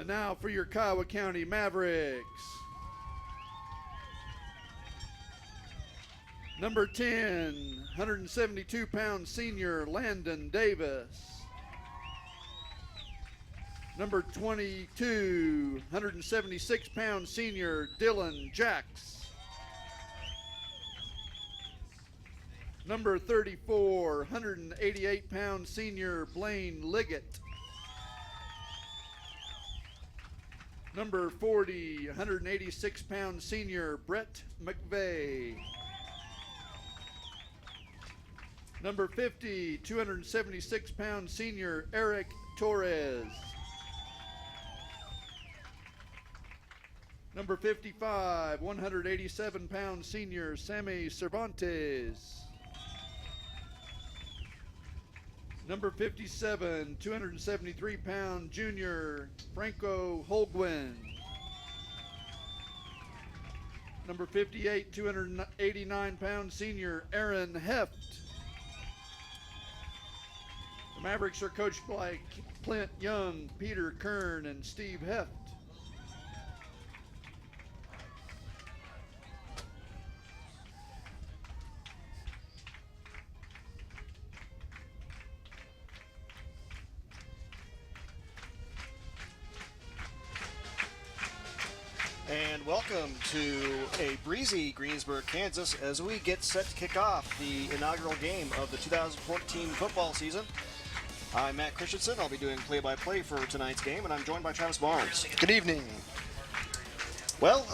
And now for your Kiowa County Mavericks. Number 10, 172-pound senior Landon Davis. Number 22, 176-pound senior Dylan Jacks. Number 34, 188-pound senior Blaine Liggett. Number 40, 186-pound senior Brett McVeigh. Number 50, 276-pound senior Eric Torres. Number 55, 187-pound senior Sammy Cervantes. Number 57, 273-pound junior Franco Holguin. Number 58, 289-pound senior Aaron Heft. The Mavericks are coached by Clint Young, Peter Kern, and Steve Heft. And welcome to a breezy Greensburg, Kansas, as we get set to kick off the inaugural game of the 2014 football season. I'm Matt Christensen. I'll be doing play-by-play for tonight's game, and I'm joined by Travis Barnes. Good evening. Well,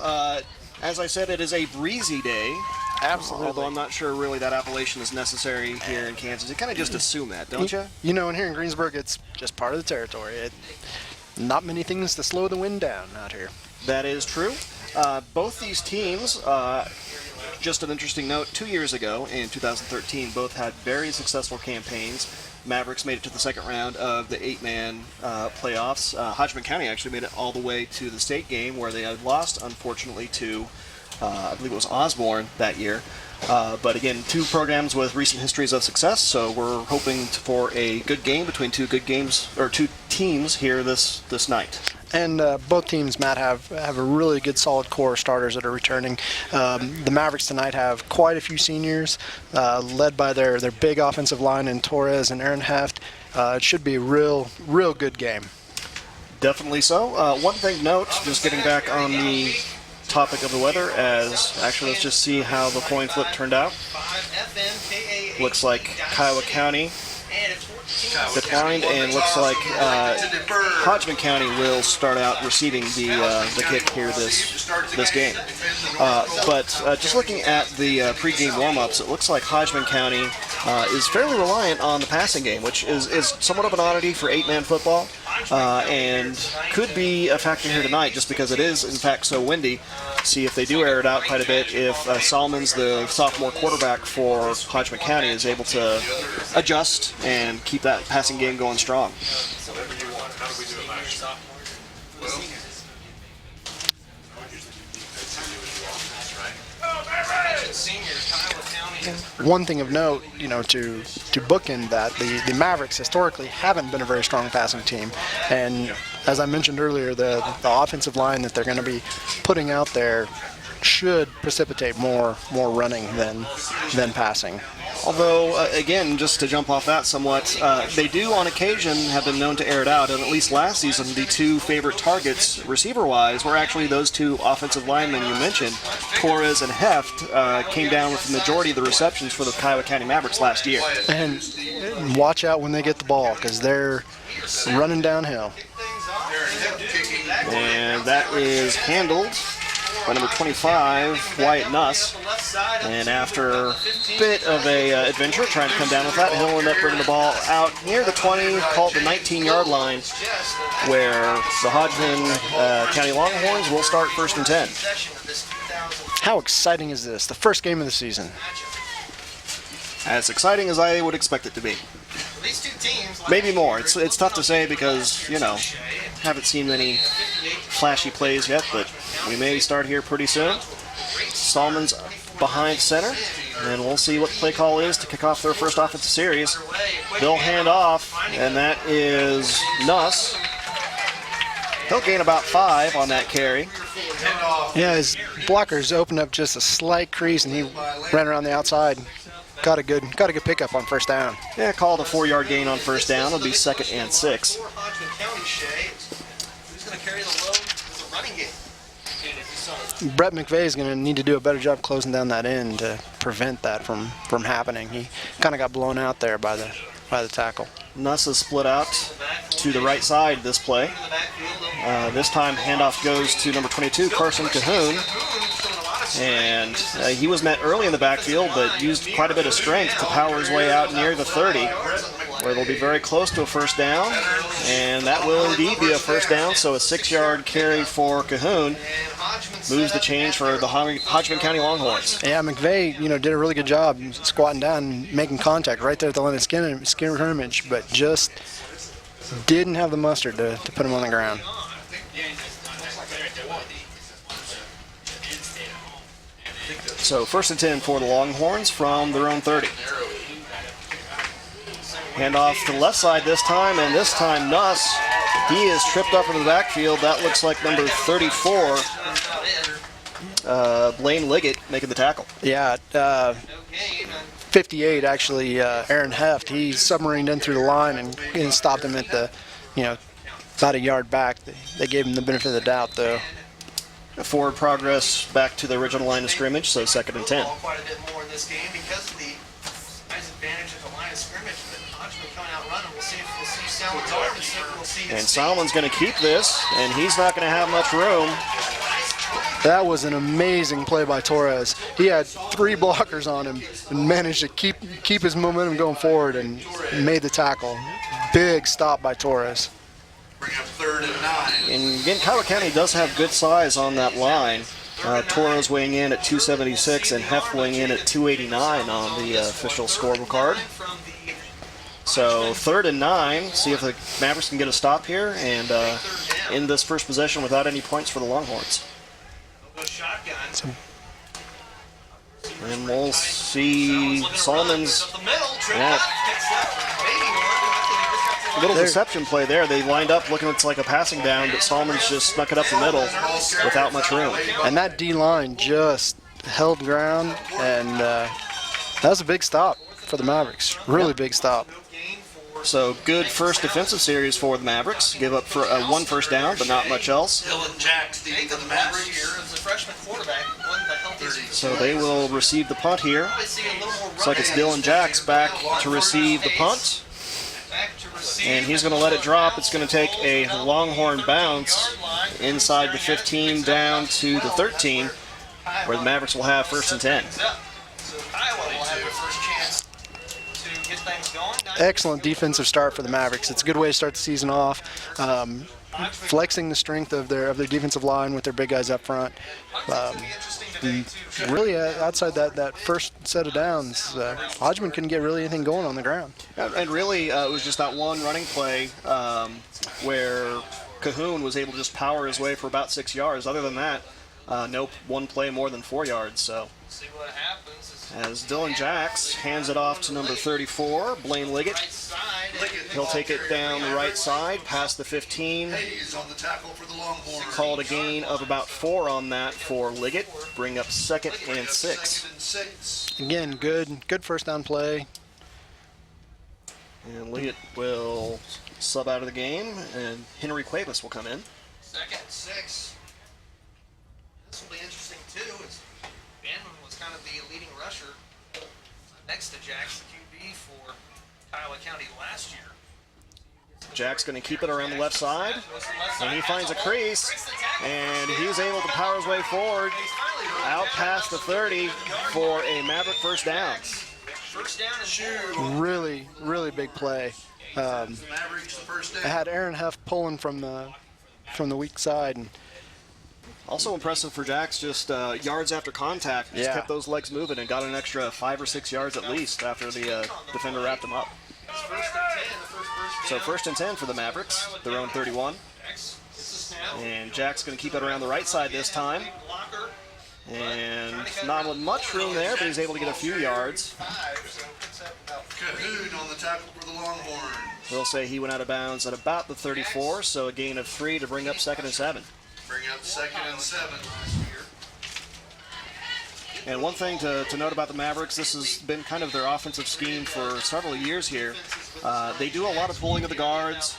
as I said, it is a breezy day. Absolutely. Although I'm not sure really that appellation is necessary here in Kansas. You kind of just assume that, don't you? You know, and here in Greensburg, it's just part of the territory. Not many things to slow the wind down out here. That is true. Both these teams, just an interesting note, 2 years ago in 2013, both had very successful campaigns. Mavericks made it to the second round of the 8-man playoffs. Hodgeman County actually made it all the way to the state game, where they had lost, unfortunately, to, I believe it was Osborne that year. But again, two programs with recent histories of success, so we're hoping for a good game between two teams here this night. And both teams, Matt, have a really good, solid core of starters that are returning. The Mavericks tonight have quite a few seniors, led by their big offensive line in Torres and Aaron Heft. It should be a real good game. Definitely so. One thing to note, just getting back on the topic of the weather, let's just see how the coin flip turned out. Looks like Kiowa County declined, and looks like Hodgeman County will start out receiving the kick here this game. But just looking at the pregame warm-ups, it looks like Hodgeman County is fairly reliant on the passing game, which is somewhat of an oddity for 8-man football, and could be a factor here tonight just because it is, in fact, so windy. See if they do air it out quite a bit, if Solomons, the sophomore quarterback for Hodgeman County, is able to adjust and keep that passing game going strong. One thing of note, to bookend that, the Mavericks historically haven't been a very strong passing team, and as I mentioned earlier, the offensive line that they're going to be putting out there should precipitate more running than passing. Although, again, just to jump off that somewhat, they do on occasion have been known to air it out, and at least last season, the two favorite targets, receiver-wise, were actually those two offensive linemen you mentioned. Torres and Heft came down with the majority of the receptions for the Kiowa County Mavericks last year. And watch out when they get the ball, because they're running downhill. And that is handled by number 25, Wyatt Nuss. And after a bit of a adventure trying to come down with that, he'll end up bringing the ball out near the 20, called the 19-yard line, where the Hodgeman County Longhorns will start 1st and 10. How exciting is this? The first game of the season. As exciting as I would expect it to be. Maybe more. It's tough to say because, haven't seen many flashy plays yet, but we may start here pretty soon. Solomons behind center, and we'll see what the play call is to kick off their first offensive series. They'll hand off, and that is Nuss. He'll gain about 5 on that carry. Yeah, his blockers opened up just a slight crease, and he ran around the outside. Got a good pickup on first down. Yeah, called a 4-yard gain on first down. It'll be 2nd and 6. Brett McVeigh is going to need to do a better job closing down that end to prevent that from happening. He kind of got blown out there by the tackle. Nuss is split out to the right side this play. This time handoff goes to number 22, Carson Cahoon. And he was met early in the backfield, but used quite a bit of strength to power his way out near the 30, where they'll be very close to a first down. And that will indeed be a first down, so a 6-yard carry for Cahoon moves the change for the Hodgeman County Longhorns. Yeah, McVeigh, did a really good job squatting down and making contact right there at the line of scrimmage, but just didn't have the mustard to put him on the ground. So 1st and 10 for the Longhorns from their own 30. Handoff to the left side this time, and this time Nuss, he is tripped up into the backfield. That looks like number 34, Blaine Liggett, making the tackle. Yeah, 58 actually, Aaron Heft, he submarined in through the line and stopped him at the, about a yard back. They gave him the benefit of the doubt, though. Forward progress back to the original line of scrimmage, so 2nd and 10. Quite a bit more in this game because of the nice advantage of the line of scrimmage. But Hodgeman coming out running. We'll see if we'll see Salmon's And Salmon's going to keep this, and he's not going to have much room. That was an amazing play by Torres. He had 3 blockers on him and managed to keep his momentum going forward and made the tackle. Big stop by Torres. bring up 3rd and 9. And again, Kiowa County does have good size on that line. Toro's weighing in at 276 and Heft weighing in at 289 on the official scoreboard. So 3rd and 9, see if the Mavericks can get a stop here and end this first possession without any points for the Longhorns. And we'll see Solomon's a little deception play there. They lined up looking like a passing down, but Solomon's just snuck it up the middle without much room. And that D-line just held ground, and that was a big stop for the Mavericks. Really big stop. So good first defensive series for the Mavericks. Give up for 1 first down, but not much else. Dylan Jacks, the Mavericks. So they will receive the punt here. Looks like it's Dylan Jacks back to receive the punt. And he's going to let it drop. It's going to take a Longhorn bounce inside the 15 down to the 13, where the Mavericks will have 1st and 10. Excellent defensive start for the Mavericks. It's a good way to start the season off. Flexing the strength of their defensive line with their big guys up front. Really, outside that first set of downs, Hodgeman couldn't get really anything going on the ground. And really, it was just that one running play where Cahoon was able to just power his way for about 6 yards. Other than that, no one play more than 4 yards. So as Dylan Jacks hands it off to number 34, Blaine Liggett. He'll take it down the right side, past the 15. Called a gain of about 4 on that for Liggett. Bring up 2nd and 6. Again, good first down play. And Liggett will sub out of the game, and Henry Cuevas will come in. 2nd and 6. This will be interesting too. Banman was kind of the leading rusher next to Jacks, the QB for Kiowa County last year. Jack's going to keep it around the left side, and he finds a crease, and he's able to power his way forward, out past the 30 for a Maverick first down. Really, really big play. I had Aaron Huff pulling from the weak side. And also impressive for Jacks, just yards after contact, just kept those legs moving and got an extra 5 or 6 yards at least after the defender wrapped him up. So 1st and 10 for the Mavericks, their own 31. And Jack's going to keep it around the right side this time. And not with much room there, but he's able to get a few yards. Cahoon on the tackle for the Longhorns. We'll say he went out of bounds at about the 34, so a gain of 3 to bring up 2nd and 7. Bring up 2nd and 7. And one thing to note about the Mavericks, this has been kind of their offensive scheme for several years here. They do a lot of pulling of the guards.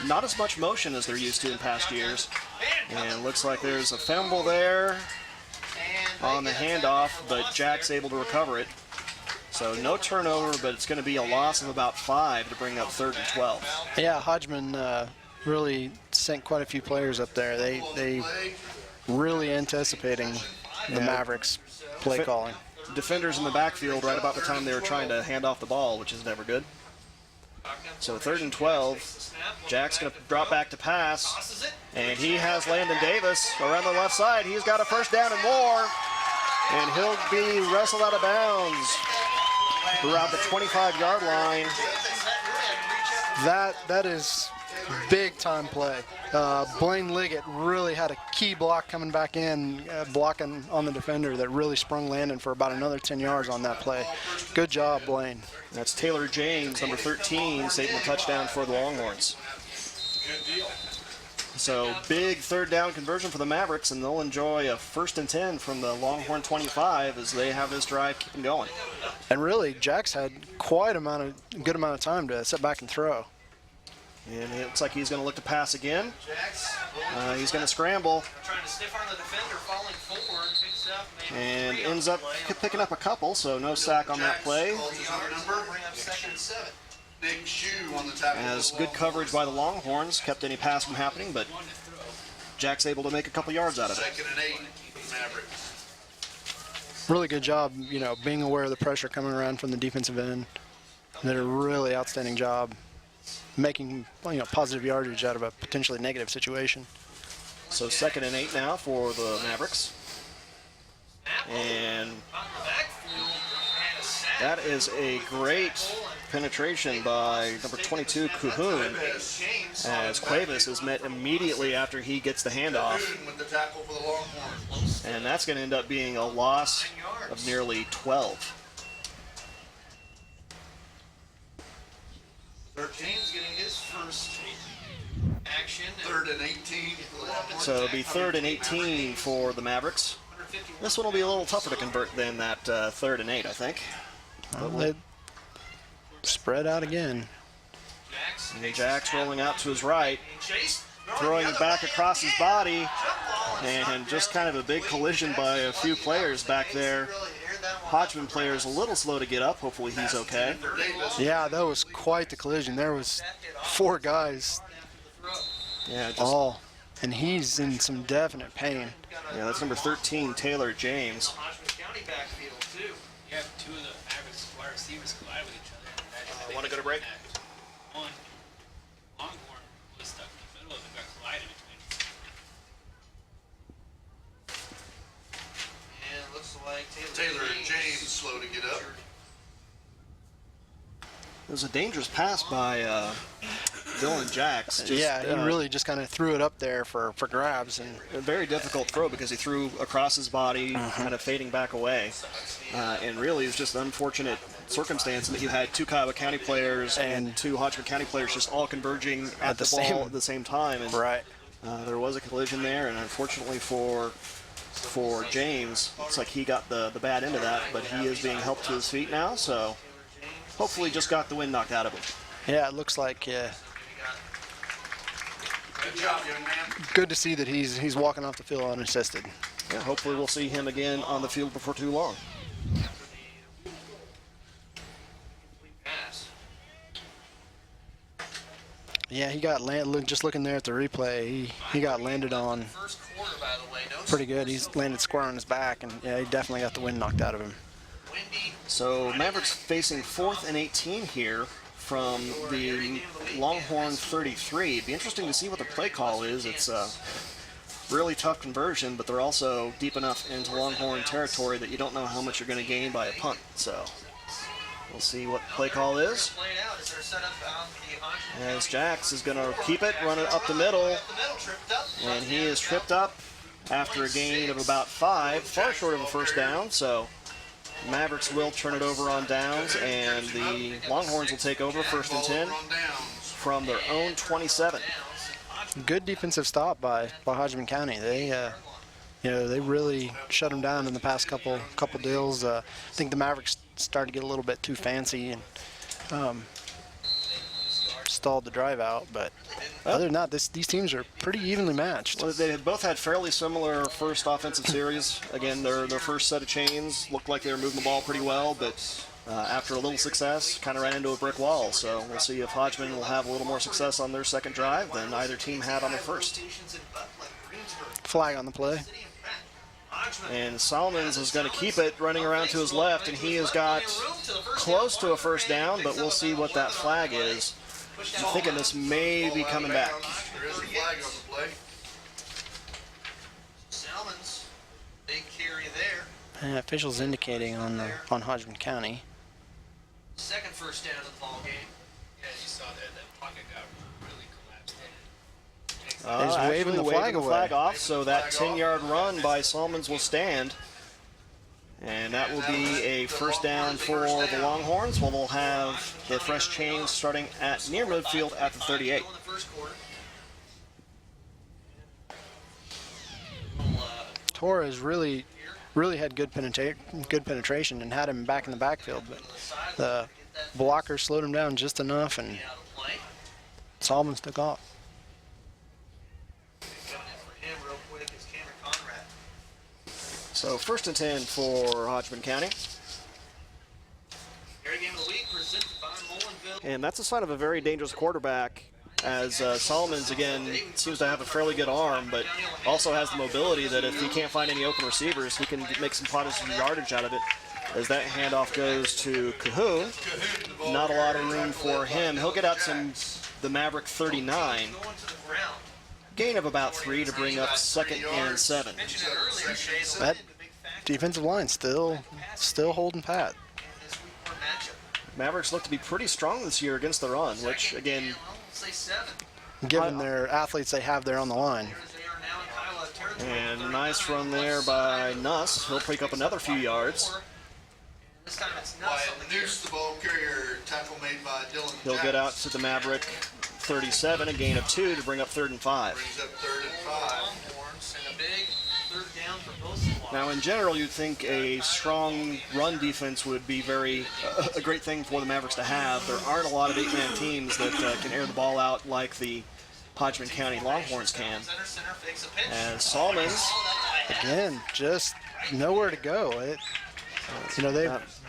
Not as much motion as they're used to in past years. And it looks like there's a fumble there on the handoff, but Jack's able to recover it. So no turnover, but it's going to be a loss of about 5 to bring up 3rd and 12. Yeah, Hodgeman really sent quite a few players up there. They really anticipating the Mavericks play calling. Defenders in the backfield right about the time they were trying to hand off the ball, which is never good. So 3rd and 12. Jack's going to drop back to pass, and he has Landon Davis around the left side. He's got a 1st down and more, and he'll be wrestled out of bounds around the 25-yard line. That is big time play. Blaine Liggett really had a key block coming back in, blocking on the defender that really sprung Landon for about another 10 yards on that play. Good job, Blaine. That's Taylor James, number 13, saving the touchdown for the Longhorns. So big 3rd down conversion for the Mavericks, and they'll enjoy a 1st and 10 from the Longhorn 25 as they have this drive keeping going. And really, Jack's had quite a good amount of time to sit back and throw. And it looks like he's going to look to pass again. He's going to scramble. Trying to stiff arm the defender, falling forward, picks up, And ends up picking up a couple, so no sack on that play. bring up 2nd and 7. Big shoe on the tackle. As good coverage by the Longhorns kept any pass from happening, but Jack's able to make a couple yards out of it. 2nd and 8, Mavericks. Really good job, being aware of the pressure coming around from the defensive end. They did a really outstanding job making positive yardage out of a potentially negative situation. So 2nd and 8 now for the Mavericks. And that is a great penetration by number 22, Cahoon, as Cuevas is met immediately after he gets the handoff. With the tackle for the Longhorns. And that's going to end up being a loss of nearly 12. 13's getting his first action. 3rd and 18. So it'll be 3rd and 18 for the Mavericks. This one will be a little tougher to convert than that 3rd and 8, I think. They spread out again. And Jack's rolling out to his right, throwing it back across his body, and just kind of a big collision by a few players back there. Hodgeman player is a little slow to get up. Hopefully he's okay. Yeah, that was quite the collision. There was 4 guys Yeah, and he's in some definite pain. Yeah, that's number 13, Taylor James. You have 2 of the Mavericks wide receivers collide with each other. Want to go to break? One, Longhorn was stuck in the middle and got collided between them. And it looks like Taylor James slow to get up. It was a dangerous pass by Dylan Jacks. He really just kind of threw it up there for grabs. And A very difficult throw because he threw across his body, kind of fading back away. And really, it was just an unfortunate circumstance that you had 2 Kiowa County players and 2 Hodgeman County players just all converging at the ball at the same time. And, right. there was a collision there, and unfortunately for James, looks like he got the bad end of that, but he is being helped to his feet now, so hopefully just got the wind knocked out of him. Yeah, it looks like Good job, young man. good to see that he's walking off the field unassisted. Yeah, hopefully we'll see him again on the field before too long. Yeah, he got just looking there at the replay, he got landed on pretty good. He's landed square on his back, and yeah, he definitely got the wind knocked out of him. So Mavericks facing 4th and 18 here from the Longhorn 33. It'd be interesting to see what the play call is. It's a really tough conversion, but they're also deep enough into Longhorn territory that you don't know how much you're going to gain by a punt. So we'll see what the play call is. As Jax is going to keep it, run it up the middle, and he is tripped up after a gain of about 5, far short of a 1st down. So Mavericks will turn it over on downs, and the Longhorns will take over 1st and 10 from their own 27. Good defensive stop by Hodgeman County. They really shut them down in the past couple deals. I think the Mavericks started to get a little bit too fancy and stalled the drive out, but other than that, these teams are pretty evenly matched. Well, they both had fairly similar first offensive series. Again, their first set of chains looked like they were moving the ball pretty well, but after a little success, kind of ran into a brick wall. So we'll see if Hodgeman will have a little more success on their second drive than either team had on their first. Flag on the play. And Solomons is going to keep it running around to his left, and he has got close to a first down, but we'll see what that flag is. I'm thinking this may be coming back. There is a flag on the play. Salmons, big carry there. And officials indicating on Hodgeman County. Second first down of the ball game. Yeah, you saw that pocket got really collapsed in. He's waving the flag away. Flag off, so that 10-yard run by Solomons will stand. And that will be a first down for the Longhorns. Well, they'll have the fresh change starting at near midfield at the 38. Torres really had good penetration and had him back in the backfield, but the blocker slowed him down just enough, and Solomons took off. So 1st and 10 for Hodgeman County. And that's a sign of a very dangerous quarterback, as Solomons, again, seems to have a fairly good arm, but also has the mobility that if he can't find any open receivers, he can make some positive yardage out of it. As that handoff goes to Cahoon, not a lot of room for him. He'll get out to the Maverick 39. Gain of about 3 to bring up 2nd and 7. That defensive line still holding pat. Mavericks look to be pretty strong this year against the run, which, again, given their athletes they have there on the line. And a nice run there by Nuss. He'll pick up another few yards. News the ball carrier, tackle made by Dylan. He'll get out to the Maverick 37, a gain of 2 to bring up 3rd and 5. Brings up 3rd and 5. Now, in general, you'd think a strong run defense would be a great thing for the Mavericks to have. There aren't a lot of 8-man teams that can air the ball out like the Hodgeman County Longhorns can. As Solomons, again, just nowhere to go.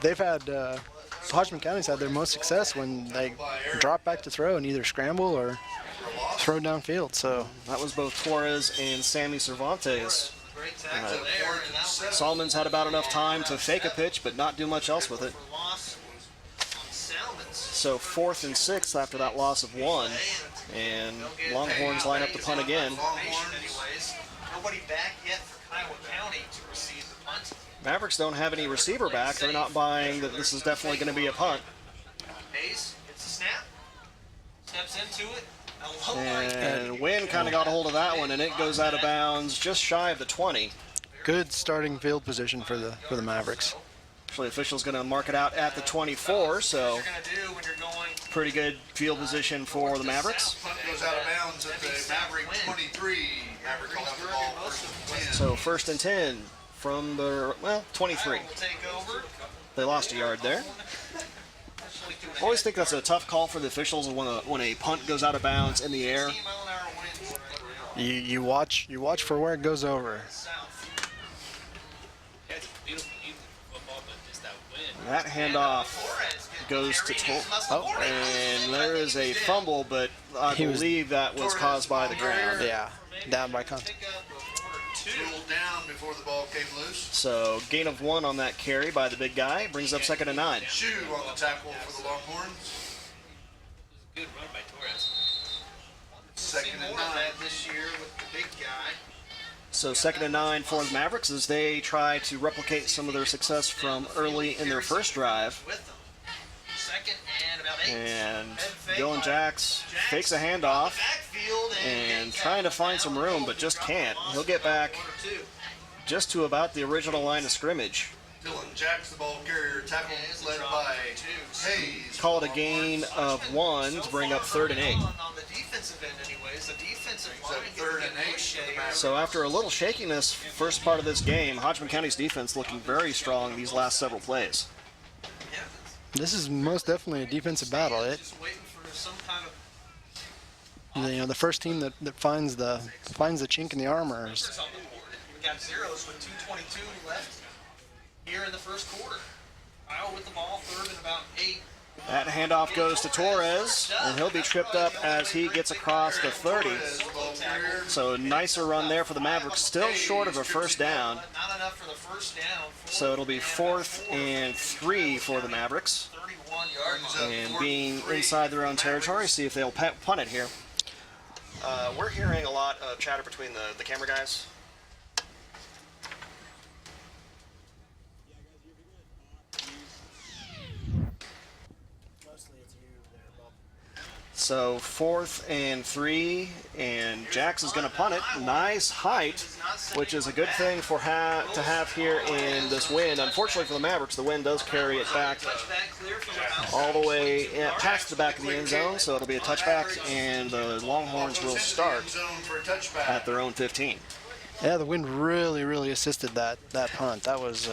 They've had Hodgeman County's had their most success when they drop back to throw and either scramble or throw downfield. So that was both Torres and Sammy Cervantes. Solomons had about enough time to fake a pitch, but not do much else with it. So 4th and 6 after that loss of 1, and Longhorns line up to punt again. Nobody back yet for Kiowa County to receive the punt. Mavericks don't have any receiver back. They're not buying that this is definitely going to be a punt. Hayes gets a snap, steps into it. And Wynn kind of got a hold of that one, and it goes out of bounds just shy of the 20. Good starting field position for the Mavericks. Actually, the official's going to mark it out at the 24, so pretty good field position for the Mavericks. Punt goes out of bounds at the Maverick 23. Maverick will have the ball 1st and 10. So 1st and 10 from the, 23. They lost a yard there. I always think that's a tough call for the officials when a punt goes out of bounds in the air. You watch for where it goes over. That handoff goes to and there is a fumble, but I believe that was caused by the ground. Yeah, down by contact. Pulled down before the ball came loose. So gain of 1 on that carry by the big guy brings up 2nd and 9. Shoe on the tackle for the Longhorns. Good run by Torres. 2nd and 9 this year with the big guy. So 2nd and 9 for the Mavericks as they try to replicate some of their success from early in their first drive. And Dylan Jacks fakes a handoff and trying to find some room, but just can't. He'll get back just to about the original line of scrimmage. Dylan Jacks, the ball carrier, tackle led by Hayes. Call it a gain of 1 to bring up 3rd and 8. On the defensive end, anyways, the defensive line third and 8 for the Mavericks. So after a little shakiness first part of this game, Hodgeman County's defense looking very strong these last several plays. This is most definitely a defensive battle. Just waiting for some kind of The first team that finds the chink in the armor is on the board. We got zeros with 2:22 left here in the first quarter. Kyle with the ball, 3rd and about 8. That handoff goes to Torres, and he'll be tripped up as he gets across the 30. So nicer run there for the Mavericks, still short of a first down. Not enough for the first down. So it'll be 4th and 3 for the Mavericks. 31-yard line. And being inside their own territory, see if they'll punt it here. We're hearing a lot of chatter between the camera guys. So 4th and 3, and Jax is going to punt it. Nice height, which is a good thing for to have here in this wind. Unfortunately for the Mavericks, the wind does carry it back all the way past the back of the end zone, so it'll be a touchback, and the Longhorns will start at their own 15. Yeah, the wind really assisted that punt. That was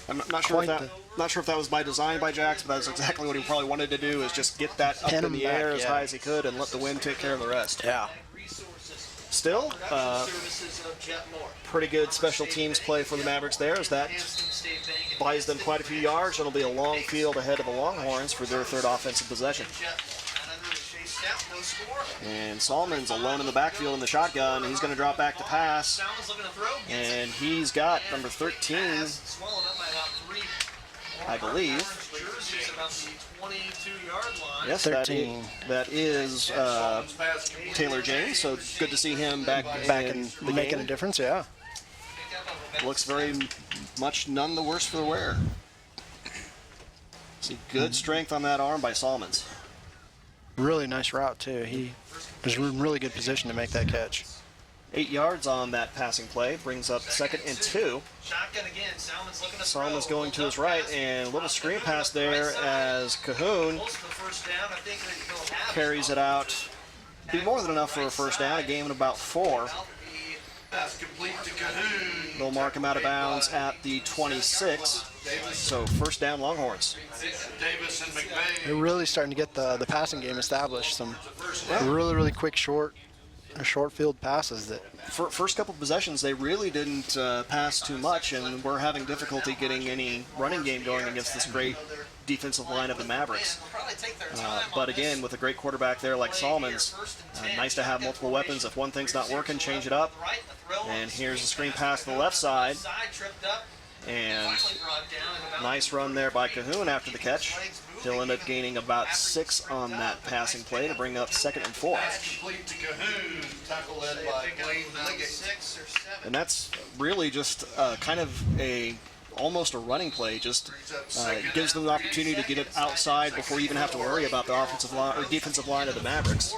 I'm not sure if that was by design by Jax, but that's exactly what he probably wanted to do, is just get that up Pin in him the air back, as yeah. high as he could and let the wind take care of the rest. yeah. Still, pretty good special teams play for the Mavericks there, as that buys them quite a few yards. It'll be a long field ahead of the Longhorns for their 3rd offensive possession. And Solomon's alone in the backfield in the shotgun. He's going to drop back to pass, and he's got number 13, I believe. Yes, 13. that is Taylor James. So good to see him back in the making game. a difference. Yeah. Looks very much none the worse for the wear. See good strength on that arm by Solomons. Really nice route too. He was in really good position to make that catch. 8 yards on that passing play, brings up 2nd and 2. Shotgun again. Salmon's looking to Solomon's throw. going to his right, and a little screen pass there as Cahoon Close to the first down. I think that he'll have carries it out. Be more than enough for a first down, a game in about 4. Pass complete to Cahoon. They'll mark him out of bounds at the 26. So first down Longhorns. Davis and McVeigh. They're really starting to get the passing game established. Some really quick short field passes that First couple possessions, they really didn't pass too much, and we're having difficulty getting any running game going against this great defensive line of the Mavericks. But again, with a great quarterback there like Solomons, nice to have multiple weapons. If one thing's not working, change it up. And here's a screen pass to the left side. And nice run there by Cahoon after the catch. He'll end up gaining about 6 on that passing play to bring up 2nd and 4. Pass complete to Cahoon. Tackle led by Blaine Liggett. And that's really just kind of almost a running play. Just it gives them the opportunity to get it outside before you even have to worry about the offensive line or defensive line of the Mavericks.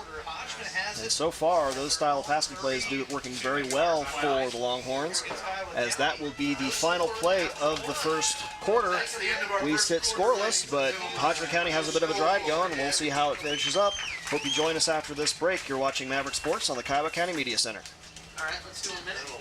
And so far, those style of passing plays do working very well for the Longhorns, as that will be the final play of the first quarter. We sit scoreless, but Hodgeman County has a bit of a drive going, and we'll see how it finishes up. Hope you join us after this break. You're watching Maverick Sports on the Kiowa County Media Center. All right, let's do a minute.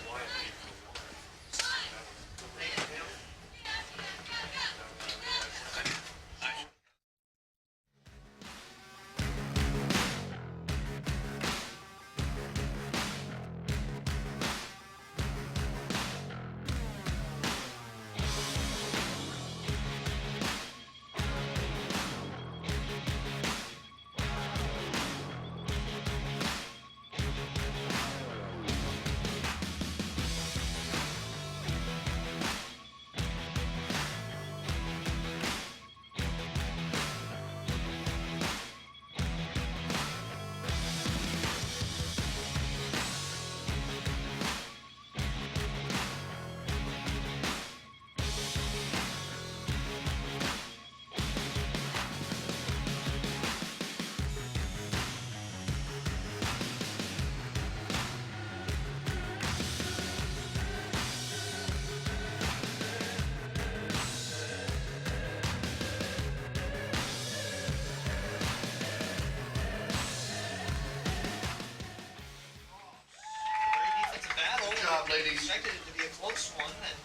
job, ladies. Expected it to be a close one, and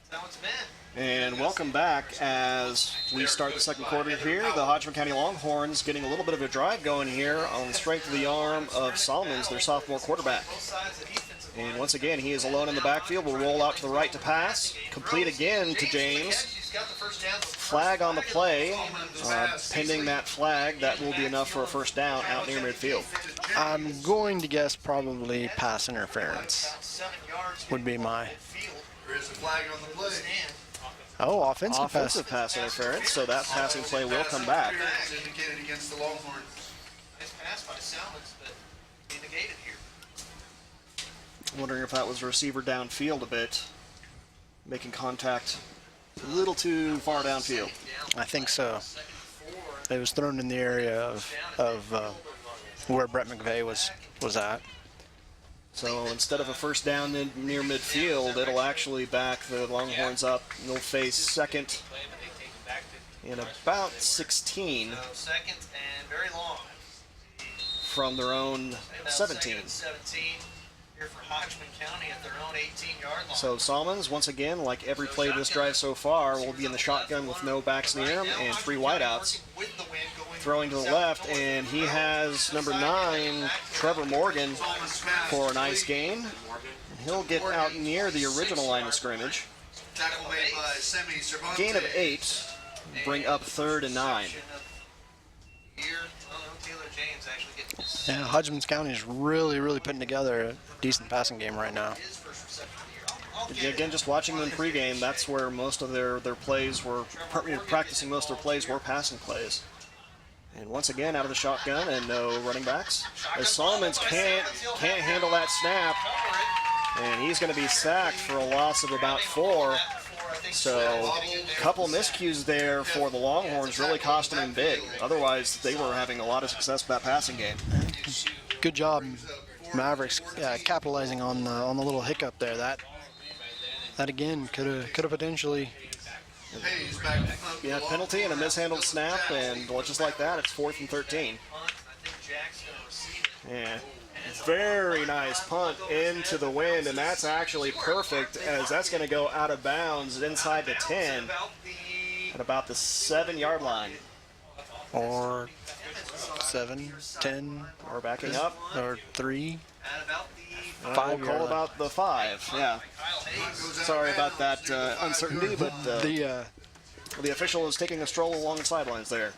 that's how it's been. And welcome back as we start the second quarter here. The Hodgeman County Longhorns getting a little bit of a drive going here on the strength of the arm of Solomons, their sophomore quarterback. Both sides of the defensive line. And once again, he is alone in the backfield. Will roll out to the right to pass. Complete again to James. He's got the first down. Flag on the play. Pending that flag, that will be enough for a first down out near midfield. I'm going to guess probably pass interference 7 yards. would be my. There is a flag on the play. Oh, offensive pass. Offensive pass interference, so that passing play will come back. It's indicated against the Longhorns. Nice pass by Salmons, but be negated here. Wondering if that was a receiver downfield a bit, making contact a little too far downfield. I think so. It was thrown in the area of where Brett McVeigh was at. So instead of a first down near midfield, it'll actually back the Longhorns up. They'll face second in about 16 So second and very long. from their own 17. 17 here for Hodgeman County at their own 18-yard line. So Solomons, once again, like every play this drive so far, will be in the shotgun with no backs near him and 3 wideouts. With the wind going Throwing to the left, and he has number 9, Trevor Morgan, for a nice gain. He'll get out near the original line of scrimmage. Tackle made by Semi Cervantes. Gain of 8, bring up 3rd and 9. here. Well, no, Taylor James actually getting Yeah, Hodgeman County is really putting together a decent passing game right now. his first reception of the year. Again, just watching them pregame, that's where most of their plays were, practicing most of their plays were passing plays. And once again, out of the shotgun and no running backs. As Solomons can't handle that snap, and he's going to be sacked for a loss of about 4. So a couple miscues there for the Longhorns really cost them big. Otherwise, they were having a lot of success with that passing game. Good job, Mavericks, capitalizing on the little hiccup there. That again could have potentially. Hayes back to punt. Yeah, penalty and a mishandled snap, and just like that, it's 4th and 13. I think Jack's going to receive it. Yeah. Very nice punt into the wind, and that's actually perfect as that's going to go out of bounds inside the 10 About the at about the 7-yard line. Or 7, 10, We're backing up. or 3. at about the We'll 5 call yard about the 5. Yeah. Kyle Hayes. Sorry about that uncertainty, but The the official is taking a stroll along the sidelines there.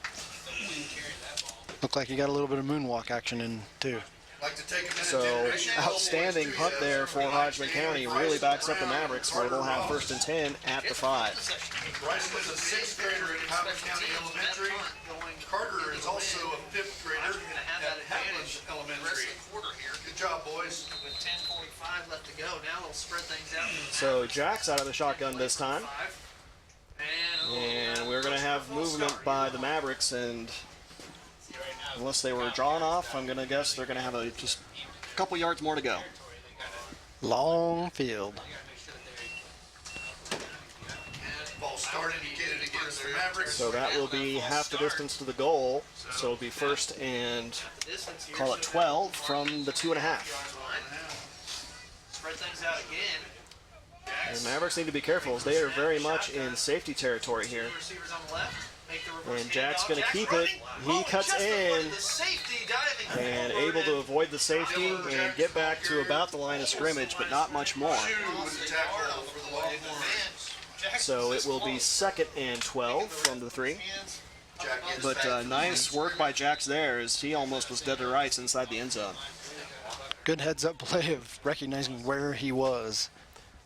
looked like you got a little bit of moonwalk action in too. Like to take a minute. So Generation. outstanding punt there for Hodgeman County. Really backs up the Mavericks, where they'll have 1st and 10 at the 5. Bryson is a 6th grader in Powder County Elementary. Carter is also a 5th grader at Hatland Elementary. Good job, boys. With 10:45 left to go, now they'll spread things out. So Jack's out of the shotgun this time. And we're going to have movement by the Mavericks, and unless they were drawn off, I'm going to guess they're going to have just a couple yards more to go. Long field. Ball start indicated against the Mavericks. So that will be half the distance to the goal. So it'll be 1st and call it 12 from the 2.5. Spread things out again. And the Mavericks need to be careful as they are very much in safety territory here. Receivers on the left. Make the reverse And Jack's handoff. going to Jack's keep it. running. He cuts just avoided in the safety diving and forward able to avoid the safety and get back to about the line of scrimmage, but not much more. With the tackle for the Longhorns. So it will be 2nd and 12 from the 3. Jack gets But nice work by Jax there as he almost was dead to rights inside the end zone. Good heads-up play of recognizing where he was.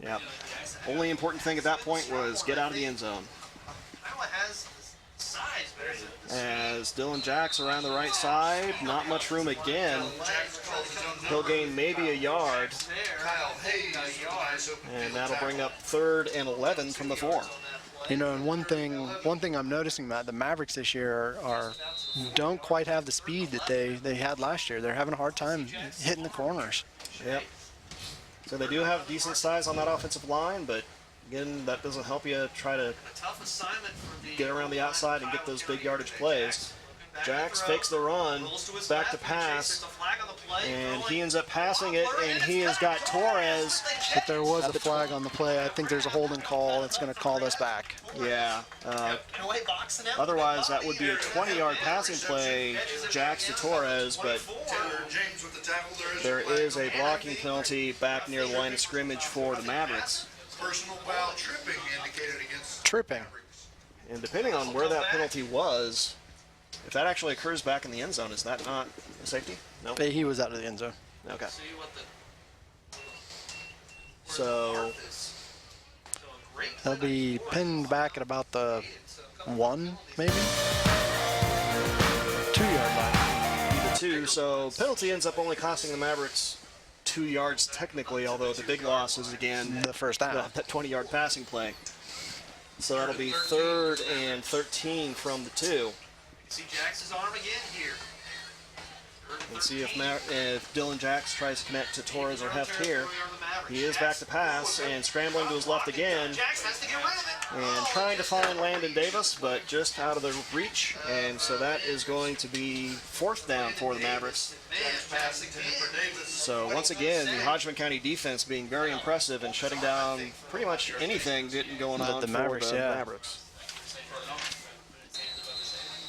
Yep. Only important thing at that point was get out of the end zone. Iowa has the size, but is it As Dylan Jax around the right side, not much room again. He'll gain maybe a yard, there? Kyle Hayes with a nice open and field that'll bring tackle. up 3rd and 11 from the 4. You know, and one thing I'm noticing, Matt, the Mavericks this year don't quite have the speed that they had last year. They're having a hard time hitting the corners. Yep. So they do have decent size on that offensive line, but again, that doesn't help you try to A tough assignment for the get around the outside and get those big yardage plays. Jax fakes the run, back to pass, and he ends up passing it, and he has got Torres. If there was a flag on the play, I think there's a holding call that's going to call this back. Yeah. Otherwise, that would be a 20-yard passing play, Jax to Torres, but Taylor James with the tackle. there is a blocking penalty back near the line of scrimmage for the Mavericks. Personal foul tripping indicated against Tripping. Mavericks. And depending on where that penalty was, if that actually occurs back in the end zone, is that not a safety? No? But he was out of the end zone. Okay. See what the So, He'll be pinned back at about the 1, maybe? 2-yard line. the 2. So, penalty ends up only costing the Mavericks 2 yards technically, although the big loss is, again, The first down. that 20-yard passing play. So that'll be 3rd and 13 from the 2. see Jax's arm again here. Let's see if Dylan Jax tries to connect to Torres or Heft here. He is back to pass and scrambling to his left again Jax has to get rid of it. and trying to find Landon Davis, but just out of the reach. And so that is going to be 4th down for the Mavericks. Passing for Davis. So once again, the Hodgeman County defense being very impressive and shutting down pretty much anything getting going on the Mavericks, for the yeah. Mavericks.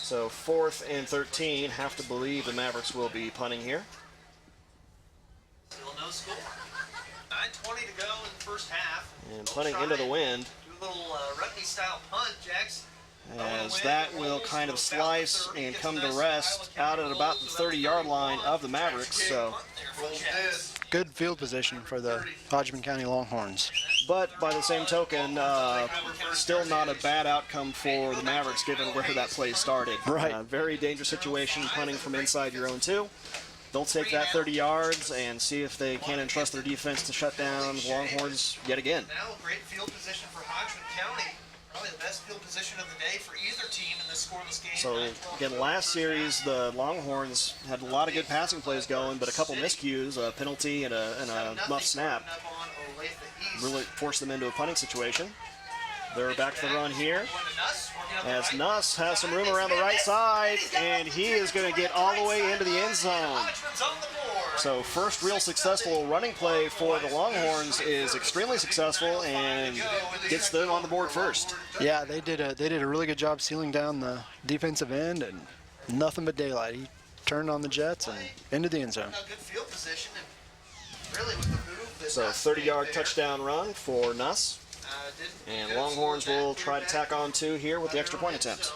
So 4th and 13, have to believe the Mavericks will be punting here. Still no score. 9:20 to go in the first half. And punting into the wind, Do a little rugby-style punt, Jax. as that will kind of slice and come to rest out at about the 30-yard line of the Mavericks. So, Rolls dead. Good field position for the Hodgeman County Longhorns. but by the same token, still not a bad outcome for the Mavericks given where that play started. Right. Very dangerous situation, punting from inside your own 2. They'll take that 30 yards and see if they can entrust their defense to shut down the Longhorns yet again. Now a great field position for Hodgeman County. Probably the best field position of the day for either team in this scoreless game. So 9-12 again, last series the Longhorns had a lot of good passing plays going, but a couple miscues, a penalty and a muff snap, really forced them into a punting situation. They're back to the run here, as Nuss has some room around the right side, and he is going to get all the way into the end zone. So first real successful running play for the Longhorns is extremely successful and gets them on the board first. Yeah, they did a really good job sealing down the defensive end, and nothing but daylight. He turned on the Jets and into the end zone. Good field position, and really with the move that So Nuss 30-yard made there, touchdown run for Nuss. And Longhorns will try to tack on 2 here with the extra point attempt.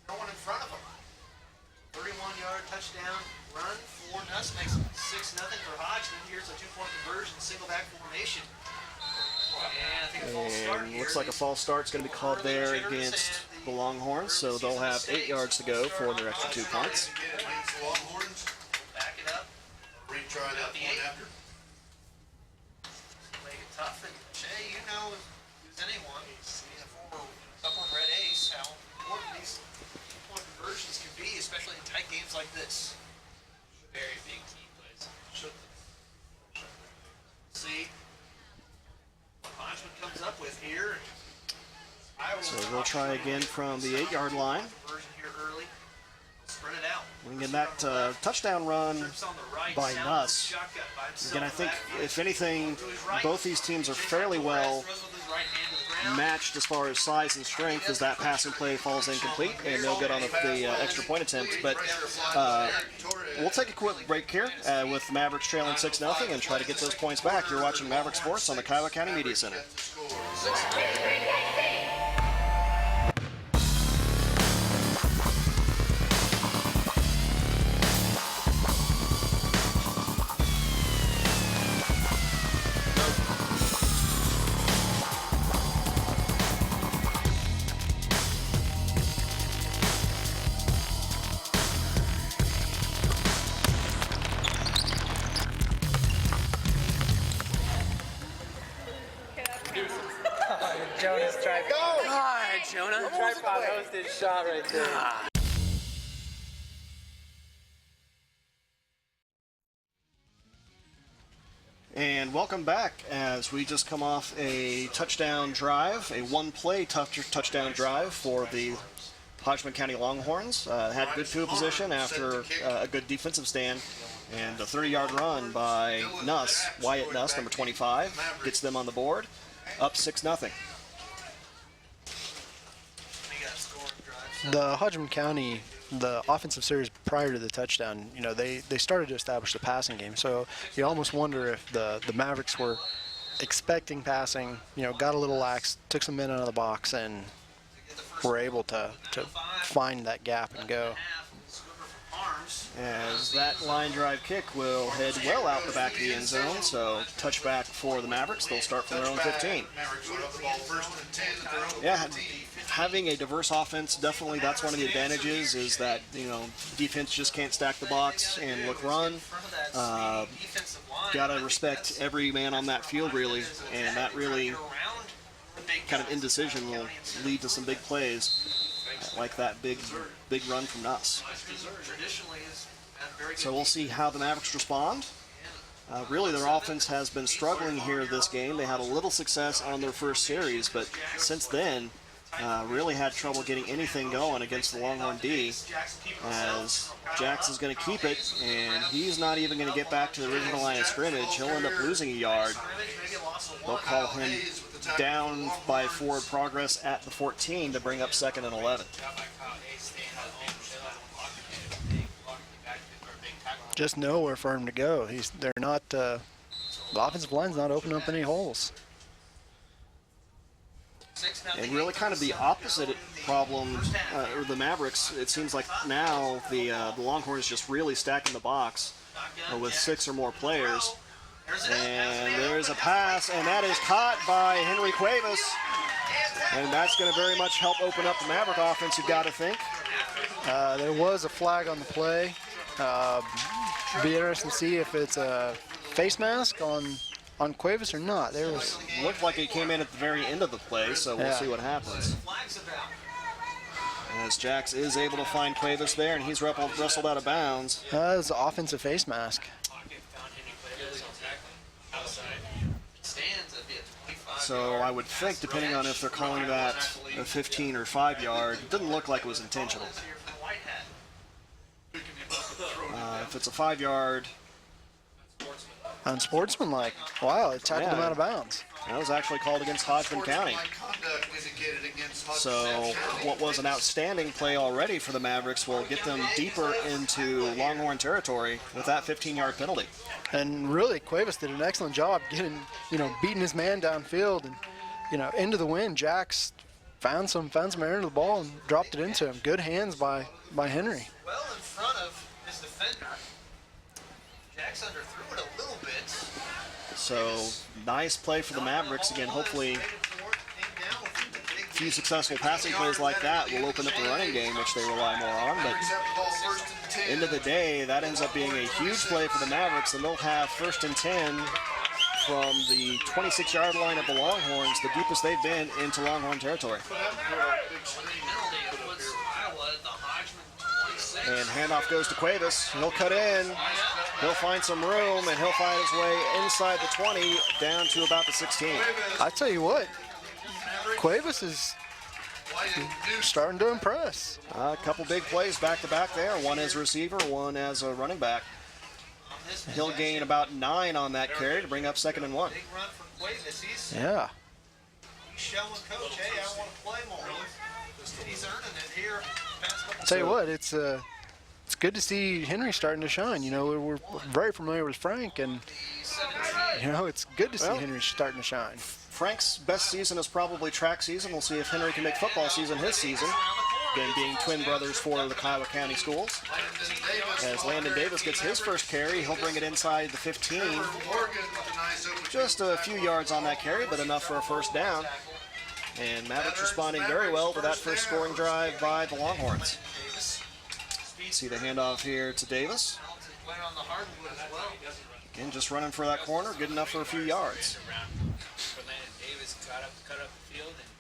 No one in front of them. 31-yard touchdown run for Nuss makes it 6-0 for Hodgman. Here's a 2-point conversion, single back formation. And I think a false start And here. looks like a false start's going to be called there against the Longhorns, so they'll have 8 yards to go for their extra 2 points. Again, leads the Longhorns. Back it up, Retry that point after. make it tough. And Jay, you know, who's anyone, being a former Upland Red Ace, how important these 2-point conversions can be, especially in tight games like this. Very big team plays. See what Hodgman comes up with here. So they'll try again from the 8-yard line. Conversion here early. Spread it out. And again, that touchdown run Trips on the right, by sounds Nuss. shotgun by himself. Again, I think, Back if anything, to his right. both these teams are fairly well Throws with his right hand to the ground. matched as far as size and strength as that passing play falls incomplete, and they'll get on the extra point attempt. But we'll take a quick break here with the Mavericks trailing 6-0 and try to get those points back. You're watching Maverick Sports on the Kiowa County Media Center. Jonah's tripod. God, Jonah. Tripod hosted shot right there. And welcome back as we just come off a touchdown drive, a one-play touchdown drive for the Hodgeman County Longhorns had good field position after a good defensive stand, and a 30-yard run by Wyatt Nuss, number 25, gets them on the board, up 6-0. The Hodgeman County, the offensive series prior to the touchdown, they started to establish the passing game. So you almost wonder if the Mavericks were expecting passing, got a little lax, took some men out of the box, and were able to find that gap and go. As that line drive kick will head well out the back of the end zone, so touchback for the Mavericks. They'll start from their own 15. Yeah, having a diverse offense, definitely that's one of the advantages, is that, defense just can't stack the box and look run. Gotta respect every man on that field, really, and that really kind of indecision will lead to some big plays, like that big run from Nuss. So we'll see how the Mavericks respond. Really, their offense has been struggling here this game. They had a little success on their first series, but since then, really had trouble getting anything going against the Longhorn D, as Jax is going to keep it, and he's not even going to get back to the original line of scrimmage. He'll end up losing a yard. They'll call him down by forward progress at the 14 to bring up 2nd and 11. Just nowhere for him to go. They're not. The offensive line's not opening up any holes. And really kind of the opposite problem, or the Mavericks, it seems like now the Longhorns just really stacking the box with 6 or more players. And there's a pass, and that is caught by Henry Cuevas. And that's going to very much help open up the Maverick offense, you've got to think. There was a flag on the play. Be interesting to see if it's a face mask on Cuevas or not. There was looked like it came in at the very end of the play, so we'll see what happens. As Jax is able to find Cuevas there, and he's wrestled out of bounds. That was an offensive face mask. So I would think, depending on if they're calling that a 15 or 5 yard, it didn't look like it was intentional. If it's a 5 yard, unsportsmanlike. Wow, it tackled him out of bounds. That was actually called against Hodgeman County. So what was an outstanding play already for the Mavericks will get them deeper into Longhorn territory with that 15-yard penalty. And really, Cuevas did an excellent job beating his man downfield and, into the wind. Jax found some air into the ball and dropped it into him. Good hands by Henry. Well in front of his defender. Jax underthrew it a little bit. So nice play for the Mavericks. Again, hopefully a few successful passing plays like that will open up the running game, which they rely more on. But end of the day, that ends up being a huge play for the Mavericks, and they'll have 1st and 10 from the 26-yard line of the Longhorns, the deepest they've been into Longhorn territory. And handoff goes to Cuevas. He'll cut in. He'll find some room, and he'll find his way inside the 20 down to about the 16. I tell you what, Cuevas is starting to impress. A couple big plays back-to-back there. One as a receiver, one as a running back. He'll gain about 9 on that carry to bring up 2nd and 1. Big run from Cuevas. Yeah. He's showing Coach, hey, I want to play more. He's earning it here. I'll tell you what, it's good to see Henry starting to shine. We're very familiar with Frank, and it's good to see Henry starting to shine. Frank's best season is probably track season. We'll see if Henry can make football season his season. Again, being twin brothers for the Kiowa County schools. As Landon Davis gets his first carry, he'll bring it inside the 15. Just a few yards on that carry, but enough for a 1st down. And Mavericks responding very well to that first scoring drive by the Longhorns. See the handoff here to Davis. Again, just running for that corner, good enough for a few yards.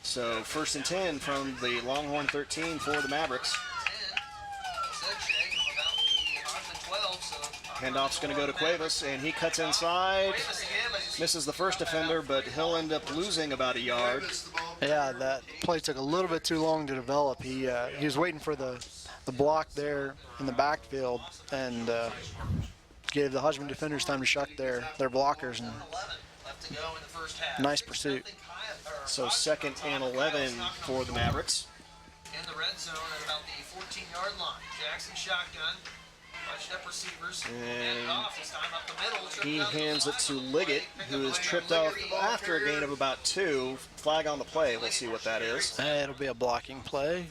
So 1st and 10 from the Longhorn 13 for the Mavericks. Handoff's going to go to Cuevas, and he cuts inside. Misses the first defender, but he'll end up losing about a yard. Yeah, that play took a little bit too long to develop. He was waiting for the block there in the backfield and gave the Hodgeman defenders time to shuck their blockers. And nice pursuit. So 2nd and 11 for the Mavericks. In the red zone at about the 14-yard line. Jackson shotgun. Bunched up receivers. And off this time up the middle. he hands it to Liggett, who is tripped off after a gain of about 2. Flag on the play. We'll see what that is. It'll be a blocking play.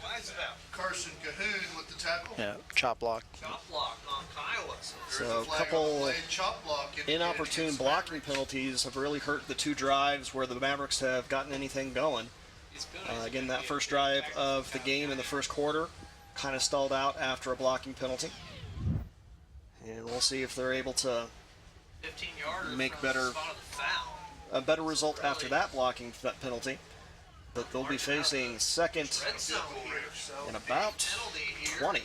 Carson Cahoon with the tackle. Yeah, chop block. Chop block on Kiowa. So a couple inopportune blocking penalties have really hurt the 2 drives where the Mavericks have gotten anything going. Again, that first drive of the game in the first quarter kind of stalled out after a blocking penalty. And we'll see if they're able to make a better result after that blocking penalty. But they'll be facing 2nd and about 20.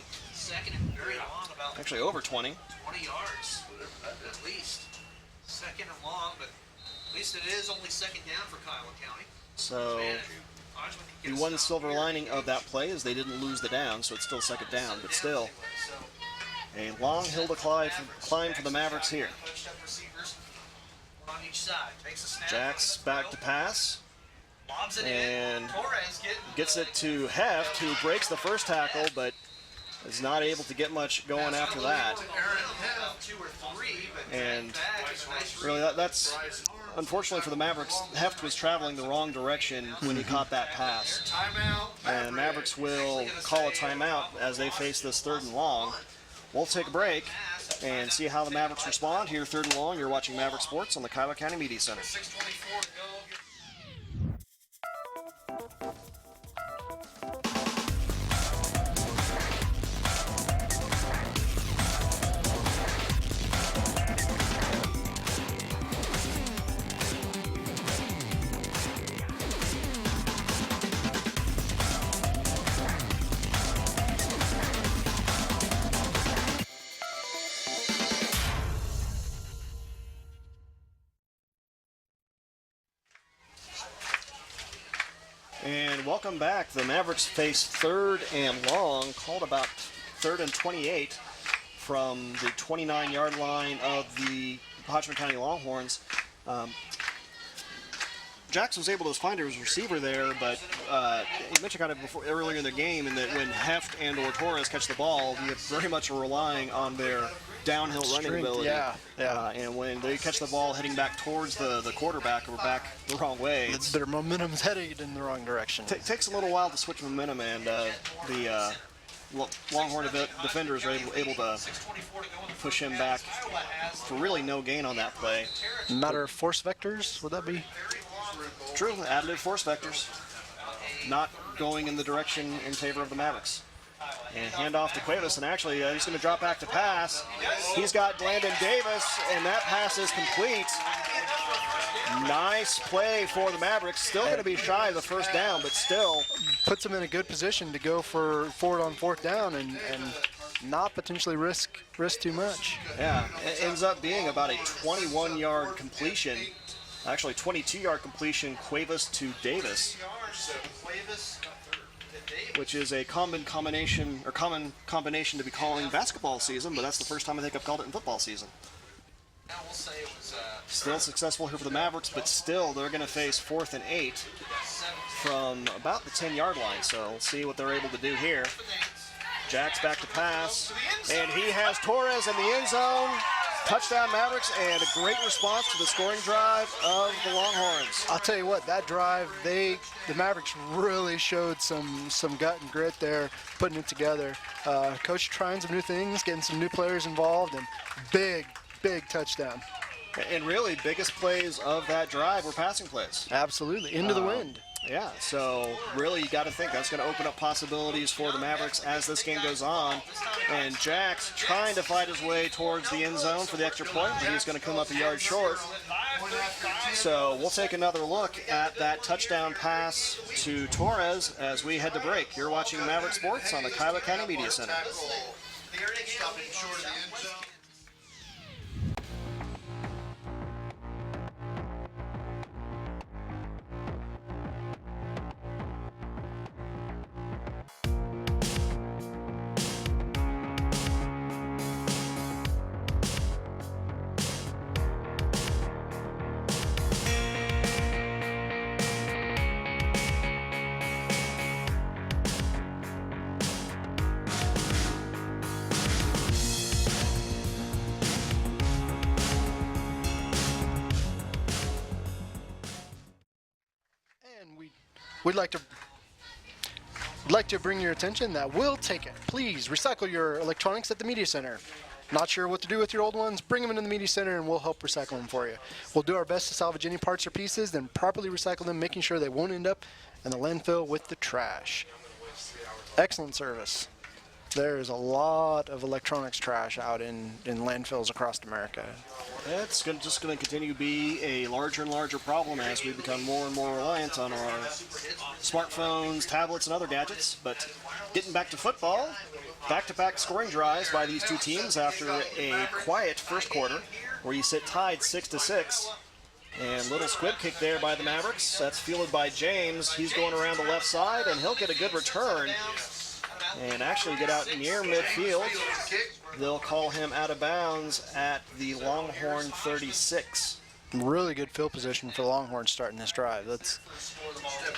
Actually over 20. 20 yards at least. 2nd and long, but at least it is only 2nd down for Kiowa County. So the one silver lining of that play is they didn't lose the down, so it's still 2nd down, but still a long hill to climb for the Mavericks here. Jack's back to pass and gets it to Heft, who breaks the first tackle, but is not able to get much going after that. And really, that's unfortunately for the Mavericks. Heft was traveling the wrong direction when he caught that pass. And Mavericks will call a timeout as they face this 3rd and long. We'll take a break and see how the Mavericks respond here. 3rd and long. You're watching Maverick Sports on the Kiowa County Media Center. And welcome back. The Mavericks face 3rd and long, called about 3rd and 28 from the 29-yard line of the Hodgeman County Longhorns. Jax was able to find his receiver there, but you mentioned kind of earlier in the game, and that when Heft and or Torres catch the ball, you very much are relying on their downhill running ability. And when they catch the ball heading back towards the quarterback or back the wrong way, their momentum's headed in the wrong direction. Takes a little while to switch momentum, and the Longhorn defenders are able to push him back for really no gain on that play. Matter of force vectors, would that be? True, additive force vectors. Not going in the direction in favor of the Mavericks. And handoff to Cuevas, and actually he's going to drop back to pass. He's got Landon Davis, and that pass is complete. Nice play for the Mavericks. Still going to be shy of the 1st down, but still puts him in a good position to go for it on 4th down and not potentially risk too much. Yeah, it ends up being about a 21-yard completion. Actually, 22-yard completion, Cuevas to Davis, which is a common combination to be calling basketball season, but that's the first time I think I've called it in football season. Still successful here for the Mavericks, but still they're going to face 4th and 8 from about the 10-yard line. So we'll see what they're able to do here. Jack's back to pass, and he has Torres in the end zone. Touchdown Mavericks, and a great response to the scoring drive of the Longhorns. I'll tell you what, that drive, the Mavericks really showed some gut and grit there, putting it together. Coach trying some new things, getting some new players involved, and big touchdown. And really, biggest plays of that drive were passing plays. Absolutely, into the wind. Yeah, so really you got to think that's going to open up possibilities for the Mavericks as this game goes on. And Jack's trying to fight his way towards the end zone for the extra point, but he's going to come up a yard short. So we'll take another look at that touchdown pass to Torres as we head to break. You're watching Maverick Sports on the Kiowa County Media Center. Stopping short of the end zone. we'd like to bring your attention that we'll take it. Please recycle your electronics at the Media Center. Not sure what to do with your old ones? Bring them into the Media Center and we'll help recycle them for you. We'll do our best to salvage any parts or pieces, then properly recycle them, making sure they won't end up in the landfill with the trash. Excellent service. There's a lot of electronics trash out in landfills across America. It's just going to continue to be a larger and larger problem as we become more and more reliant on our smartphones, tablets, and other gadgets. But getting back to football, back-to-back scoring drives by these two teams after a quiet first quarter where you sit tied 6-6. And little squib kick there by the Mavericks. That's fielded by James. He's going around the left side, and he'll get a good return and actually get out near midfield. They'll call him out of bounds at the Longhorn 36. Really good field position for the Longhorns starting this drive. Let's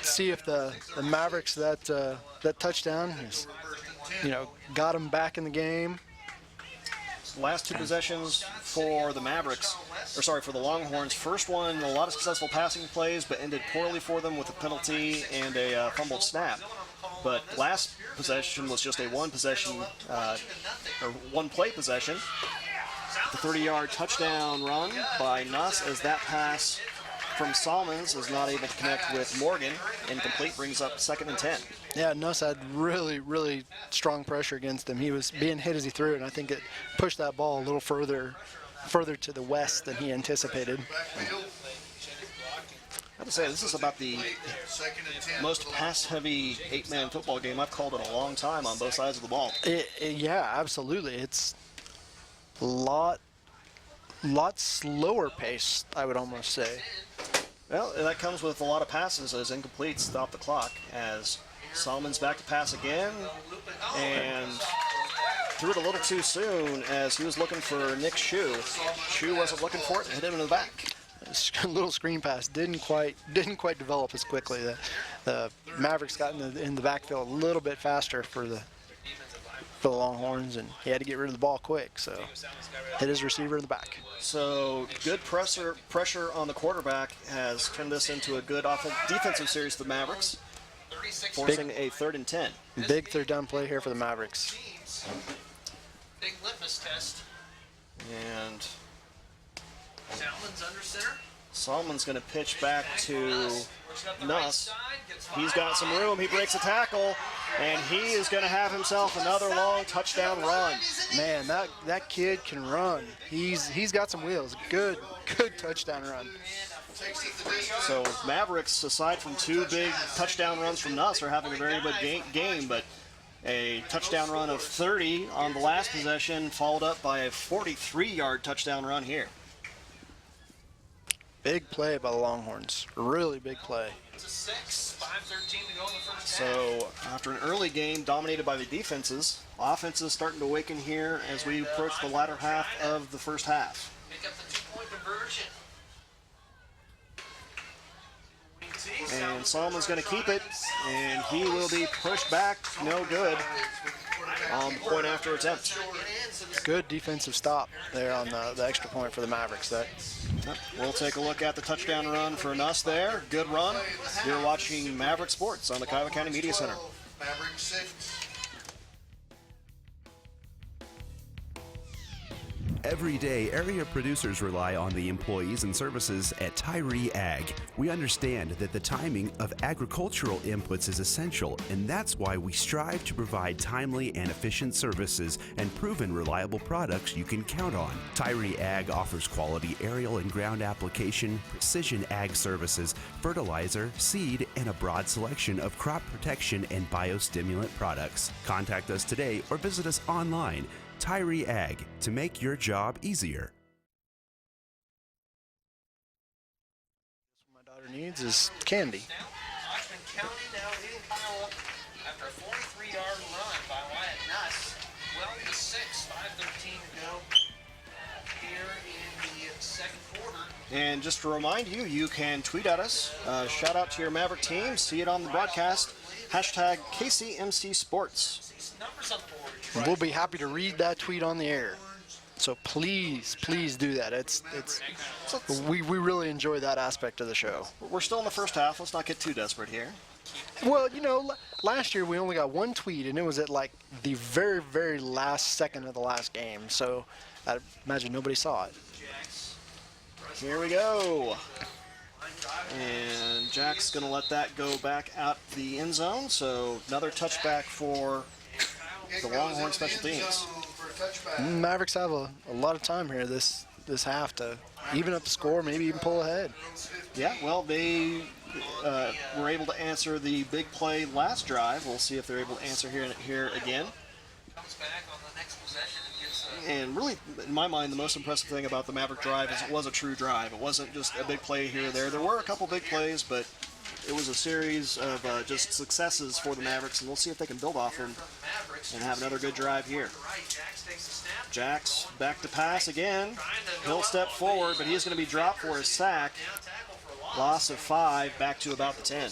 see if the Mavericks that touchdown has, got them back in the game. Last two possessions for the for the Longhorns. First one, a lot of successful passing plays, but ended poorly for them with a penalty and a fumbled snap. But last possession was just a one-play possession. The 30-yard touchdown run by Nuss as that pass from Salmons is not able to connect with Morgan. Incomplete, brings up 2nd and 10. Yeah, Nuss had really, really strong pressure against him. He was being hit as he threw it, and I think it pushed that ball a little further to the west than he anticipated. I have to say, this is about the most pass-heavy 8-man football game I've called in a long time on both sides of the ball. Yeah, absolutely. It's a lot slower pace, I would almost say. Well, that comes with a lot of passes as incompletes stop the clock as Salmon's back to pass again and threw it a little too soon as he was looking for Nick Shue. Shue wasn't looking for it and hit him in the back. A little screen pass didn't quite develop as quickly. The Mavericks got in the backfield a little bit faster for the Longhorns, and he had to get rid of the ball quick, so hit his receiver in the back. So good pressure on the quarterback has turned this into a good defensive series for the Mavericks, forcing a 3rd and 10. Big third down play here for the Mavericks. Big litmus test. And Salmon's under center. Salmon's going to pitch back to Nuss. He's got some room. He breaks a tackle, and he is going to have himself another long touchdown run. Man, that kid can run. He's got some wheels. Good touchdown run. So Mavericks, aside from 2 big touchdown runs from Nuss, are having a very good game, but a touchdown run of 30 on the last possession, followed up by a 43-yard touchdown run here. Big play by the Longhorns. Really big play. It's a 6, 5:13 to go in the first half. So after an early game dominated by the defenses, offenses starting to awaken here as we approach the latter half of the first half. Pick up the 2-point conversion. And Solomon's going to keep it, and he will be pushed back. No good on the point after attempt. Good defensive stop there on the extra point for the Mavericks. We'll take a look at the touchdown run for Nuss there. Good run. You're watching Maverick Sports on the Kiowa County Media Center. Maverick 6. Every day, area producers rely on the employees and services at Tyree Ag. We understand that the timing of agricultural inputs is essential, and that's why we strive to provide timely and efficient services and proven reliable products you can count on. Tyree Ag offers quality aerial and ground application, precision ag services, fertilizer, seed, and a broad selection of crop protection and biostimulant products. Contact us today or visit us online. Tyree Ag, to make your job easier. What my daughter needs is candy. Hodgeman County now leading Kiowa after a 43-yard run by Wyatt Nuss. 12-6, 5:13 to go here in the second quarter. And just to remind you, you can tweet at us. Shout out to your Maverick team. See it on the broadcast. Hashtag KCMC Sports. Numbers on the board. And we'll be happy to read that tweet on the air. So please do that. We really enjoy that aspect of the show. We're still in the first half. Let's not get too desperate here. Well, last year we only got one tweet, and it was at like the very, very last second of the last game. So I imagine nobody saw it. Here we go. And Jack's going to let that go back out the end zone. So another touchback for the Longhorn special teams. Mavericks have a lot of time here this half to even up the score, maybe even pull ahead. Yeah, well, they were able to answer the big play last drive. We'll see if they're able to answer here again. Comes back on the next possession and gets And really, in my mind, the most impressive thing about the Maverick drive is it was a true drive. It wasn't just a big play here or there. There were a couple big plays, but it was a series of just successes for the Mavericks, and we'll see if they can build off them and have another good drive here. Jack's back to pass again. He'll step forward, but he's going to be dropped for a sack. Loss of 5, back to about the 10.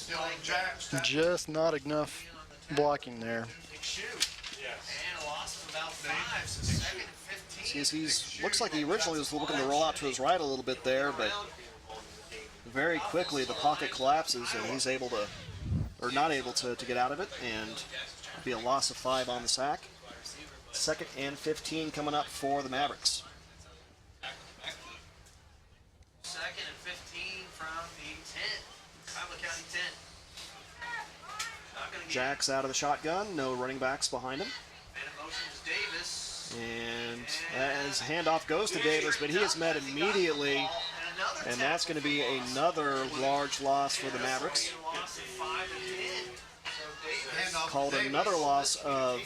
Just not enough blocking there. He's looks like he originally was looking to roll out to his right a little bit there, but very quickly the pocket collapses and he's able to, or not able to get out of it, and be a loss of 5 on the sack. 2nd and 15 coming up for the Mavericks. 2nd and 15 from the 10. Kiowa County 10. Jack's out of the shotgun, no running backs behind him. Man in motion is Davis. And as handoff goes to Davis, but he is met immediately, and that's going to be another large loss for the Mavericks. Called another loss of,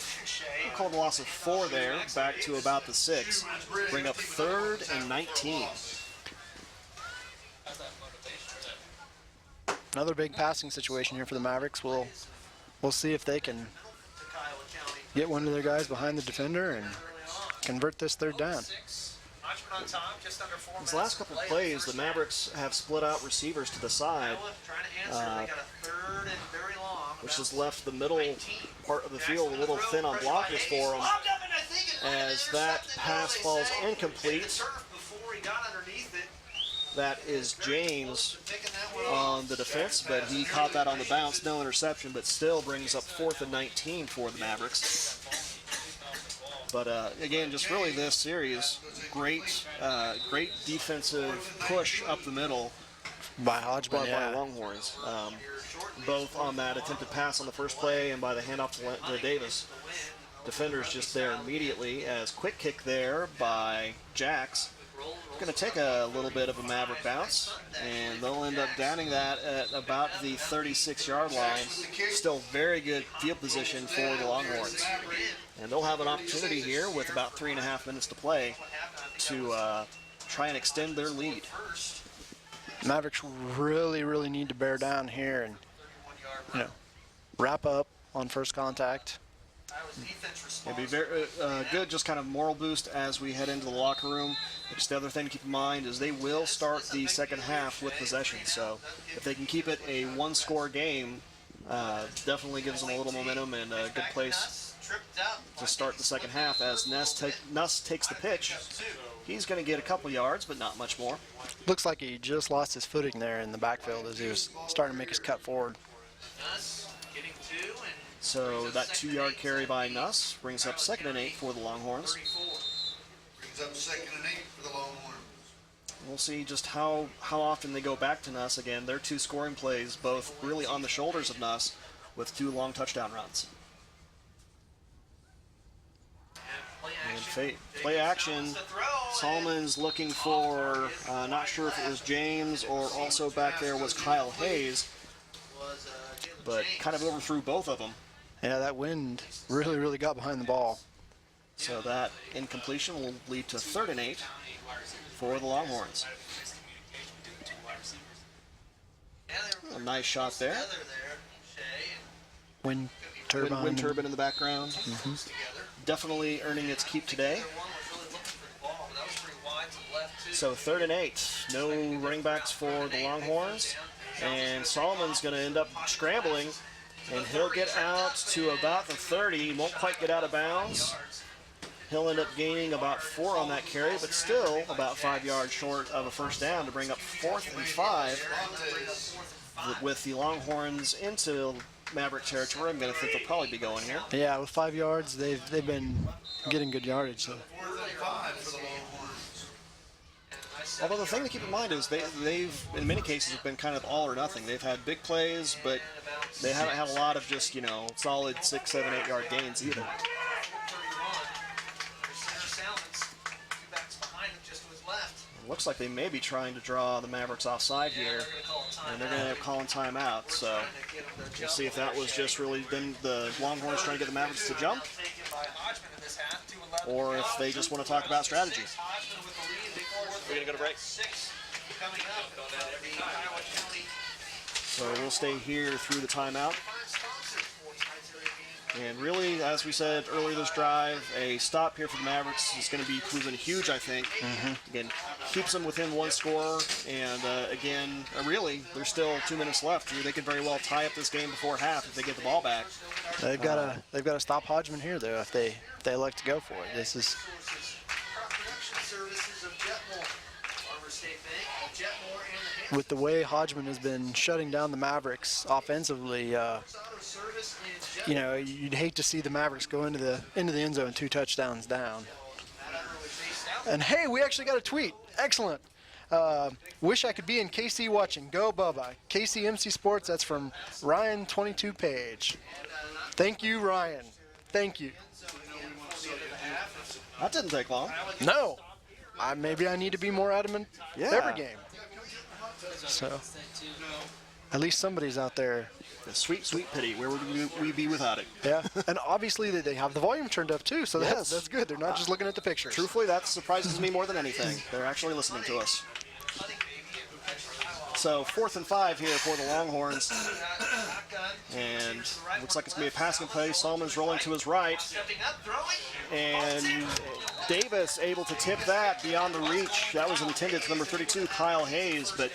called a loss of 4 there, back to about the 6. Bring up 3rd and 19. Another big passing situation here for the Mavericks. We'll see if they can get one of their guys behind the defender and convert this 3rd down. These last couple of plays, the Mavericks have split out receivers to the side, which has left the middle part of the field a little thin on blockers for them, as that pass falls incomplete. That is James on the defense, but he caught that on the bounce, no interception, but still brings up 4th and 19 for the Mavericks. But again, just really this series, great defensive push up the middle by Hodgeman, by Longhorns, both on that attempted pass on the first play and by the handoff to Davis. Defenders just there immediately, as quick kick there by Jax. Going to take a little bit of a Maverick bounce, and they'll end up downing that at about the 36-yard line. Still very good field position for the Longhorns. And they'll have an opportunity here with about 3.5 minutes to play to try and extend their lead. Mavericks really need to bear down here and wrap up on first contact. It'd be very good, just kind of moral boost as we head into the locker room. Just the other thing to keep in mind is they will start the second half with possession. So if they can keep it a 1-score game, definitely gives them a little momentum and a good place to start the second half. As Nuss takes the pitch, he's going to get a couple yards, but not much more. Looks like he just lost his footing there in the backfield as he was starting to make his cut forward. So that 2-yard carry by Nuss brings up 2nd and 8 for the Longhorns. Brings up 2nd and 8 for the Longhorns. We'll see just how often they go back to Nuss again. Their 2 scoring plays, both really on the shoulders of Nuss, with 2 long touchdown runs. And play action. Solomon's looking for, not sure if it was James or also back there was Kyle Hayes, but kind of overthrew both of them. Yeah, that wind really got behind the ball. So that incompletion will lead to 3rd and 8 for the Longhorns. A nice shot there. Wind turbine. Wind turbine in the background. Definitely earning its keep today. So 3rd and 8. No running backs for the Longhorns. And Solomon's going to end up scrambling, and he'll get out to about the 30. Won't quite get out of bounds. He'll end up gaining about 4 on that carry, but still about 5 yards short of a first down to bring up 4th and 5 with the Longhorns into Maverick territory. I'm going to think they'll probably be going here. Yeah, with 5 yards, they've been getting good yardage. So. 4th and 5 for the Longhorns. Although the thing to keep in mind is they've, in many cases, have been kind of all or nothing. They've had big plays, but they haven't had a lot of just, solid 6, 7, 8 yard gains either. It looks like they may be trying to draw the Mavericks offside here, and they're going to end up calling timeout. So we'll see if that was just really been the Longhorns trying to get the Mavericks to jump, or if they just want to talk about strategy. We're going to go to break. So we'll stay here through the timeout. And really, as we said earlier this drive, a stop here for the Mavericks is going to be proven huge, I think. Again, keeps them within 1 score. And again, really, there's still 2 minutes left. They could very well tie up this game before half if they get the ball back. They've got to stop Hodgeman here, though, if they elect to go for it. This is. With the way Hodgeman has been shutting down the Mavericks offensively, you'd hate to see the Mavericks go into the end zone 2 touchdowns down. And hey, we actually got a tweet. Excellent. Wish I could be in KC watching. Go Bubba. KCMC Sports. That's from Ryan22Page. Thank you, Ryan. Thank you. That didn't take long. No. Maybe I need to be more adamant every game. So, at least somebody's out there. The sweet, sweet pity. Where would we be without it? Yeah, and obviously they have the volume turned up too, so Yes. that's good. They're not just looking at the pictures. Truthfully, that surprises me more than anything. They're actually listening to us. So 4th and 5 here for the Longhorns. And looks like it's going to be a passing play. Solomon's rolling to his right. And Davis able to tip that beyond the reach. That was intended to number 32, Kyle Hayes. But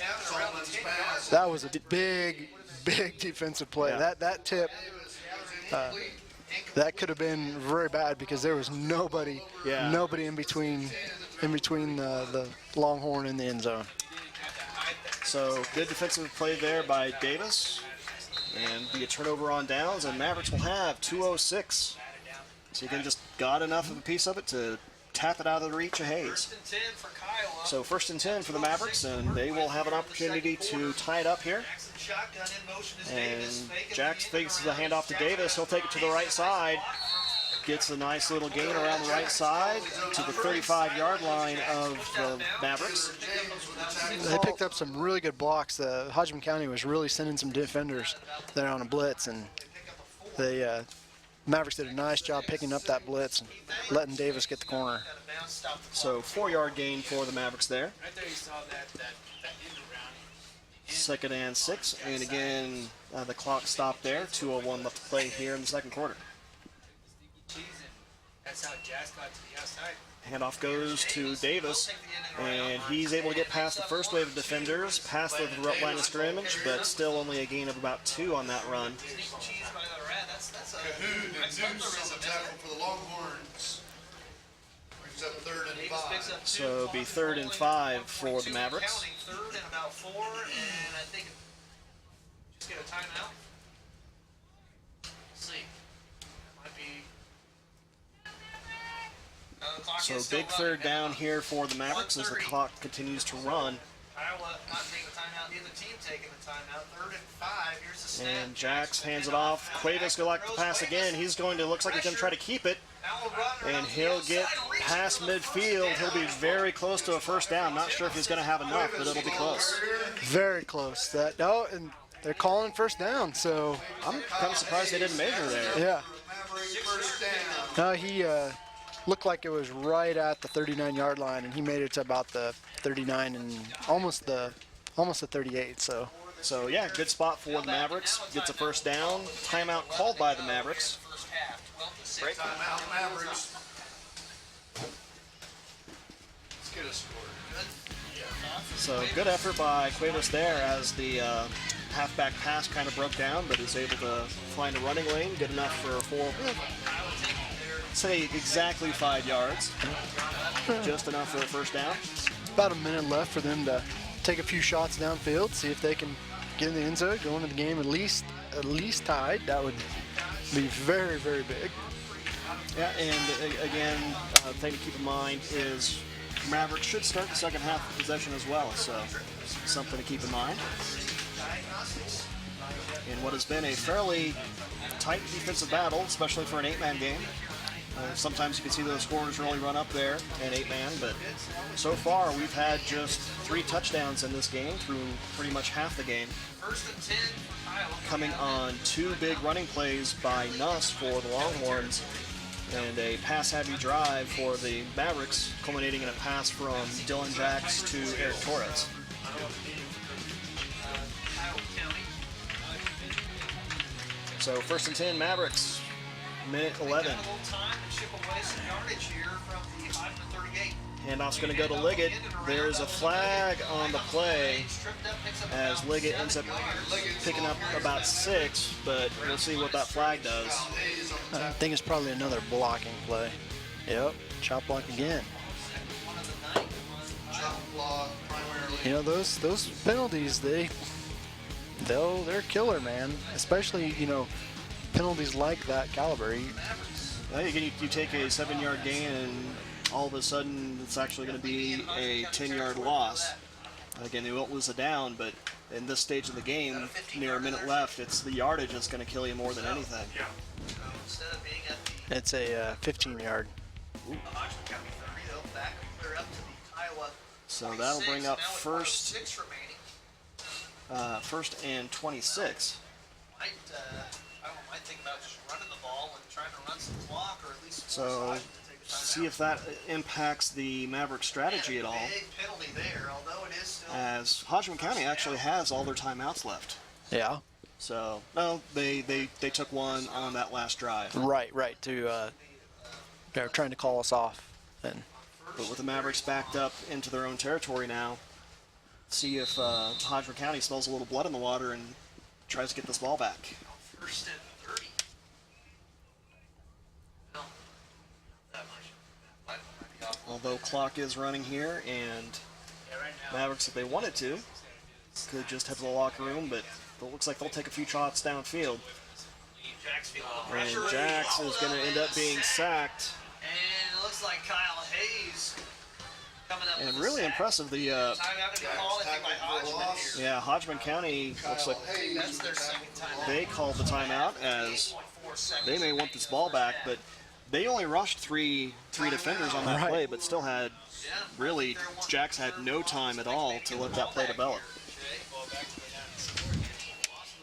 that was a big defensive play. Yeah. That tip, that could have been very bad because there was nobody in between the Longhorn and the end zone. So good defensive play there by Davis, and be a turnover on downs, and Mavericks will have 2:06. So again, just got enough of a piece of it to tap it out of the reach of Hayes. So 1st and 10 for the Mavericks, and they will have an opportunity to tie it up here. And Jax faces the handoff to Davis. He'll take it to the right side. Gets a nice little gain around the right side to the 35-yard line of the Mavericks. They picked up some really good blocks. Hodgeman County was really sending some defenders there on a blitz, and the Mavericks did a nice job picking up that blitz and letting Davis get the corner. So 4-yard gain for the Mavericks there. 2nd and 6, and again, the clock stopped there. 2:01 left to play here in the 2nd quarter. That's how Jazz got to the outside. Handoff goes to Davis, and he's able to get past the first wave of defenders, past the line of scrimmage, but still only a gain of about 2 on that run. Cahoon and Zeus on the tackle for the Longhorns. Brings up 3rd and 5. So it'll be 3rd and 5 for the Mavericks. 3rd and about 4, and I think just get a timeout. Let's see. Might be. So big 3rd down here for the Mavericks as the clock continues to run. Iowa not taking the timeout, the other team taking the timeout. 3rd and 5. Here's the snap. And Jax hands it off. Cuevas will like to pass again. He's going to, looks like he's going to try to keep it. And he'll get past midfield. He'll be very close to a first down. Not sure if he's going to have enough, but it'll be close. Very close. And they're calling first down, so I'm kind of surprised they didn't measure there. yeah. First down. No, he looked like it was right at the 39-yard line, and he made it to about the 39 and almost the 38. So yeah, good spot for the Mavericks. Gets a first down. Timeout called by the Mavericks. Break. Timeout Mavericks. Let's get a score. So good effort by Cuevas there as the halfback pass kind of broke down, but is able to find a running lane good enough for a say exactly 5 yards. Just enough for a first down. About a minute left for them to take a few shots downfield, see if they can get in the end zone, go into the game at least tied. That would be very, very big. Yeah, and again, thing to keep in mind is Mavericks should start the second half of possession as well, so something to keep in mind. In what has been a fairly tight defensive battle, especially for an 8-man game. Sometimes you can see those scores really run up there in 8-man, but so far we've had just 3 touchdowns in this game through pretty much half the game. Coming on 2 big running plays by Nuss for the Longhorns and a pass-heavy drive for the Mavericks, culminating in a pass from Dylan Jacks to Eric Torres. So 1st and 10 Mavericks, minute 11. Handoff's going to go to Liggett. There's a flag on the play as Liggett ends up picking up about 6, but we'll see what that flag does. I think it's probably another blocking play. Yep, chop block again. You know, those penalties, they're killer, man. Especially, you know, penalties like that caliber. Again, you take a 7-yard gain and all of a sudden it's actually going to be a 10-yard loss. Again, they won't lose a down, but in this stage of the game, near a minute left, it's the yardage that's going to kill you more than anything. It's a 15-yard. So that'll bring up first and 26. So see if that impacts the Maverick strategy at all, as Hodgeman County actually has all their timeouts left. Yeah. So no, they took one on that last drive. Right. They're trying to call us off. And but with the Mavericks backed up into their own territory now, see if Hodgeman County smells a little blood in the water and tries to get this ball back. 1st and 30. Although clock is running here, and Mavericks, if they wanted to, could just head to the locker room, but it looks like they'll take a few shots downfield. And Jax is going to end up being sacked. And it looks like Kyle Hayes coming up. And really impressive, the Hodgeman County looks like they called the timeout, as they may want this ball back, but they only rushed three defenders on that play, but still had, really, Jax had no time at all to let that play develop.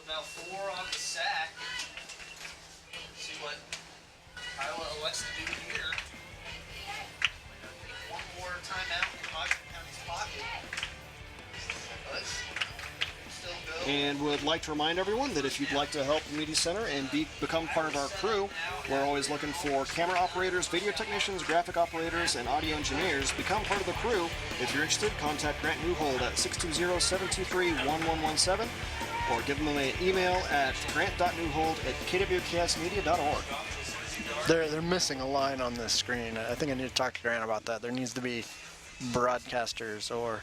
About 4 on the sack. See what Kiowa elects to do here. One more timeout in Hodgeman County's pocket. But still go. And would like to remind everyone that if you'd like to help the Media Center and become part of our crew, we're always looking for camera operators, video technicians, graphic operators, and audio engineers. Become part of the crew. If you're interested, contact Grant Newhold at 620-723-1117 or give them an email at grant.newhold@kwksmedia.org. they're missing a line on this screen. I think I need to talk to Grant about that. There needs to be broadcasters or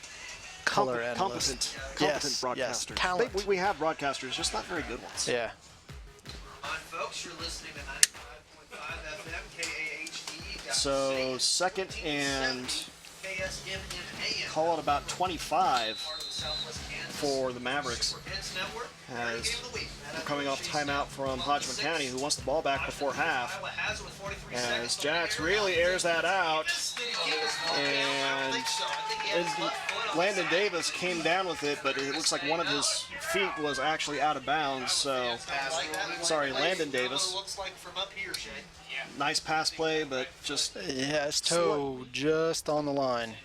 color analysts. Competent broadcasters. Yes, talent. We have broadcasters, just not very good ones. Yeah. Hi, folks. You're listening to 95.5 FM, KAHD. So 2nd and KSMN AM. call it about 25 Part of the Southwest Kansas for the Mavericks, Sports Network. as we're coming off timeout from Hodgeman County, who wants the ball back before half, Iowa has it with 43 as seconds. Jax really airs that out, and Landon Davis came down with it, but it looks like one of his feet was actually out of bounds, so sorry, Landon Davis. Looks like from up here, Shay. Nice pass play, but just Yeah, his toe just on the line.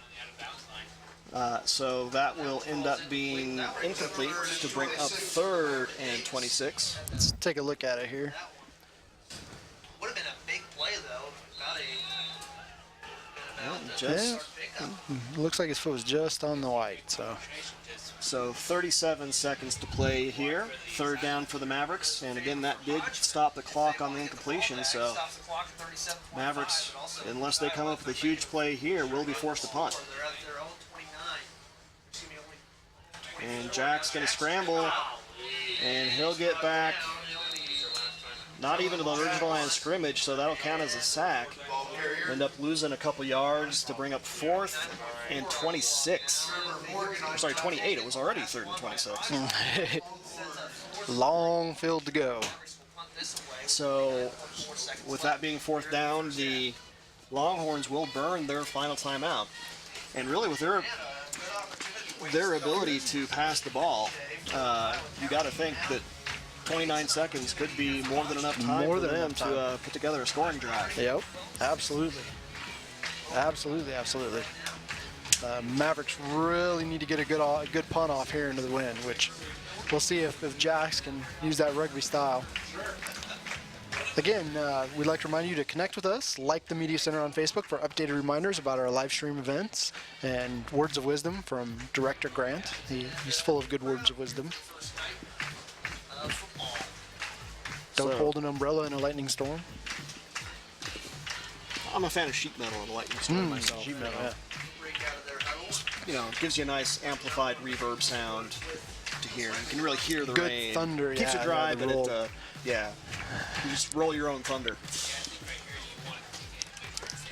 so that will end up being incomplete to bring up 3rd and 26. Let's take a look at it here. Would have been a big play, though. Not a Just Looks like his foot was just on the white, so So 37 seconds to play here. Third down for the Mavericks. And again, that did stop the clock on the incompletion. So Mavericks, unless they come up with a huge play here, will be forced to punt. And Jack's going to scramble. And he'll get back. Not even to the original line of scrimmage, so that'll count as a sack. End up losing a couple yards to bring up 4th and 26. Or sorry, 28. It was already 3rd and 26. Long field to go. So, with that being 4th down, the Longhorns will burn their final timeout. And really, with their ability to pass the ball, you got to think that 29 seconds could be more than enough time for them to put together a scoring drive. Yep, absolutely. Absolutely. Mavericks really need to get a good punt off here into the wind, which we'll see if Jacks can use that rugby style. Again, we'd like to remind you to connect with us, like the Media Center on Facebook for updated reminders about our live stream events, and words of wisdom from Director Grant. He's full of good words of wisdom. Don't hold an umbrella in a lightning storm. I'm a fan of sheet metal in a lightning storm myself. Sheet metal, yeah. You know, it gives you a nice amplified reverb sound to hear. You can really hear the Good rain. thunder, Keeps yeah, it dry, yeah, the but roll. you just roll your own thunder.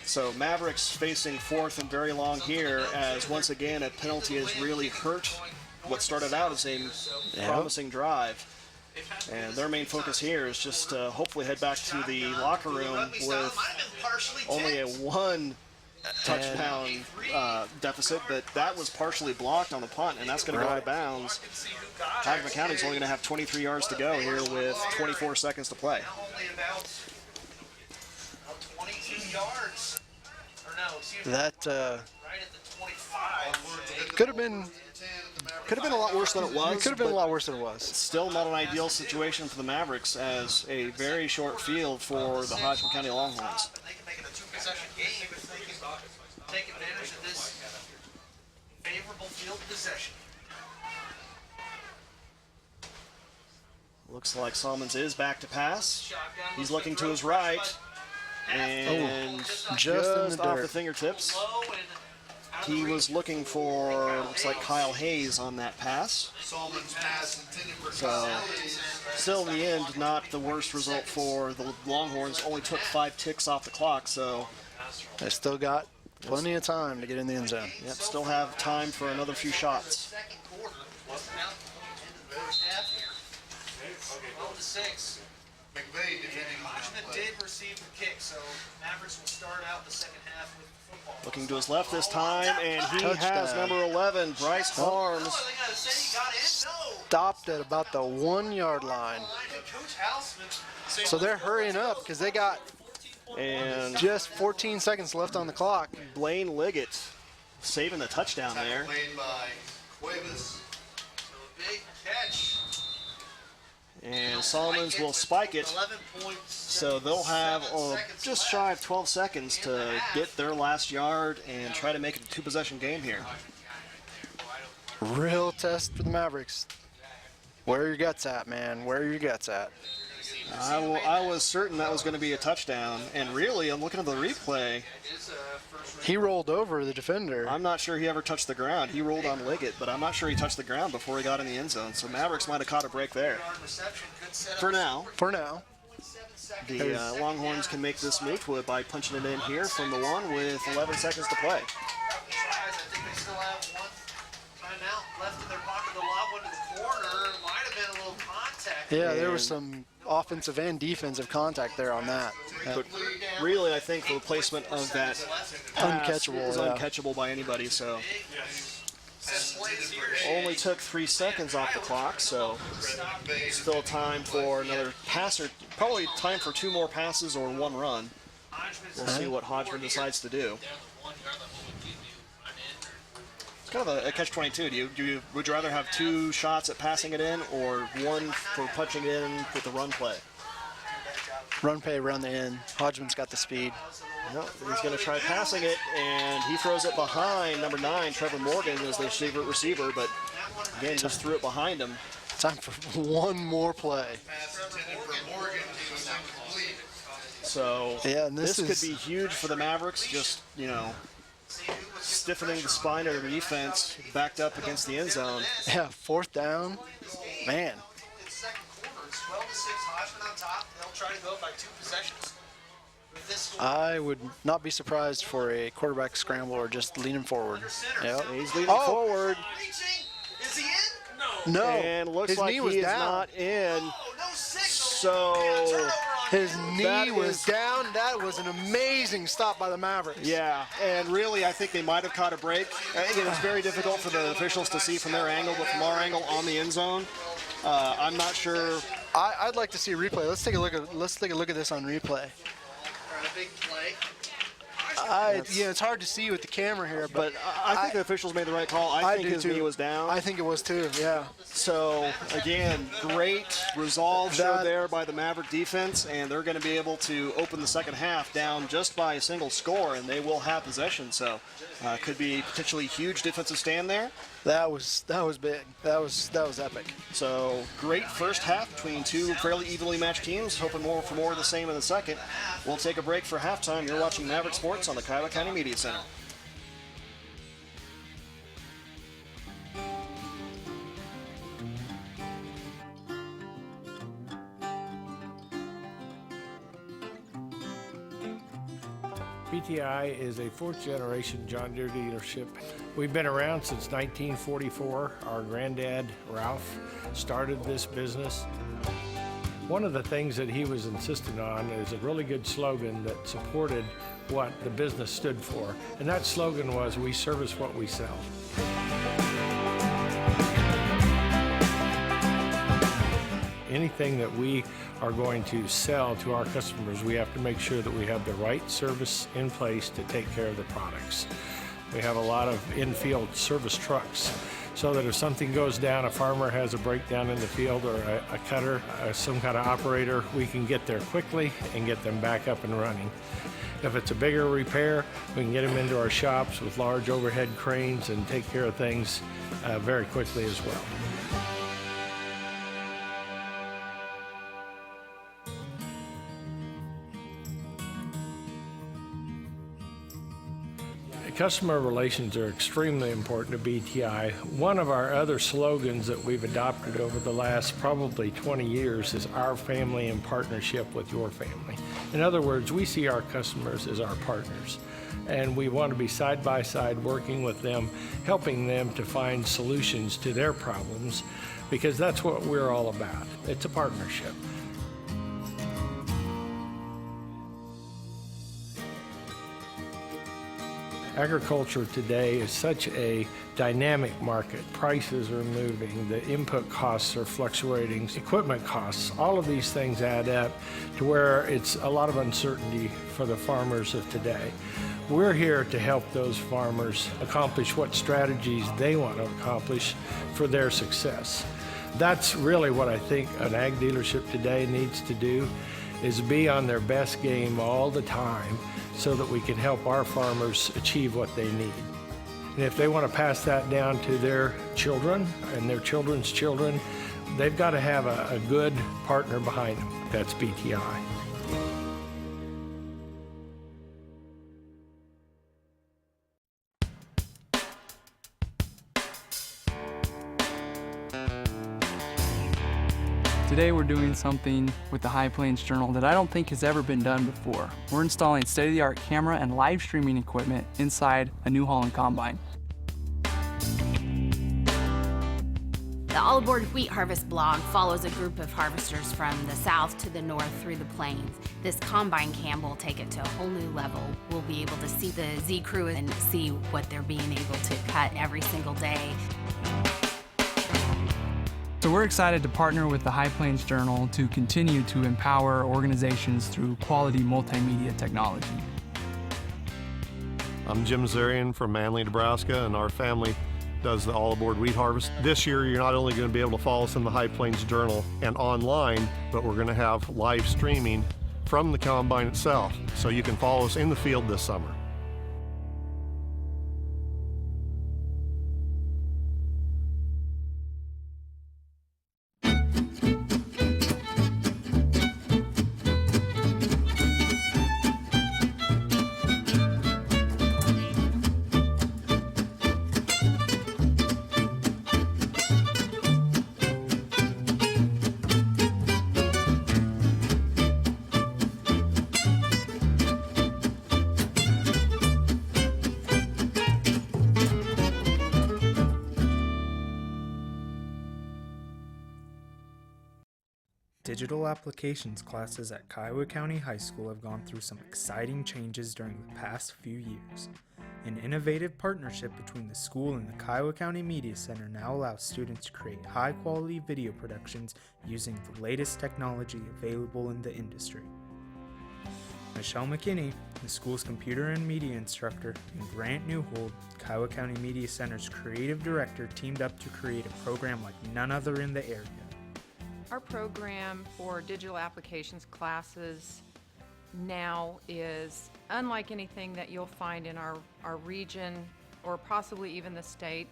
So Mavericks facing 4th and very long here, as once again a penalty has really hurt what started out as a promising drive. And their main focus here is just to hopefully head back to the locker room with only a 1 touchdown deficit, but that was partially blocked on the punt, and that's going to go out of bounds. Hodgeman County's only going to have 23 yards to go here with 24 seconds to play. That could have been a lot worse than it was. It could have been a lot worse than it was. Still not an ideal situation for the Mavericks, as a very short field for the Hodgeman County Longhorns. They can make it a 2-possession game if they can take advantage of this favorable field possession. Looks like Salmons is back to pass. He's looking to his right. And just in the off dirt. the fingertips. He was looking for, looks like, Kyle Hayes on that pass. Salmon's pass intended for So, Kyle Hayes. still in the end, not the worst result for the Longhorns. Only took 5 ticks off the clock, so They still got plenty of time to get in the end zone. yep, still have time for another few shots. Second quarter, now into the first half here. 12-6. McVay defending on that Hodgeman play. did receive the kick, so Mavericks will start out the second half with the football. Looking to his left this time, and he has Touchdown. number 11, Bryce Farms. Oh, they gotta say he got in? No. Stopped at about the 1 yard line. Coach Houseman. So they're hurrying up because they got And just 14 seconds left on the clock. Blaine Liggett saving the touchdown there. Played by Cuevas. Big catch. And Solomons will spike it. 11 So they'll have just shy of 12 seconds to get their last yard and try to make it a 2-possession game here. Real test for the Mavericks. Where are your guts at, man? Where are your guts at? I was certain that was going to be a touchdown. And really, I'm looking at the replay. He rolled over the defender. I'm not sure he ever touched the ground. He rolled on Liggett, but I'm not sure he touched the ground before he got in the end zone. So Mavericks might have caught a break there. For now, For now. the Longhorns can make this move by punching it in here from the 1 with 11 seconds to play. I think they still have one timeout left in their pocket. The lob went to the corner. Might have been a little contact. Yeah, there was some offensive and defensive contact there on that. But really, I think the placement of that pass Uncatchable, is yeah. uncatchable by anybody. So only took 3 seconds off the clock. So still time for another pass, or probably time for 2 more passes or 1 run. We'll see what Hodgeman decides to do. It's kind of a catch-22. Would you rather have 2 shots at passing it in, or 1 for punching it in with the run play? Run play around the end. Hodgman's got the speed. No, he's going to try passing it, and he throws it behind number 9, Trevor Morgan, as the receiver, but Again, just threw it behind him. Time for one more play. Pass intended for Morgan, he was incomplete. So Yeah, and this could is- be huge for the Mavericks, just, stiffening the spine of their defense, backed up against the end zone. Yeah, 4th down. Man, In second quarter, it's 12-6, Hodgeman on top. They'll try to go by 2 possessions. With this score, I would not be surprised for a quarterback scramble or just leaning forward. Yep. He's leading forward, reaching. Is he in? No, and looks his like knee was he is down. not in. Oh, no signal. So, And a turnover on His him. knee That was is- down. That was an amazing stop by the Mavericks. yeah, and really, I think they might have caught a break. I think it was very difficult for the officials to see from their angle, but from our angle on the end zone, I'm not sure. I'd like to see a replay. Let's take a look at this on replay. A big play. It's hard to see with the camera here, but I think the officials made the right call. I think do his too. knee was down. I think it was too. Yeah. So, again, great resolve showed That- there by the Maverick defense, and they're going to be able to open the second half down just by a single score, and they will have possession. So, could be potentially huge defensive stand there. That was big. That was epic. So, great first half between two fairly evenly matched teams. Hoping for more of the same in the second. We'll take a break for halftime. You're watching Maverick Sports on the Kiowa County Media Center. BTI is a 4th generation John Deere dealership. We've been around since 1944. Our granddad, Ralph, started this business. One of the things that he was insistent on is a really good slogan that supported what the business stood for. And that slogan was, "We service what we sell." Anything that we are going to sell to our customers, we have to make sure that we have the right service in place to take care of the products. We have a lot of in-field service trucks, so that if something goes down, a farmer has a breakdown in the field, or a cutter, some kind of operator, we can get there quickly and get them back up and running. If it's a bigger repair, we can get them into our shops with large overhead cranes and take care of things very quickly as well. Customer relations are extremely important to BTI. One of our other slogans that we've adopted over the last probably 20 years is "Our family in partnership with your family." In other words, we see our customers as our partners, and we want to be side by side working with them, helping them to find solutions to their problems, because that's what we're all about. It's a partnership. Agriculture today is such a dynamic market. Prices are moving, the input costs are fluctuating, equipment costs, all of these things add up to where it's a lot of uncertainty for the farmers of today. We're here to help those farmers accomplish what strategies they want to accomplish for their success. That's really what I think an ag dealership today needs to do, is be on their best game all the time, so that we can help our farmers achieve what they need. And if they want to pass that down to their children and their children's children, they've got to have a good partner behind them. That's BTI. Today we're doing something with the High Plains Journal that I don't think has ever been done before. We're installing state-of-the-art camera and live streaming equipment inside a New Holland combine. The All Aboard Wheat Harvest blog follows a group of harvesters from the south to the north through the plains. This combine cam will take it to a whole new level. We'll be able to see the Z crew and see what they're being able to cut every single day. So we're excited to partner with the High Plains Journal to continue to empower organizations through quality multimedia technology. I'm Jim Zarian from Manly, Nebraska, and our family does the All Aboard Wheat Harvest. This year, you're not only going to be able to follow us in the High Plains Journal and online, but we're going to have live streaming from the combine itself, so you can follow us in the field this summer. Digital applications classes at Kiowa County High School have gone through some exciting changes during the past few years. An innovative partnership between the school and the Kiowa County Media Center now allows students to create high-quality video productions using the latest technology available in the industry. Michelle McKinney, the school's computer and media instructor, and Grant Newhold, Kiowa County Media Center's creative director, teamed up to create a program like none other in the area. Our program for digital applications classes now is unlike anything that you'll find in our region or possibly even the state.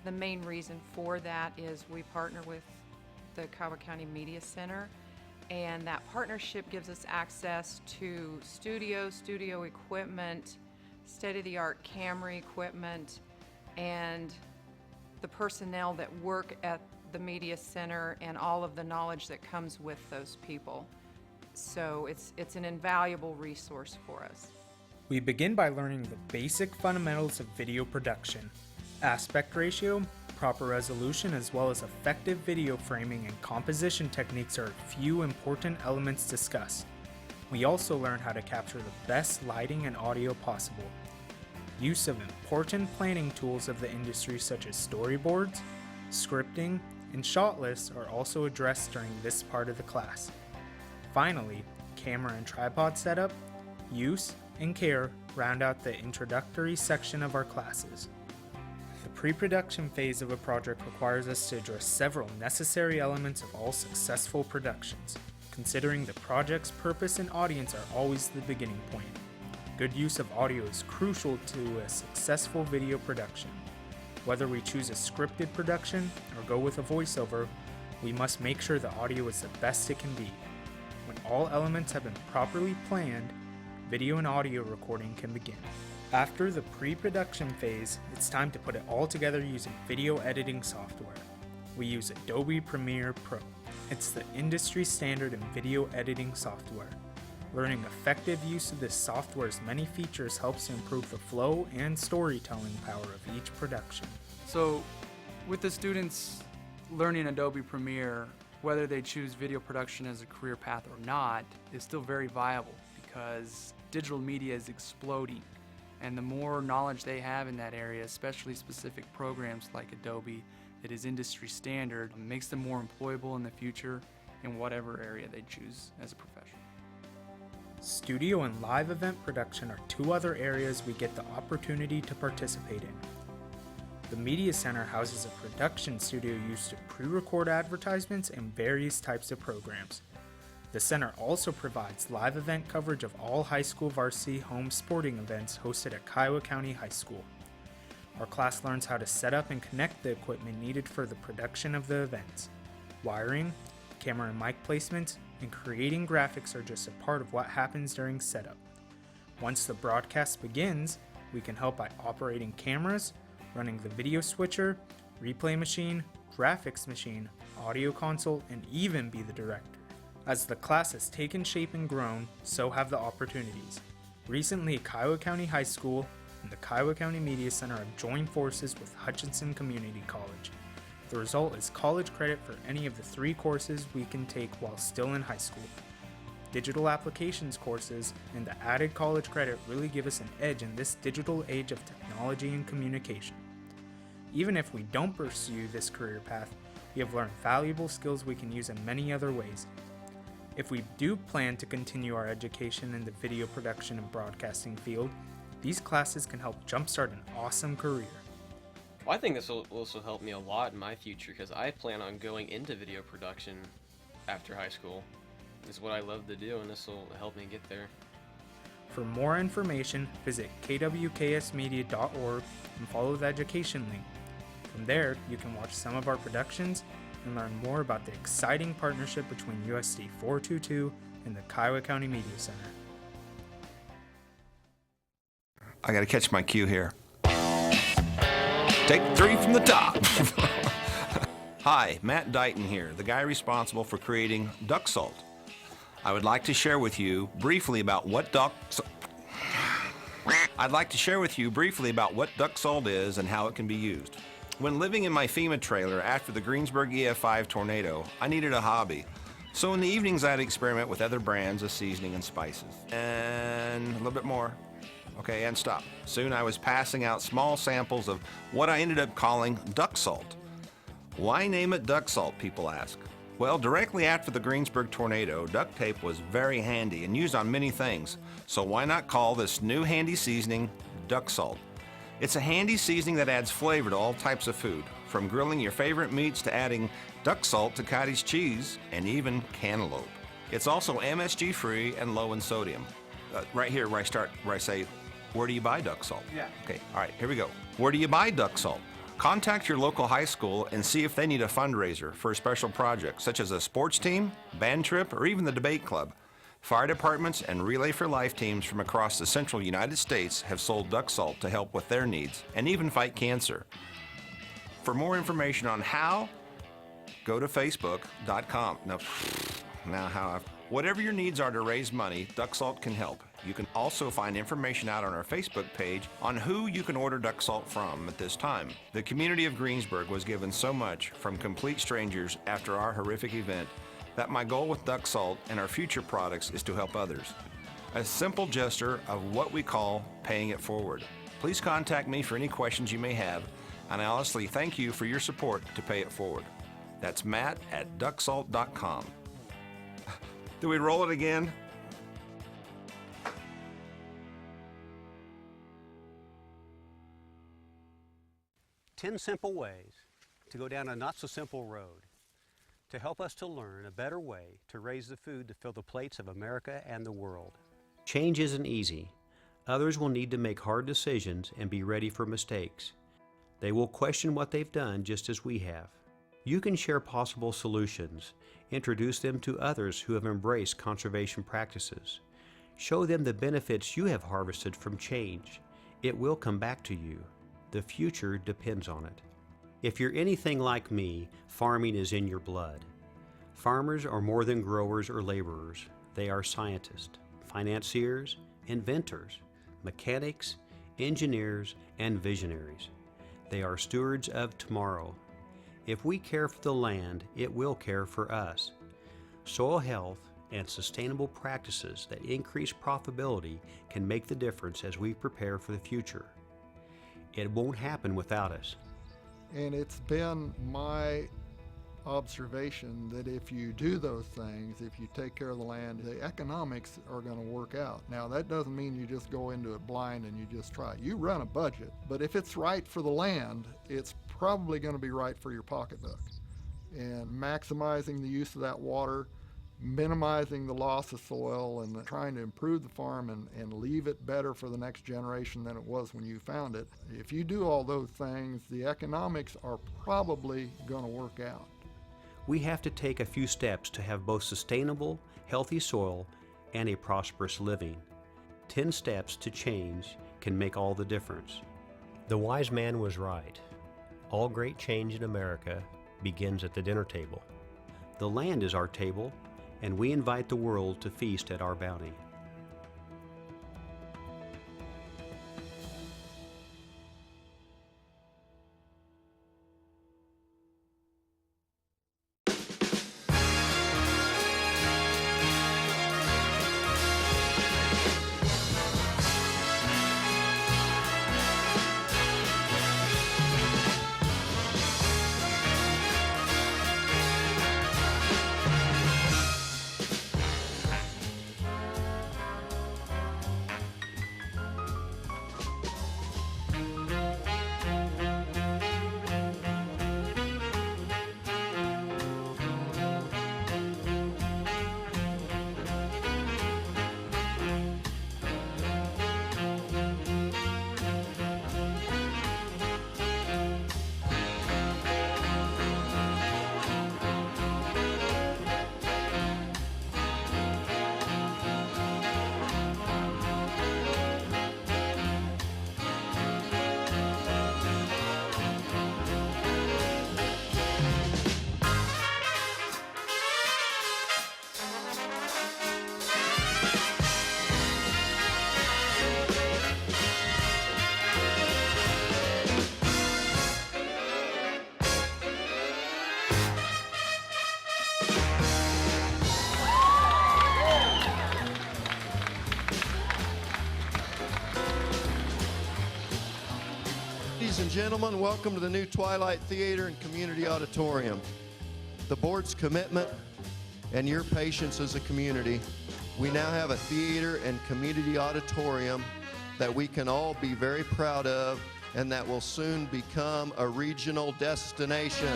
The main reason for that is we partner with the Kiowa County Media Center, and that partnership gives us access to studio equipment, state-of-the-art camera equipment, and the personnel that work at the Media Center and all of the knowledge that comes with those people. So it's an invaluable resource for us. We begin by learning the basic fundamentals of video production: aspect ratio, proper resolution, as well as effective video framing and composition techniques are a few important elements discussed. We also learn how to capture the best lighting and audio possible. Use of important planning tools of the industry such as storyboards, scripting, and shot lists are also addressed during this part of the class. Finally, camera and tripod setup, use, and care round out the introductory section of our classes. The pre-production phase of a project requires us to address several necessary elements of all successful productions. Considering the project's purpose and audience are always the beginning point. Good use of audio is crucial to a successful video production. Whether we choose a scripted production or go with a voiceover, we must make sure the audio is the best it can be. When all elements have been properly planned, video and audio recording can begin. After the pre-production phase, it's time to put it all together using video editing software. We use Adobe Premiere Pro. It's the industry standard in video editing software. Learning effective use of this software's many features helps to improve the flow and storytelling power of each production. So, with the students learning Adobe Premiere, whether they choose video production as a career path or not, is still very viable because digital media is exploding. And the more knowledge they have in that area, especially specific programs like Adobe that is industry standard, makes them more employable in the future in whatever area they choose as a profession. Studio and live event production are two other areas we get the opportunity to participate in. The Media Center houses a production studio used to pre-record advertisements and various types of programs. The center also provides live event coverage of all high school varsity home sporting events hosted at Kiowa County High School. Our class learns how to set up and connect the equipment needed for the production of the events. Wiring, camera and mic placements, and creating graphics are just a part of what happens during setup. Once the broadcast begins, we can help by operating cameras, running the video switcher, replay machine, graphics machine, audio console, and even be the director. As the class has taken shape and grown, so have the opportunities. Recently, Kiowa County High School and the Kiowa County Media Center have joined forces with Hutchinson Community College. The result is college credit for any of the 3 courses we can take while still in high school. Digital applications courses and the added college credit really give us an edge in this digital age of technology and communication. Even if we don't pursue this career path, we have learned valuable skills we can use in many other ways. If we do plan to continue our education in the video production and broadcasting field, these classes can help jumpstart an awesome career. Well, I think this will also help me a lot in my future because I plan on going into video production after high school. It's what I love to do, and this will help me get there. For more information, visit kwksmedia.org and follow the education link. From there, you can watch some of our productions and learn more about the exciting partnership between USD 422 and the Kiowa County Media Center. I got to catch my cue here. Take 3 from the top. Hi, Matt Dighton here, the guy responsible for creating duck salt. I would like to share with you briefly about what duck salt is and how it can be used. When living in my FEMA trailer after the Greensburg EF5 tornado, I needed a hobby. So in the evenings, I'd experiment with other brands of seasoning and spices. And a little bit more. Okay, and stop. Soon I was passing out small samples of what I ended up calling duck salt. Why name it duck salt, people ask. Well, directly after the Greensburg tornado, duct tape was very handy and used on many things. So why not call this new handy seasoning duck salt? It's a handy seasoning that adds flavor to all types of food, from grilling your favorite meats to adding duck salt to cottage cheese and even cantaloupe. It's also MSG free and low in sodium. Right here where I say, where do you buy duck salt? Yeah. Okay, all right, here we go. Where do you buy duck salt? Contact your local high school and see if they need a fundraiser for a special project, such as a sports team, band trip, or even the debate club. Fire departments and Relay for Life teams from across the central United States have sold duck salt to help with their needs and even fight cancer. For more information on how, go to facebook.com. Whatever your needs are to raise money, duck salt can help. You can also find information out on our Facebook page on who you can order duck salt from at this time. The community of Greensburg was given so much from complete strangers after our horrific event that my goal with duck salt and our future products is to help others. A simple gesture of what we call paying it forward. Please contact me for any questions you may have, and I honestly thank you for your support to pay it forward. That's Matt at ducksalt.com. Do we roll it again? Ten simple ways to go down a not-so-simple road to help us to learn a better way to raise the food to fill the plates of America and the world. Change isn't easy. Others will need to make hard decisions and be ready for mistakes. They will question what they've done just as we have. You can share possible solutions, introduce them to others who have embraced conservation practices. Show them the benefits you have harvested from change. It will come back to you. The future depends on it. If you're anything like me, farming is in your blood. Farmers are more than growers or laborers. They are scientists, financiers, inventors, mechanics, engineers, and visionaries. They are stewards of tomorrow. If we care for the land, it will care for us. Soil health and sustainable practices that increase profitability can make the difference as we prepare for the future. It won't happen without us. And it's been my observation that if you do those things, if you take care of the land, the economics are going to work out. Now, that doesn't mean you just go into it blind and you just try. You run a budget, but if it's right for the land, it's probably going to be right for your pocketbook. And maximizing the use of that water, minimizing the loss of soil, and trying to improve the farm and leave it better for the next generation than it was when you found it. If you do all those things, the economics are probably going to work out. We have to take a few steps to have both sustainable, healthy soil and a prosperous living. 10 steps to change can make all the difference. The wise man was right. All great change in America begins at the dinner table. The land is our table, and we invite the world to feast at our bounty. gentlemen, welcome to the new Twilight Theater and Community Auditorium. The board's commitment and your patience as a community, we now have a theater and community auditorium that we can all be very proud of and that will soon become a regional destination.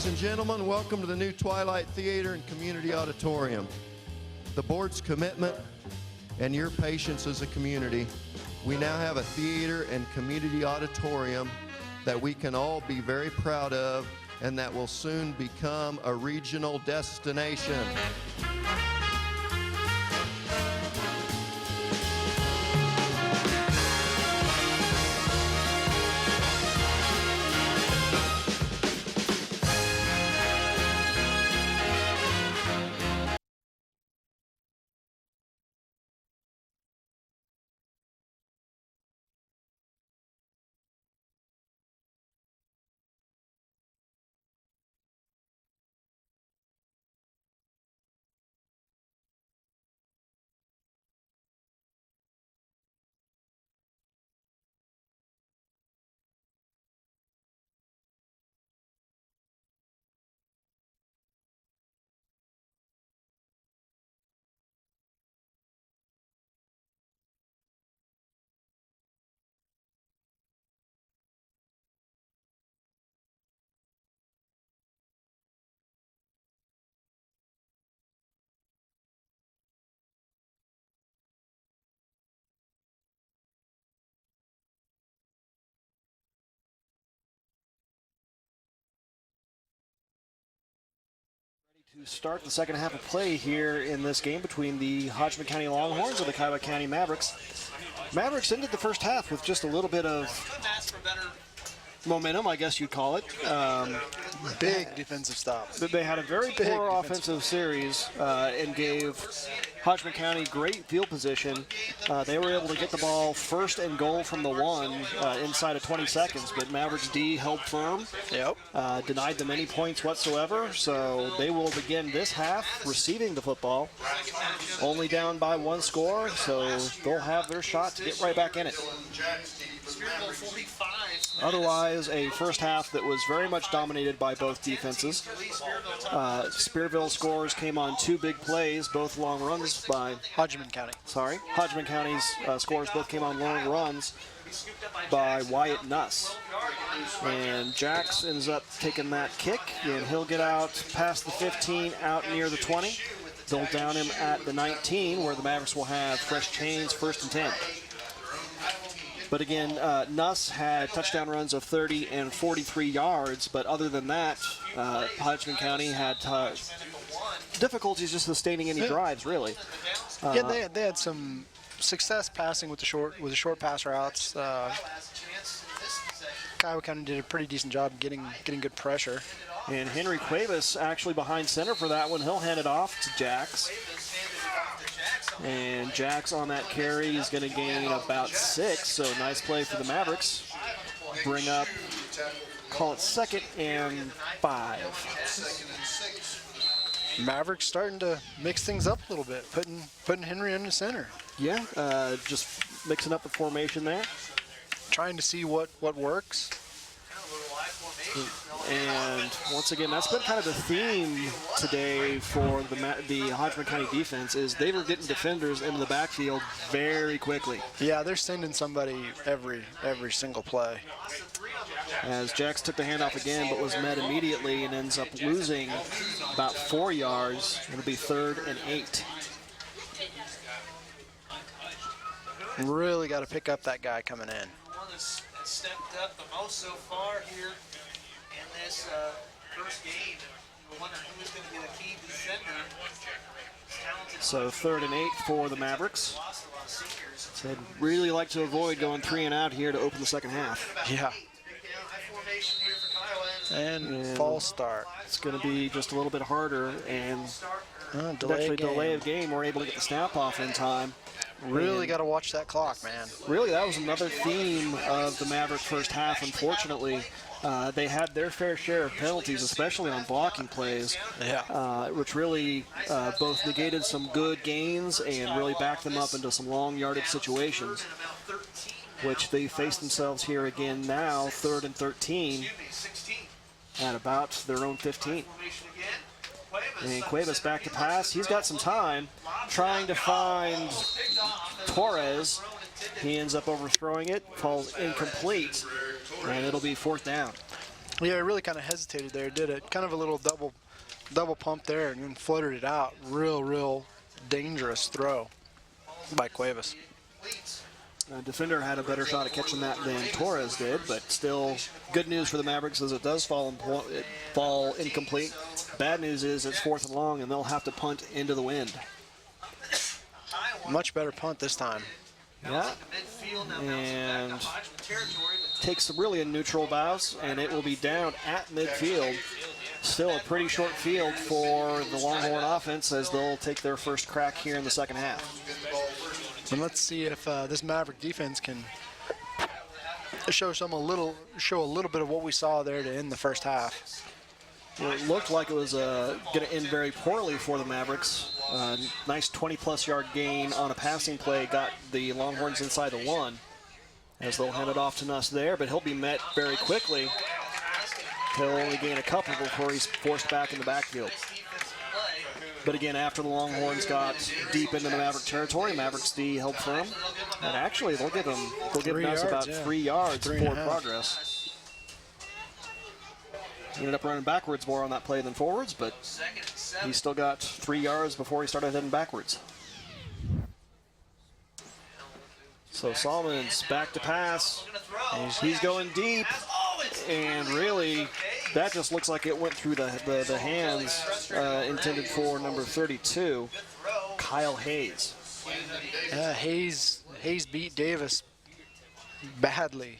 Ladies and gentlemen, welcome to the new Twilight Theater and Community Auditorium. The board's commitment and your patience as a community, we now have a theater and community auditorium that we can all be very proud of and that will soon become a regional destination. To start the second half of play here in this game between the Hodgeman County Longhorns and the Kiowa County Mavericks. Mavericks ended the first half with just a little bit of momentum, I guess you'd call it. Big defensive stop. They had a very poor offensive series and gave Hodgeman County great field position. They were able to get the ball first and goal from the one inside of 20 seconds, but Mavericks D held firm. Yep. Denied them any points whatsoever, so they will begin this half receiving the football, only down by one score, so they'll have their shot to get right back in it. Otherwise, a first half that was very much dominated by both defenses. Spearville scores came on two big plays, both long runs scores by Hodgeman County. Sorry, Hodgeman County's scores both came on long runs by Wyatt Nuss. And Jax ends up taking that kick, and he'll get out past the 15, out near the 20. They'll down him at the 19, where the Mavericks will have fresh chains, 1st and 10. But again, Nuss had touchdown runs of 30 and 43 yards, but other than that, Hodgeman County had difficulties just sustaining any drives, really. Yeah, they had some success passing with the short pass routes. Kiowa County did a pretty decent job getting good pressure. And Henry Cuevas actually behind center for that one. He'll hand it off to Jax. And Jax on that carry is going to gain about 6, so nice play for the Mavericks. Bring up, call it 2nd and 5. Mavericks starting to mix things up a little bit, putting Henry under center. Yeah, just mixing up the formation there. Trying to see what works. And once again, that's been kind of the theme today for the Hodgeman County defense, is they were getting defenders into the backfield very quickly. Yeah, they're sending somebody every single play. As Jax took the handoff again, but was met immediately and ends up losing about 4 yards. It'll be 3rd and 8. Really got to pick up that guy coming in. One that's stepped up the most so far here in this first game. We're wondering who's going to be the key defender. So 3rd and 8 for the Mavericks. So they'd really like to avoid going 3 and out here to open the second half. Yeah. And false start. It's going to be just a little bit harder, and delay of game. We're able to get the snap off in time. Really got to watch that clock, man. Really, that was another theme of the Maverick first half, unfortunately. They had their fair share of penalties, especially on blocking plays, which really both negated some good gains and really backed them up into some long yardage situations, which they face themselves here again now, 3rd and 13 at about their own 15. And Cuevas back to pass. He's got some time trying to find Torres. He ends up overthrowing it, falls incomplete, and it'll be 4th down. Yeah, he really kind of hesitated there, did it? Kind of a little double pump there and then floated it out. Real dangerous throw by Cuevas. Defender had a better shot at catching that than Torres did, but still good news for the Mavericks as it does fall incomplete. Bad news is it's 4th and long, and they'll have to punt into the wind. Much better punt this time. Yeah, and takes really a neutral bounce, and it will be down at midfield. Still a pretty short field for the Longhorn offense as they'll take their first crack here in the second half. And let's see if this Maverick defense can show a little bit of what we saw there to end the first half. Well, it looked like it was going to end very poorly for the Mavericks. Nice 20-plus yard gain on a passing play got the Longhorns inside the 1, as they'll hand it off to Nuss there, but he'll be met very quickly. He'll only gain a couple before he's forced back in the backfield. But again, after the Longhorns got deep into the Maverick territory, Mavericks D held firm. And actually, they'll give Nuss about 3 yards forward progress. He ended up running backwards more on that play than forwards, but he still got 3 yards before he started heading backwards. So Salmon's back to pass. He's going deep, and really, that just looks like it went through the hands intended for number 32, Kyle Hayes. Yeah, Hayes beat Davis badly.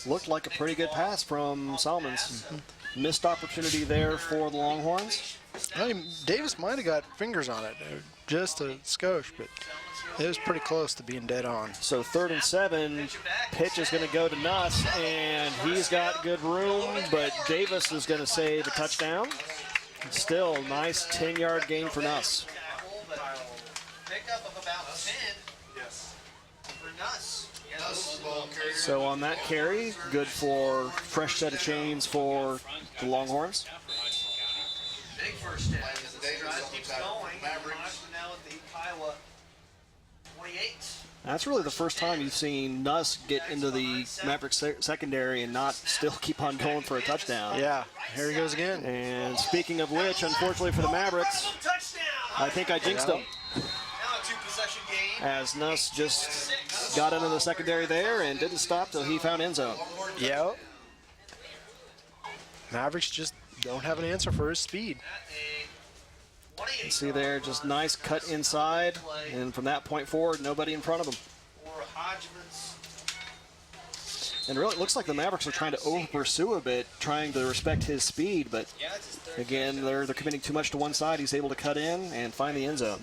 Looked like a pretty good pass from Salmons. Missed opportunity there for the Longhorns. I mean, Davis might have got fingers on it, just a skosh, but it was pretty close to being dead on. So 3rd and 7, pitch is going to go to Nuss, and he's got good room, but Davis is going to save a touchdown. Still, nice 10-yard gain for Nuss. Pickup of about 10 for Nuss. So on that carry, good for fresh set of chains for the Longhorns. Big first step. drive keeps going. Mavericks. Now at the Kiowa 28. That's really the first time you've seen Nuss get into the Mavericks secondary and not still keep on going for a touchdown. Yeah, here he goes again. And speaking of which, unfortunately for the Mavericks, I think I jinxed them. Now a two-possession game. As Nuss just got into the secondary there and didn't stop till he found end zone. Yep. Mavericks just don't have an answer for his speed. You see there, just nice cut inside, and from that point forward, nobody in front of him. For Hodgeman's. And really, it looks like the Mavericks are trying to over-pursue a bit, trying to respect his speed, but again, they're committing too much to one side. He's able to cut in and find the end zone.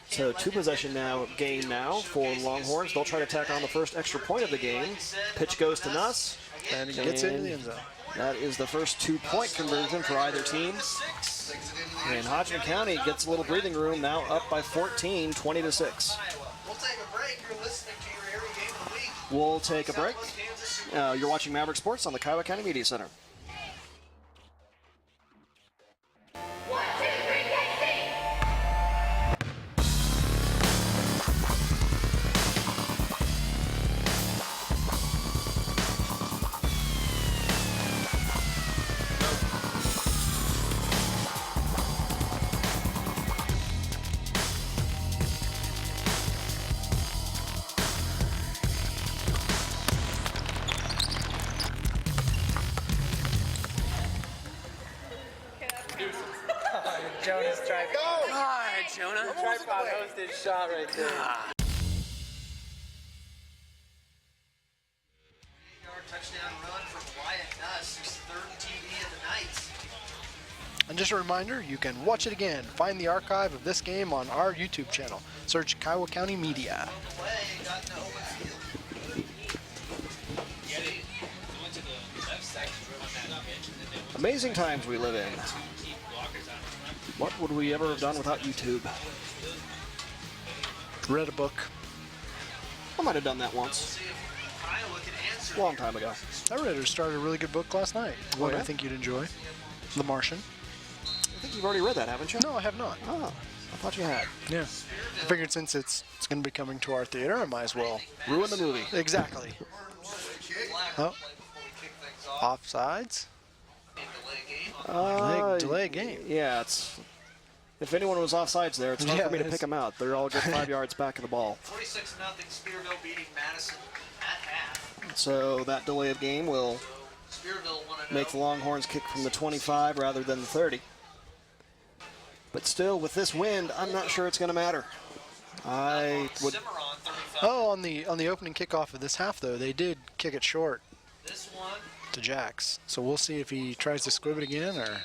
So two-possession game now for Longhorns. They'll try to tack on the first extra point of the game. Pitch goes to Nuss. And he gets into the end zone. That is the first 2-point conversion for either team. And Hodgeman County gets a little breathing room, now up by 14, 20-6. We'll take a break. You're listening to your area game of the week. We'll take a break. You're watching Maverick Sports on the Kiowa County Media Center. Jonah's tripod. Go! God, Jonah. Tripod hosted shot right there. Touchdown run from Wyatt Nuss, who's third TD of the night. And just a reminder, you can watch it again. Find the archive of this game on our YouTube channel. Search Kiowa County Media. Amazing times we live in. What would we ever have done without YouTube? Read a book. I might have done that once. A long time ago. I read or started a really good book last night. One yeah? I think you'd enjoy. The Martian. I think you've already read that, haven't you? No, I have not. Oh, I thought you had. Yeah. I figured since it's going to be coming to our theater, I might as well ruin the movie. Exactly. Oh. Offsides. Delay game. Yeah, it's. If anyone was offsides there, it's hard for me to pick them out. They're all good 5 yards back of the ball. 46-0 Spearville beating Madison at half. So that delay of game will make the Longhorns kick from the 25 rather than the 30. But still, with this wind, I'm not sure it's going to matter. I would. Oh, on the opening kickoff of this half, though, they did kick it short This one, to Jax. So we'll see if he tries to squib it again or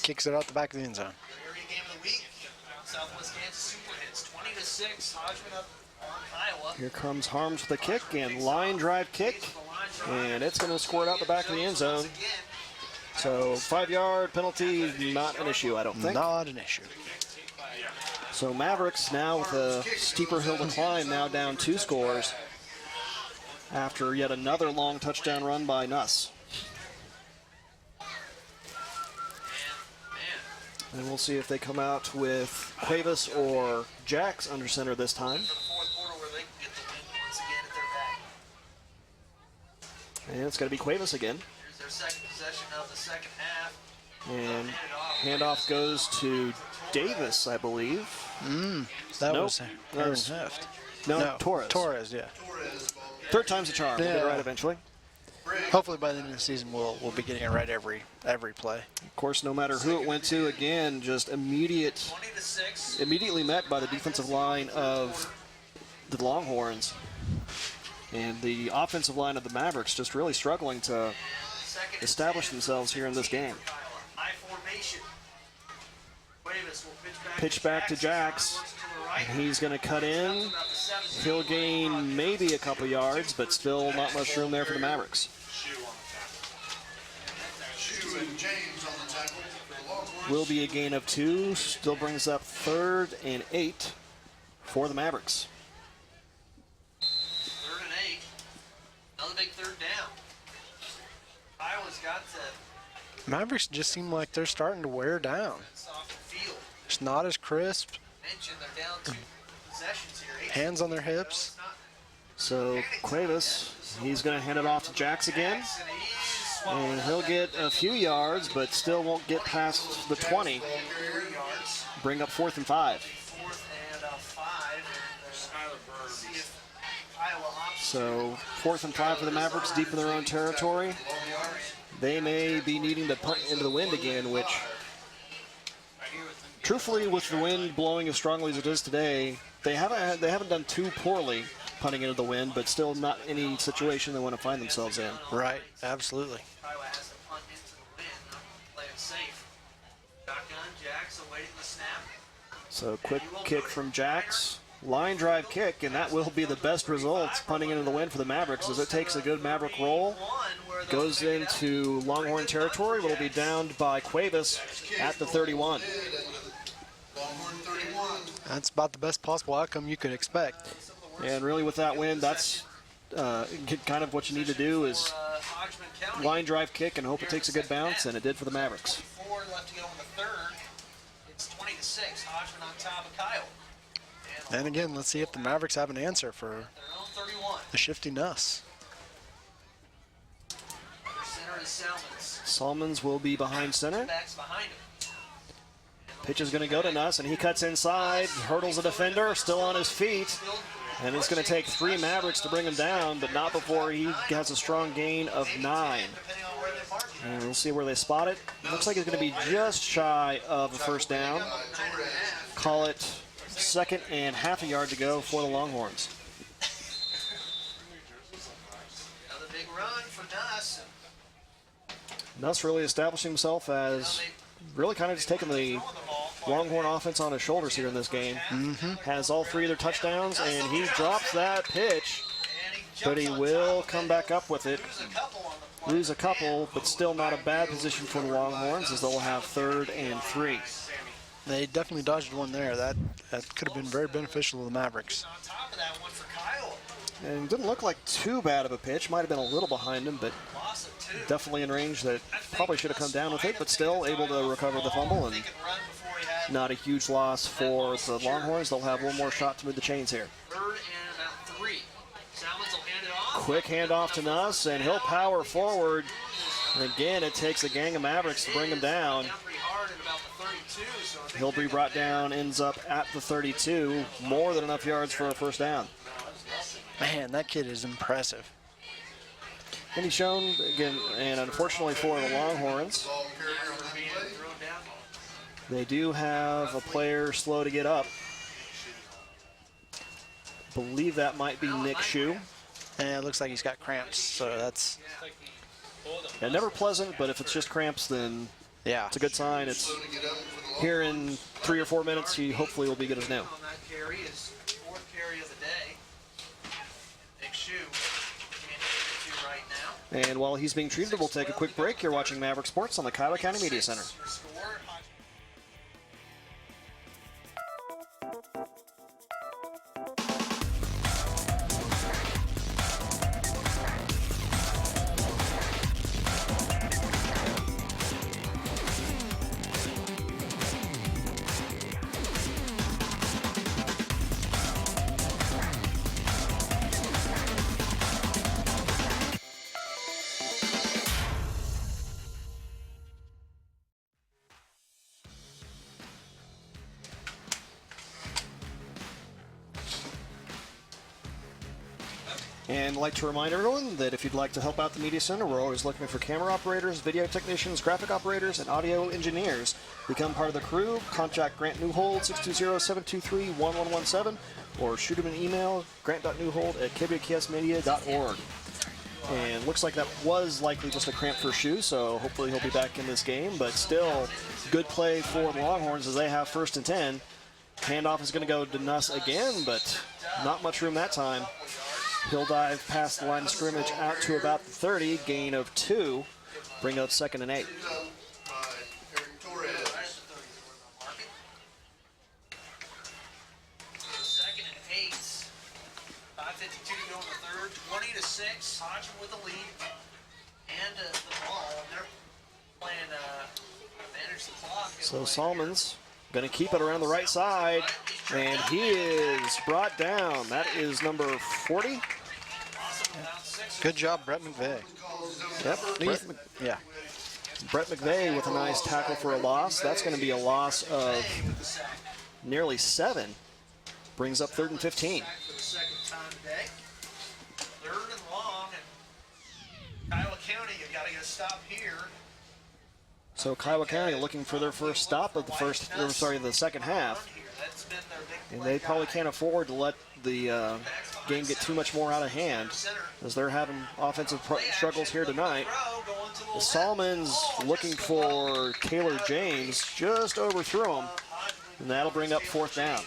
kicks it out the back of the end zone. area game of the week. Southwest Kansas Super Hits 20-6. Hodgeman up on Iowa. Here comes Harms with a kick and line drive kick, and it's going to squirt out the back of the end zone. So 5-yard penalty, not an issue, I don't think. Not an issue. So Mavericks now with a steeper hill to climb, now down 2 scores after yet another long touchdown run by Nuss. And we'll see if they come out with Cuevas or Jax under center this time. And it's going to be Cuevas again. Here's their second possession of the second half. And handoff goes to Davis, I believe. That Nope. was Aaron Heft. No, Torres. Torres, yeah. Third time's a charm. We'll get it right eventually. Hopefully by the end of the season we'll be getting it right every play. Of course, no matter who it went to, again, just immediately met by the defensive line of the Longhorns. And the offensive line of the Mavericks just really struggling to establish themselves here in this game. High formation. Cuevas will Pitch back to Jax. And he's going to cut in. He'll gain maybe a couple yards, but still not much room there for the Mavericks. Will be a gain of 2. Still brings up 3rd and 8 for the Mavericks. 3rd and 8. Another big third down. Iowa's got to Mavericks just seem like they're starting to wear down. It's not as crisp. They're down 2 possessions here. Hands on their hips. So Cuevas, he's going to hand it off to Jax again. And he'll get a few yards, but still won't get past the 20. Bring up 4th and 5. 4th and 5. So 4th and 5 for the Mavericks, deep in their own territory. They may be needing to punt into the wind again, which, truthfully, with the wind blowing as strongly as it is today, they haven't done too poorly punting into the wind, but still not any situation they want to find themselves in. Right, absolutely. Kiowa has to punt into the wind, play it safe. Shotgun, Jax awaiting the snap. So quick kick from Jax. Line drive kick, and that will be the best result punting into the wind for the Mavericks as it takes a good Maverick roll. Goes into Longhorn territory, but will be downed by Cuevas at the 31. That's about the best possible outcome you could expect. And really with that win, that's kind of what you need to do is line drive kick and hope it takes a good bounce, and it did for the Mavericks. 4 left to go in the 3rd. It's 20-6. Hodgeman on top of Kiowa. And again, let's see if the Mavericks have an answer for the shifty Nuss. Center is Salmons. Salmons will be behind center. Backs behind him. Pitch is going to go to Nuss, and he cuts inside, hurdles a defender, still on his feet. And it's going to take 3 Mavericks to bring him down, but not before he has a strong gain of 9. And we'll see where they spot it. Looks like it's going to be just shy of a first down. Call it 2nd and half a yard to go for the Longhorns. Another big run for Nuss. Nuss really establishing himself as really kind of just taking the Longhorn offense on his shoulders here in this game. Has all 3 of their touchdowns, and he drops that pitch, but he will come back up with it. Lose a couple, but still not a bad position for the Longhorns as they'll have 3rd and 3. They definitely dodged one there. That could have been very beneficial to the Mavericks. On top of that one for Kiowa. And it didn't look like too bad of a pitch. Might have been a little behind him, but definitely in range that probably should have come down with it, but still able to recover the fumble, and not a huge loss for the Longhorns. They'll have one more shot to move the chains here. 3rd and about 3. Salmons will hand it off. Quick handoff to Nuss, and he'll power forward. And again, it takes a gang of Mavericks to bring him down. He'll be brought down, ends up at the 32. More than enough yards for a first down. Man, that kid is impressive. And he's shown, again, and unfortunately for the Longhorns, they do have a player slow to get up. Believe that might be Nick Shue. And it looks like he's got cramps, so that's... Yeah, never pleasant, but if it's just cramps, then yeah, it's a good sign. It's here in 3 or 4 minutes. He hopefully will be good as new. On that carry is 4th carry of the day. Nick Shue right now. And while he's being treated, we'll take a quick break. You're watching Maverick Sports on the Kiowa County Media Center. And I'd like to remind everyone that if you'd like to help out the Media Center, we're always looking for camera operators, video technicians, graphic operators, and audio engineers. Become part of the crew. Contact Grant Newhold, 620-723-1117, or shoot him an email, grant.newhold@kwksmedia.org. And looks like that was likely just a cramp for Shue, so hopefully he'll be back in this game. But still, good play for the Longhorns as they have 1st and 10. Handoff is going to go to Nuss again, but not much room that time. He'll dive past the line of scrimmage out to about the 30, gain of 2, bring up 2nd and 8. 2nd and 8. 5:52 to go in the 3rd. 20-6. Hodgeman with the lead and the ball. And they're playing manage the clock. So Salmon's going to keep it around the right side, and he is brought down. That is number 40. Good job, Brett McVeigh. Yep. Yeah. Brett McVeigh with a nice tackle for a loss. That's going to be a loss of nearly 7. Brings up 3rd and 15. For the second time today. 3rd and long, and Kiowa County, you've got to get a stop here. So Kiowa County looking for their first stop of the second half. That's been their big And they probably can't afford to let the game get too much more out of hand, as they're having offensive struggles here tonight. The Salmons looking for Taylor James, just overthrew him, and that'll bring up 4th down.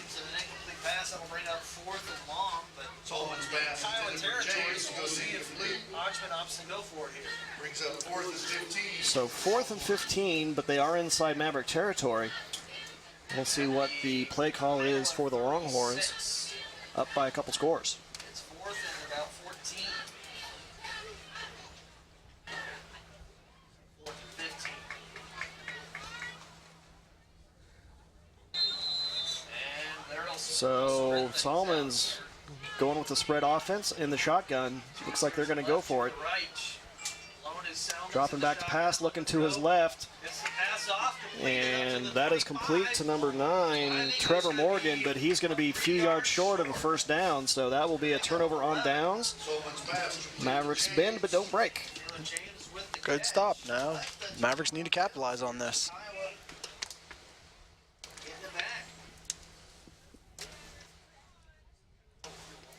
Pass that'll bring up 4th and long, but Solomon's pass Kiowa intended for territory, James so to we'll go see if complete. Hodgeman opts to go for it here. Brings up 4th and 15. So 4th and 15, but they are inside Maverick territory. We'll see what the play call is for the Longhorns, up by a couple scores. It's 4th and about 14. 4th and 15. So Salmon's going with the spread offense in the shotgun. Looks like they're going to go for it. Dropping back to pass, looking to his left. And that is complete to number 9, Trevor Morgan, but he's going to be a few yards short of a first down, so that will be a turnover on downs. Mavericks bend but don't break. Good stop now. Mavericks need to capitalize on this.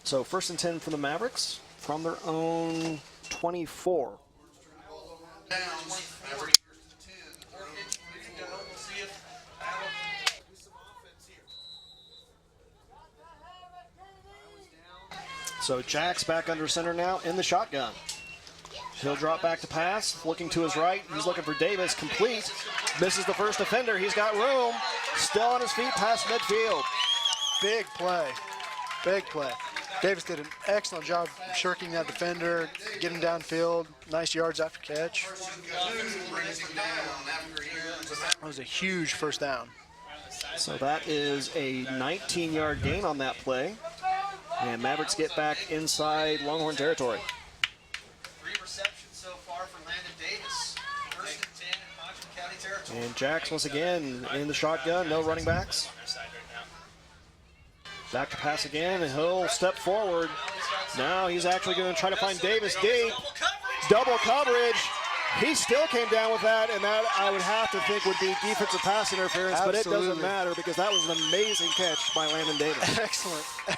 So 1st and 10 for the Mavericks from their own 24. So Jack's back under center now in the shotgun. He'll drop back to pass, looking to his right. He's looking for Davis, complete. Misses the first defender. He's got room. Still on his feet past midfield. Big play. Big play. Davis did an excellent job shirking that defender, getting downfield. Nice yards after catch. That was a huge first down. So that is a 19-yard gain on that play. And Mavericks get back inside Longhorn territory. 3 receptions so far for Landon Davis. 1st and 10 in Hodgeman County territory. And Jacks once again in the shotgun, no running backs. Back to pass again, and he'll step forward. Now he's actually going to try to find Davis deep. Double coverage. He still came down with that, and that I would have to think would be defensive pass interference, but it doesn't matter because that was an amazing catch by Landon Davis.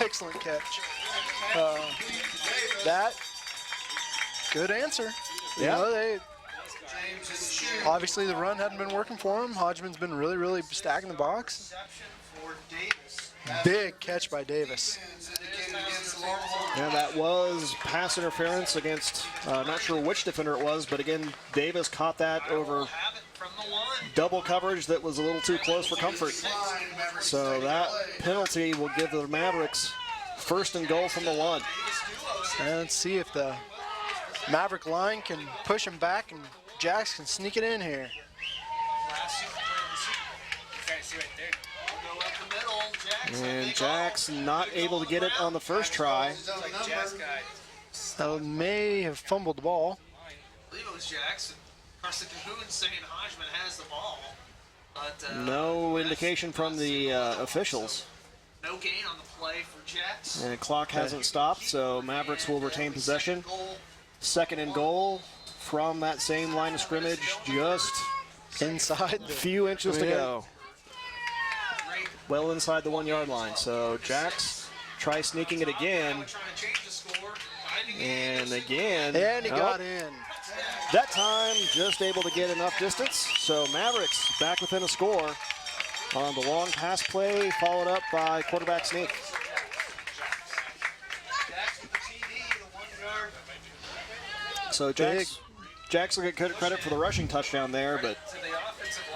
Excellent catch. That, good answer. Yeah. You know, obviously the run hadn't been working for him. Hodgman's been really stacking the box. Big catch by Davis. Yeah, that was pass interference against, not sure which defender it was, but again, Davis caught that over double coverage that was a little too close for comfort. So that penalty will give the Mavericks 1st and goal from the 1. And let's see if the Maverick line can push him back and Jacks can sneak it in here. And Jack's not able to get it on the first try. May have fumbled the ball. I believe it was Jackson. Across the cahoon saying Hodgeman has the ball. But, no indication from the officials. No gain on the play for Jacks. And the clock hasn't stopped, so Mavericks will retain possession. 2nd and goal from that same line of scrimmage, just inside a few inches to go. Well inside the 1-yard line. So Jacks try sneaking it again. And again. And he got in. That time, just able to get enough distance. So Mavericks back within a score on the long pass play, followed up by quarterback sneak. So Jacks will get credit for the rushing touchdown there, but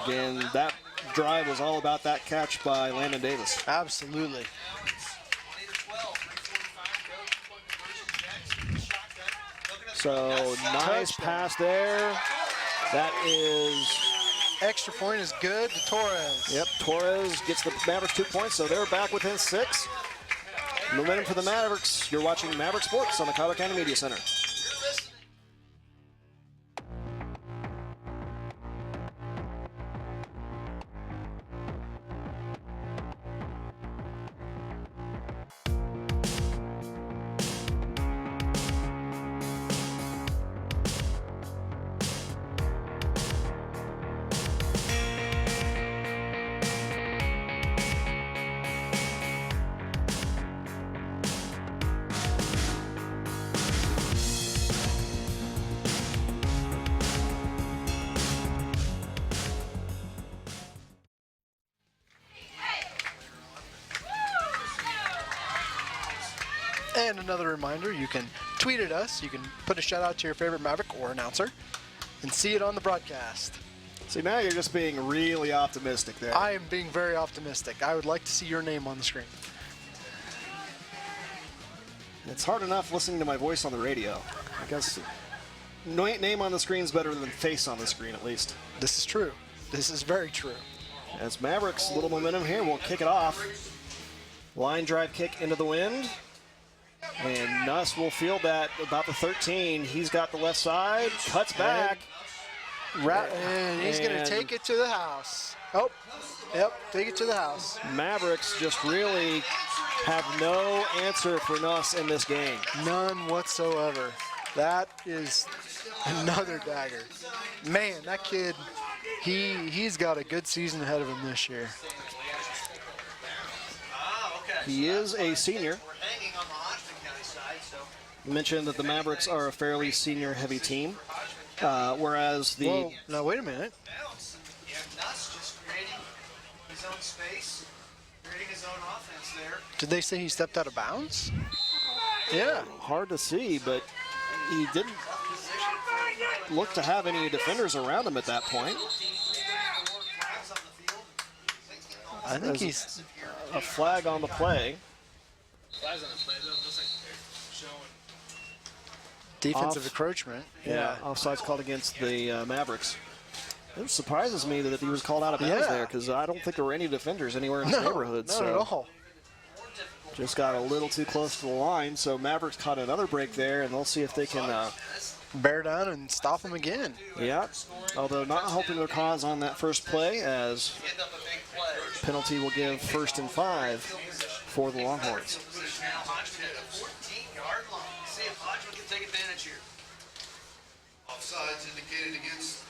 again, that drive was all about that catch by Landon Davis. Absolutely. So nice pass there. That is extra point is good to Torres. Yep, Torres gets the Mavericks 2 points, so they're back within 6. Momentum for the Mavericks. You're watching Maverick Sports on the Kiowa County Media Center. And another reminder, you can tweet at us, you can put a shout out to your favorite Maverick or announcer, and see it on the broadcast. See, now you're just being really optimistic there. I am being very optimistic. I would like to see your name on the screen. It's hard enough listening to my voice on the radio. I guess name on the screen is better than face on the screen, at least. This is true. This is very true. As Mavericks, a little momentum here, we'll kick it off. Line drive kick into the wind. And Nuss will field that about the 13. He's got the left side, cuts back. And he's going to take it to the house. Oh, yep, take it to the house. Mavericks just really have no answer for Nuss in this game. None whatsoever. That is another dagger. Man, that kid, he's got a good season ahead of him this year. He is a senior. Mentioned that the Mavericks are a fairly senior-heavy team, whereas the... Whoa, now wait a minute. Yeah, Nuss just creating his own space, creating his own offense there. Did they say he stepped out of bounds? Yeah. Hard to see, but he didn't look to have any defenders around him at that point. I think he's... A flag on the play. Flags on the play, though, looks like they're showing. Defensive encroachment. Yeah, offside's called against the Mavericks. It surprises me that he was called out of bounds there, because I don't think there were any defenders anywhere in this neighborhood. Not at all. Just got a little too close to the line, so Mavericks caught another break there, and they'll see if they can bear down and stop him again. Yeah, although not helping their cause on that first play, as penalty will give 1st and 5 for the Longhorns. Now Hodgeman at the 14-yard line. See if Hodgeman can take advantage here. Offsides indicated against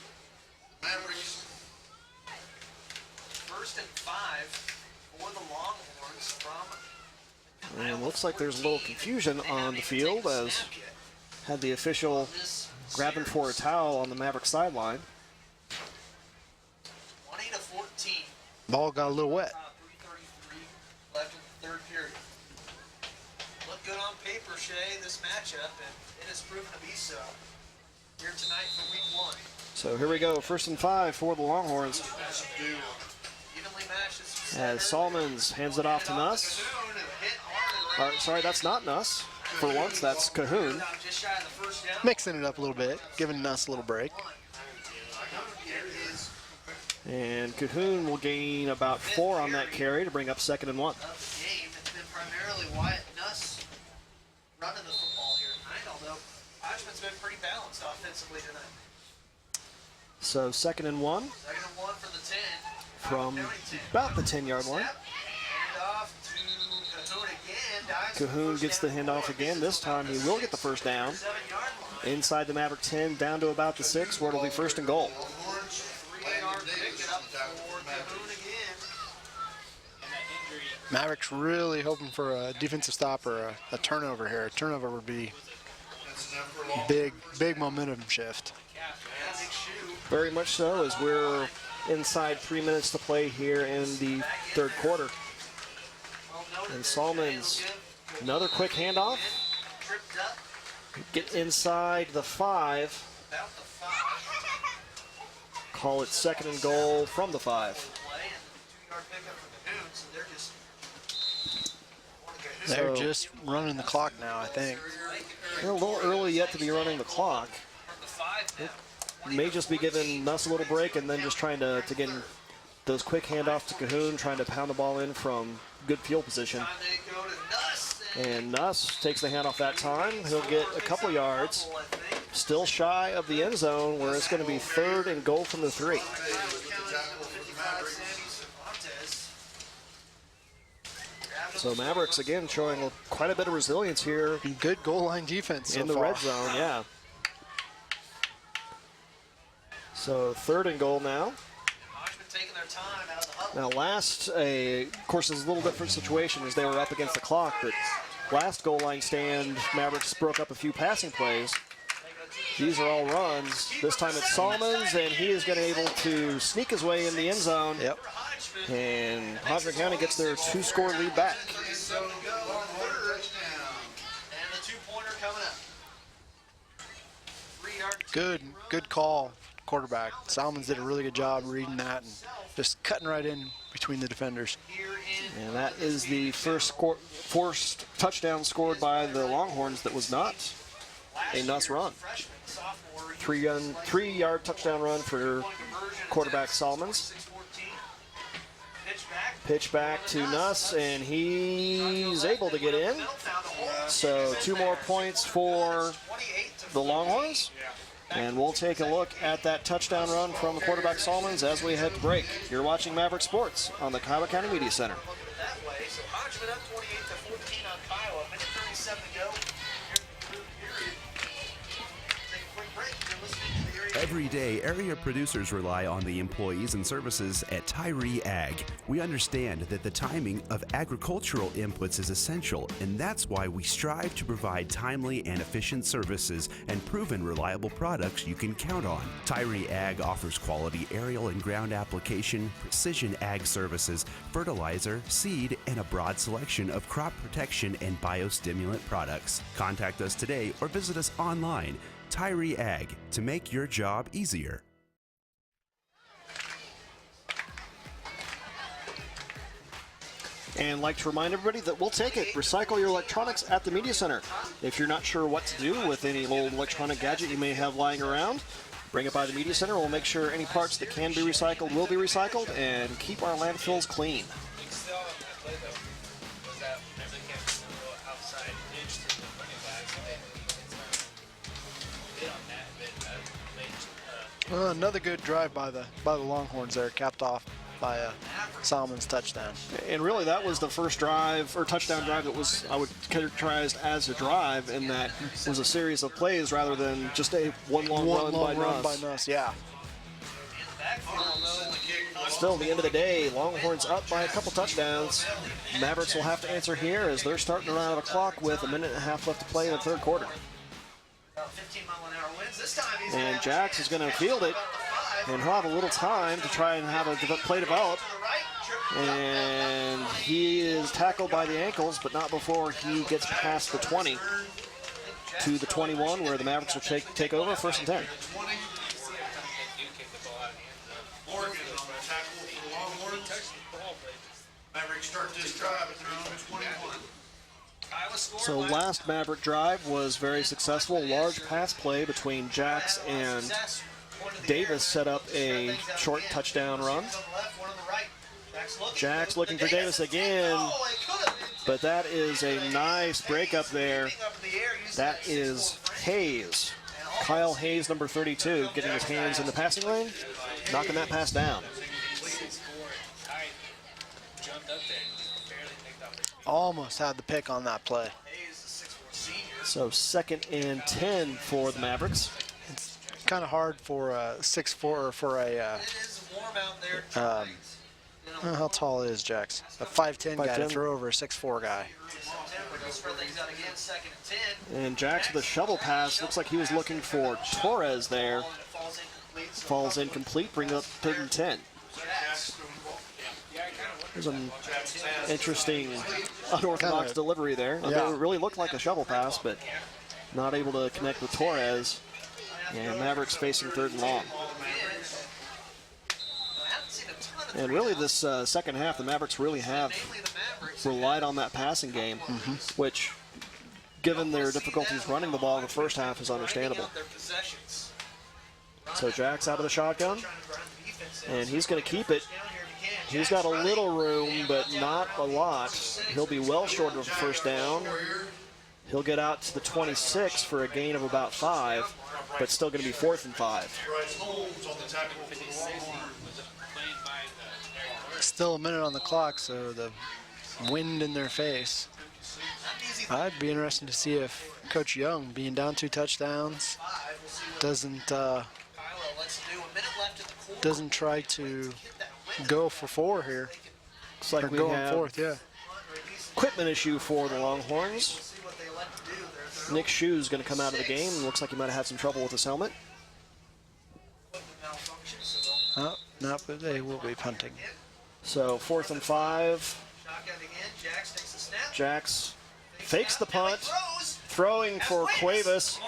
the Mavericks. 1st and 5 for the Longhorns from... And it looks like there's a little confusion on the field, as had the official grabbing for a towel on the Maverick sideline. 20-14. Ball got a little wet. 3:33 left in the third period. Looked good on paper, Shay, this matchup, and it has proven to be so here tonight for week 1. So here we go, 1st and 5 for the Longhorns. Evenly matched As Solomons hands it off to Nuss. Sorry, that's not Nuss. For once, that's Cahoon. Mixing it up a little bit, giving Nuss a little break. And Cahoon will gain about 4 on that carry to bring up 2nd and 1. It's been primarily Wyatt Nuss running the football here tonight, although Hodgeman's been pretty balanced offensively tonight. So 2nd and 1 2nd and 1 for the 10. from about the 10-yard line. Handoff to Cahoon again. Cahoon gets the handoff again. This time he will get the first down. Inside the Maverick 10, down to about the 6, where it'll be 1st and goal. 3-yard pickup for Cahoon again. Mavericks really hoping for a defensive stop or a turnover here. A turnover would be big momentum shift. Very much so, as we're inside 3 minutes to play here in the 3rd quarter. And Solomons, another quick handoff. Get inside the 5. Call it 2nd and goal from the 5. They're just running the clock now, I think. They're a little early yet to be running the clock. may just be giving Nuss a little break and then just trying to get those quick handoffs to Cahoon, trying to pound the ball in from good field position. And Nuss takes the handoff that time. He'll get a couple yards. Still shy of the end zone, where it's going to be 3rd and goal from the 3. So Mavericks, again, showing quite a bit of resilience here. Good goal line defense in so the far. red zone, yeah. So 3rd and goal now. Now last, of course, is a little different situation as they were up against the clock, but last goal line stand, Mavericks broke up a few passing plays. These are all runs. This time it's Solomons, and he is going to be able to sneak his way in the end zone. Yep. And Hodgeman County gets their 2-score lead back. Good call, quarterback. Solomons did a really good job reading that and just cutting right in between the defenders. And that is the first touchdown scored by the Longhorns that was not a Nuss run. 3-yard touchdown run for quarterback Solomons. Pitch back to Nuss, and he's able to get in. So 2 more points for the Longhorns. And we'll take a look at that touchdown run from the quarterback Solomons as we head to break. You're watching Maverick Sports on the Kiowa County Media Center. So Hodgeman up 28-14 on Kiowa. 1:37 to go. Take a quick break. You're listening to the area. Every day, area producers rely on the employees and services at Tyree Ag. We understand that the timing of agricultural inputs is essential, and that's why we strive to provide timely and efficient services and proven reliable products you can count on. Tyree Ag offers quality aerial and ground application, precision ag services, fertilizer, seed, and a broad selection of crop protection and biostimulant products. Contact us today or visit us online. Tyree Ag, to make your job easier. And like to remind everybody that we'll take it. Recycle your electronics at the Media Center. If you're not sure what to do with any old electronic gadget you may have lying around, bring it by the Media Center. We'll make sure any parts that can be recycled will be recycled and keep our landfills clean. Well, another good drive by the Longhorns there, capped off by Solomon's touchdown. And really, that was the first drive or touchdown drive that was, I would characterize as a drive, in that it was a series of plays rather than just a one long run by Nuss. Yeah. Still, at the end of the day, Longhorns up by a couple touchdowns. Mavericks will have to answer here as they're starting to run out of the clock with 1.5 minutes left to play in the 3rd quarter. And Jax is going to field it, and he'll have a little time to try and have a play develop. And he is tackled by the ankles, but not before he gets past the 20 to the 21, where the Mavericks will take over 1st and 10. Morgan on the tackle for the Longhorns. Mavericks start this drive at their own 21. So last Maverick drive was very successful. Large pass play between Jax and Davis set up a short touchdown run. Jax looking for Davis again, but that is a nice break up there. That is Hayes. Kyle Hayes, number 32, getting his hands in the passing lane, knocking that pass down. Almost had the pick on that play. So 2nd and 10 for the Mavericks. It's kind of hard for a 6'4" or for a how tall is Jax? A 5'10" guy to throw over a 6'4" guy. And Jax with a shovel pass. Looks like he was looking for Torres there. Falls incomplete, bring up 3rd and 10. There's an interesting unorthodox delivery there. Yeah. It really looked like a shovel pass, but not able to connect with Torres. And Mavericks facing 3rd and long. And really this second half, the Mavericks really have relied on that passing game, which, given their difficulties running the ball in the first half, is understandable. So Jack's out of the shotgun, and he's going to keep it. He's got a little room, but not a lot. He'll be well short of a first down. He'll get out to the 26 for a gain of about 5, but still going to be 4th and 5. Still a minute on the clock, so the wind in their face. I'd be interested to see if Coach Young, being down 2 touchdowns, doesn't try to go for 4 here. Looks like or we go have on 4th, yeah. Equipment issue for the Longhorns. Nick Shue's going to come out of the game. Looks like he might have had some trouble with his helmet. Oh, no, but they will be punting. So 4th and 5. Jax fakes the punt, throwing for Cuevas,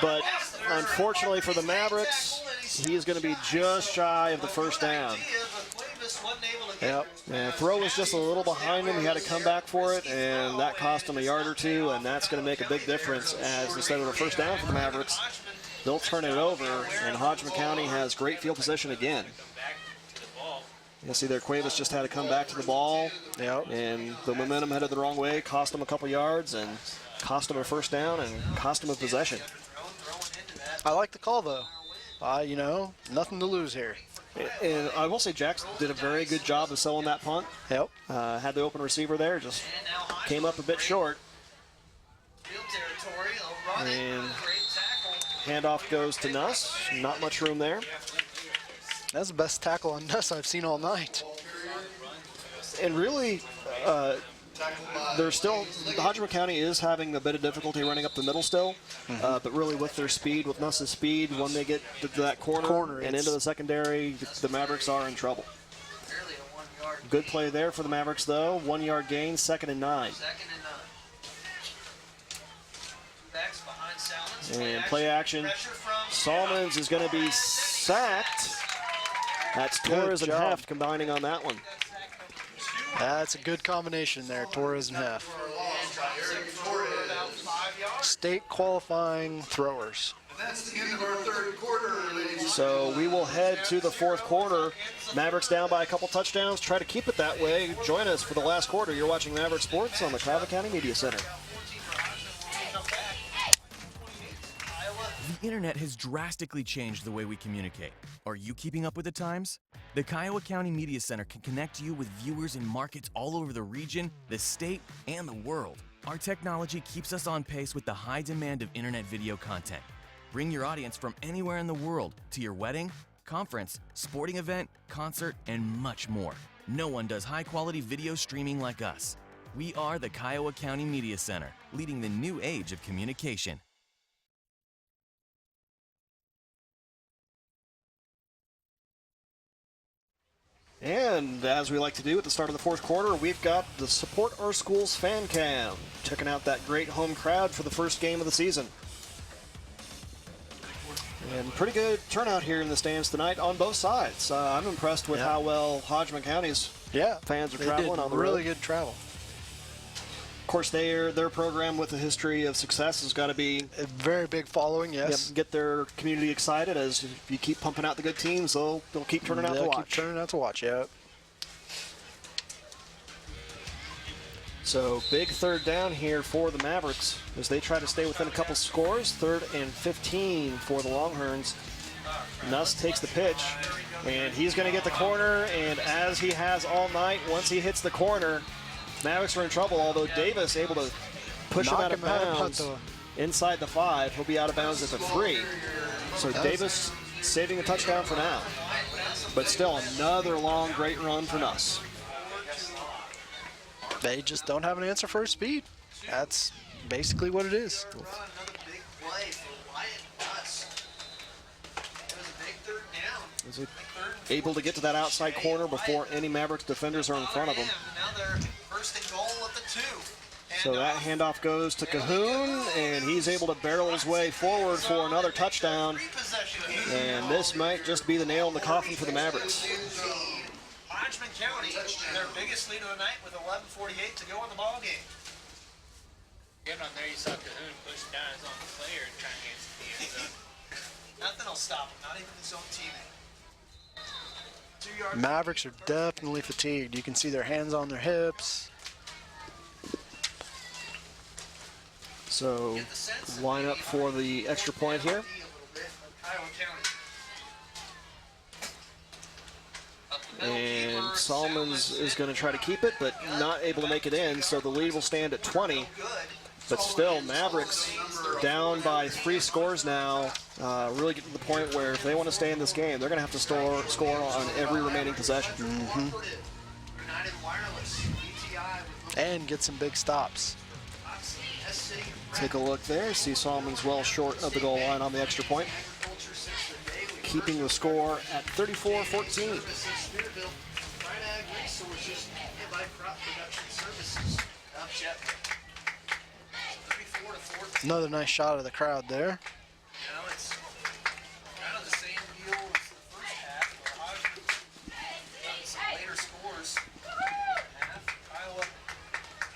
but unfortunately for the Mavericks, he is going to be just shy of the first down. Yep. And throw was just a little behind him. He had to come back for it, and that cost him a yard or 2, and that's going to make a big difference as instead of a first down for the Mavericks, they'll turn it over, and Hodgeman County has great field position again. You see there, Cuevas just had to come back to the ball, and the momentum headed the wrong way, cost him a couple yards, and cost him a first down, and cost him a possession. I like the call, though. You know, nothing to lose here. And I will say Jackson did a very good job of selling that punt. Yep. Had the open receiver there, just came up a bit short. And handoff goes to Nuss. Not much room there. That's the best tackle on Nuss I've seen all night. And really, there's still, Hodgeman County is having a bit of difficulty running up the middle still, but really with their speed, with Nuss's speed, when they get to that corner and into the secondary, the Mavericks are in trouble. Good play there for the Mavericks though, 1 yard gain, 2nd and 9. And play action, Salmons is going to be sacked. That's Torres and Heft combining on that one. That's a good combination there, Torres and Heft. State qualifying throwers. That's the end of our 3rd quarter, ladies. So we will head to the 4th quarter. Mavericks down by a couple touchdowns. Try to keep it that way. Join us for the last quarter. You're watching Maverick Sports on the Kiowa County Media Center. The internet has drastically changed the way we communicate. Are you keeping up with the times? The Kiowa County Media Center can connect you with viewers in markets all over the region, the state, and the world. Our technology keeps us on pace with the high demand of internet video content. Bring your audience from anywhere in the world to your wedding, conference, sporting event, concert, and much more. No one does high-quality video streaming like us. We are the Kiowa County Media Center, leading the new age of communication. And as we like to do at the start of the 4th quarter, we've got the Support Our Schools fan cam, checking out that great home crowd for the first game of the season. And pretty good turnout here in the stands tonight on both sides. I'm impressed with how well Hodgeman County's fans are traveling on the road. Really good travel. Of course, their program with a history of success has got to be a very big following. Yes, get their community excited. As if you keep pumping out the good teams, they'll keep turning out to watch. Keep turning out to watch. Yeah. So big 3rd down here for the Mavericks as they try to stay within a couple scores. 3rd and 15 for the Longhorns. Nuss takes the pitch, and he's going to get the corner. And as he has all night, once he hits the corner, Mavericks are in trouble, although Davis able to push him out of bounds inside the 5. He'll be out of bounds at the 3. So Davis saving a touchdown for now. But still another long, great run for Nuss. They just don't have an answer for his speed. That's basically what it is. Is he able to get to that outside corner before any Mavericks defenders are in front of him? So that handoff goes to Cahoon, and he's able to barrel his way forward for another touchdown. And this might just be the nail in the coffin for the Mavericks. Hodgeman County, their biggest lead of the night with 11:48 to go in the ball game. Getting on there, you saw Cahoon push down his own player and trying to get to the end zone. Nothing a else stop him, not even his own teammate. 2 yards. Mavericks are definitely fatigued. You can see their hands on their hips. So line up for the extra point here. Kiowa County. And Solomons is going to try to keep it, but not able to make it in, so the lead will stand at 20. But still, Mavericks down by 3 scores now, really getting to the point where if they want to stay in this game, they're going to have to score on every remaining possession. And get some big stops. Take a look there. See Solomons well short of the goal line on the extra point. Keeping the score at 34-14. Another nice shot of the crowd there. It's kind of the same deal as the first half, where Hodgeman got some later scores. Kiowa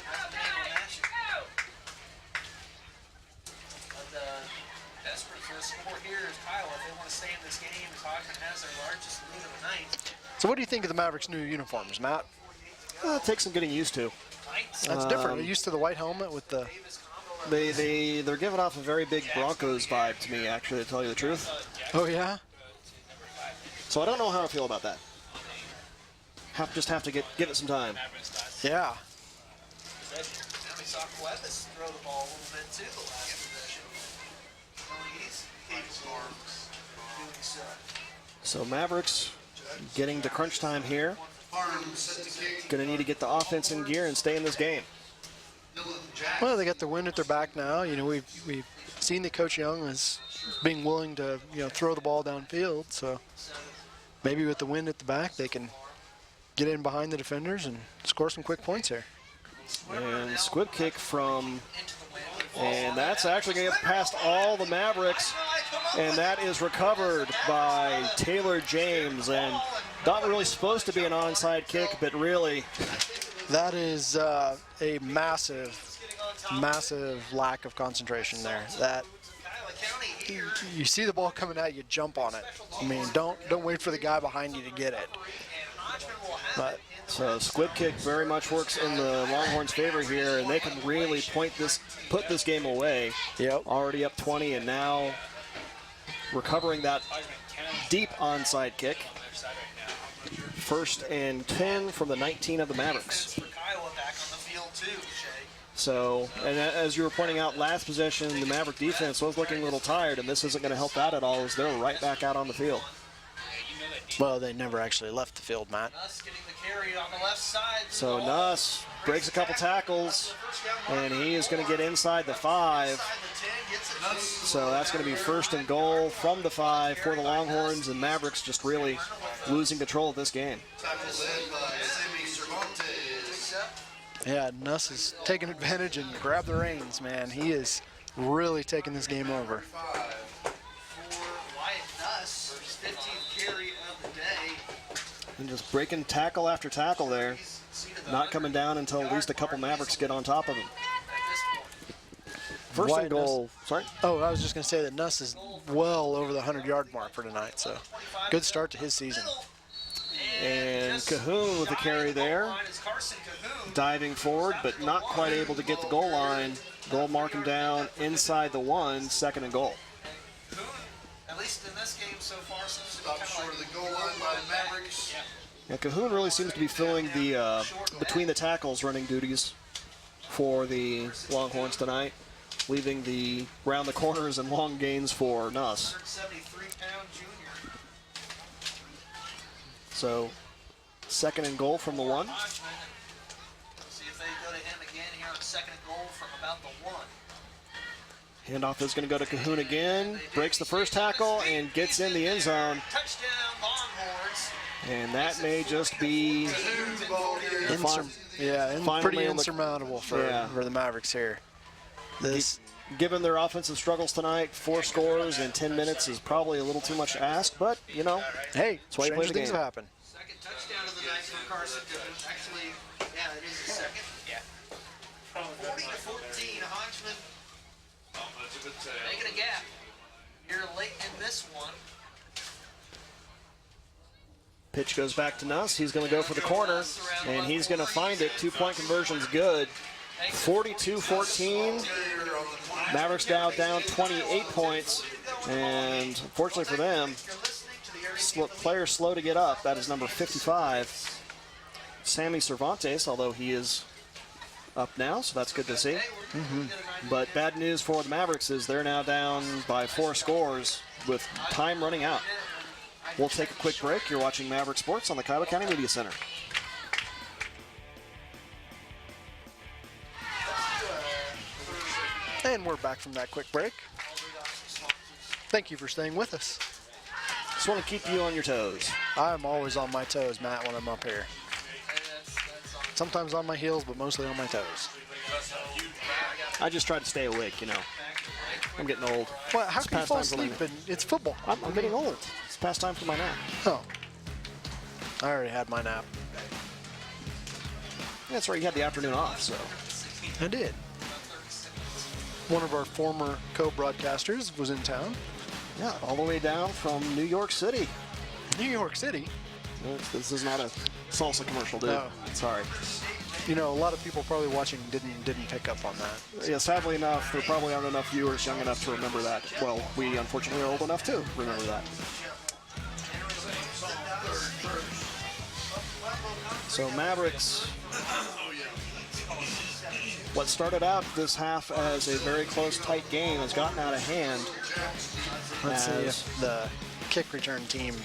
hasn't been able to match it. But desperate for a score here is Kiowa. If they want to stay in this game, as Hodgeman has their largest lead of the night. So what do you think of the Mavericks' new uniforms, Matt? It takes some getting used to. That's different. They're used to the white helmet with the... They're giving off a very big Broncos vibe to me, actually, to tell you the truth. Oh, yeah? So I don't know how I feel about that. Just have to give it some time. Yeah. We saw Cuevas throw the ball a little bit too the last possession. He's capable of doing so. So Mavericks getting to crunch time here. Going to need to get the offense in gear and stay in this game. Well, they got the wind at their back now. You know, we've seen that Coach Young is being willing to, throw the ball downfield. So maybe with the wind at the back, they can get in behind the defenders and score some quick points here. And squib kick and that's actually going to get past all the Mavericks, and that is recovered by Taylor James, and not really supposed to be an onside kick, but really. That is a massive lack of concentration there. That you see the ball coming out, you jump on it. I mean, don't wait for the guy behind you to get it. But so squib kick very much works in the Longhorns' favor here, and they can really put this game away. Yep. Already up 20, and now recovering that deep onside kick. 1st and 10 from the 19 of the Mavericks. So, and as you were pointing out, last possession, the Maverick defense was looking a little tired, and this isn't going to help that at all, as they're right back out on the field. Well, they never actually left the field, Matt. So Nuss breaks a couple tackles, and he is going to get inside the 5. So that's going to be 1st and goal from the 5 for the Longhorns, and Mavericks just really losing control of this game. Yeah, Nuss is taking advantage and grab the reins, man. He is really taking this game over. And just breaking tackle after tackle there. Not coming down until at least a couple Mavericks get on top of him. 1st and goal. Sorry? Oh, I was just going to say that Nuss is well over the 100-yard mark for tonight, so good start to his season. And Cahoon with the carry there. Diving forward, but not quite able to get the goal line. Goal marking down inside the 1, 2nd and goal. At least in this game so far, seems to be Stop short of the goal line by the Mavericks. Yeah, Cahoon really seems to be filling the between the tackles running duties for the Longhorns tonight, leaving the round the corners and long gains for Nuss. 173-pound junior. So 2nd and goal from the 1. See if they go to him again here on 2nd and goal from about the 1. Handoff is going to go to Cahoon again. Breaks the first tackle and gets in the end zone. Touchdown Longhorns. And that may just be pretty insurmountable for the Mavericks here. Given their offensive struggles tonight, 4 scores in 10 minutes is probably a little too much to ask, but, hey, that's why you play the game. Things have happened. Second touchdown of the night for Carson. Actually, yeah, it is the 2nd. Yeah. 40-14, Hodgeman making a gap. Here late in this one. Pitch goes back to Nuss. He's going to go for the corner, and he's going to find it. 2-point conversion's good. 42-14. Mavericks now down 28 points, and unfortunately for them, player slow to get up. That is number 55, Sammy Cervantes, although he is up now, so that's good to see. But bad news for the Mavericks is they're now down by 4 scores with time running out. We'll take a quick break. You're watching Maverick Sports on the Kiowa County Media Center. And we're back from that quick break. Thank you for staying with us. Just want to keep you on your toes. I'm always on my toes, Matt, when I'm up here. Sometimes on my heels, but mostly on my toes. I just try to stay awake, you know. I'm getting old. Well, how It's can you past fall time for asleep? my- It's football. I'm getting old. It's past time for my nap. Oh. I already had my nap. Yeah, that's right. You had the afternoon off, so. I did. One of our former co-broadcasters was in town. Yeah, all the way down from New York City. New York City? This is not a salsa commercial, dude. No. Sorry. You know, a lot of people probably watching didn't pick up on that. Yeah, sadly enough, there probably aren't enough viewers young enough to remember that. Well, we unfortunately are old enough to remember that. So Mavericks, what started out this half as a very close, tight game has gotten out of hand. Let's see if the kick return team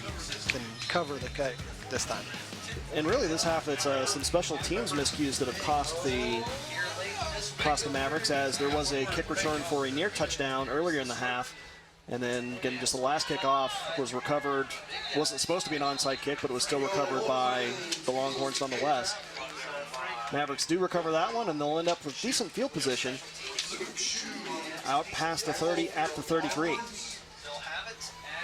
can cover the kick this time. And really, this half, it's some special teams miscues that have cost the Mavericks, as there was a kick return for a near touchdown earlier in the half, and then again, just the last kickoff was recovered. Wasn't supposed to be an onside kick, but it was still recovered by the Longhorns nonetheless. Mavericks do recover that one, and they'll end up with decent field position out past the 30 at the 33.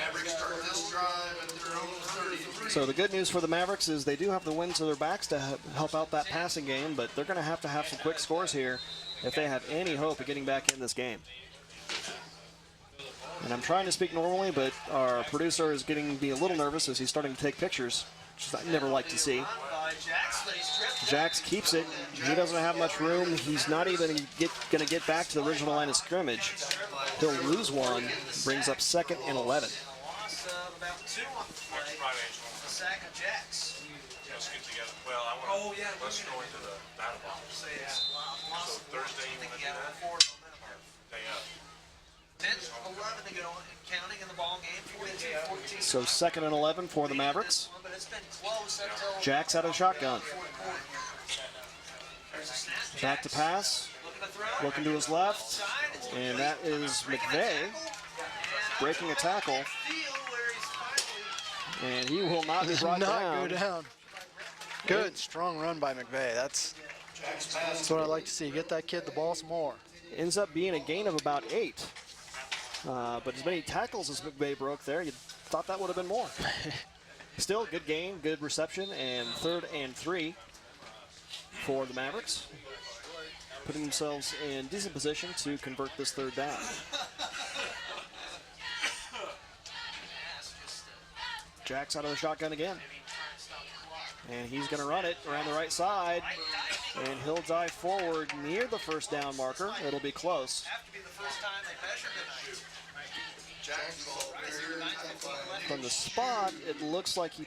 Mavericks start this drive at their own 33. So the good news for the Mavericks is they do have the wind to their backs to help out that passing game, but they're going to have some quick scores here if they have any hope of getting back in this game. And I'm trying to speak normally, but our producer is getting me a little nervous as he's starting to take pictures, which I never like to see. Jax keeps it. He doesn't have much room. He's not even going to get back to the original line of scrimmage. He'll lose one, brings up 2nd and 11. Sack of Jacks. Let's get together. Well, I want to, let's go into the battle box. So Thursday, you want to do that? Day up. 10th, 11 to go and counting in the ball game. 42-14. So 2nd and 11 for the Mavericks. But it's been close until Jax out of the shotgun. Back to pass. Looking to his left. And that is McVeigh breaking a tackle. And he will not be brought down. Go down. Good, strong run by McVeigh. That's what I like to see. Get that kid the ball some more. Ends up being a gain of about 8. But as many tackles as McVeigh broke there, you thought that would have been more. Still, good gain, good reception, and 3rd and 3 for the Mavericks, putting themselves in decent position to convert this 3rd down. Jack's out of the shotgun again. And he's going to run it around the right side. And he'll dive forward near the 1st down marker. It'll be close. From the spot, it looks like he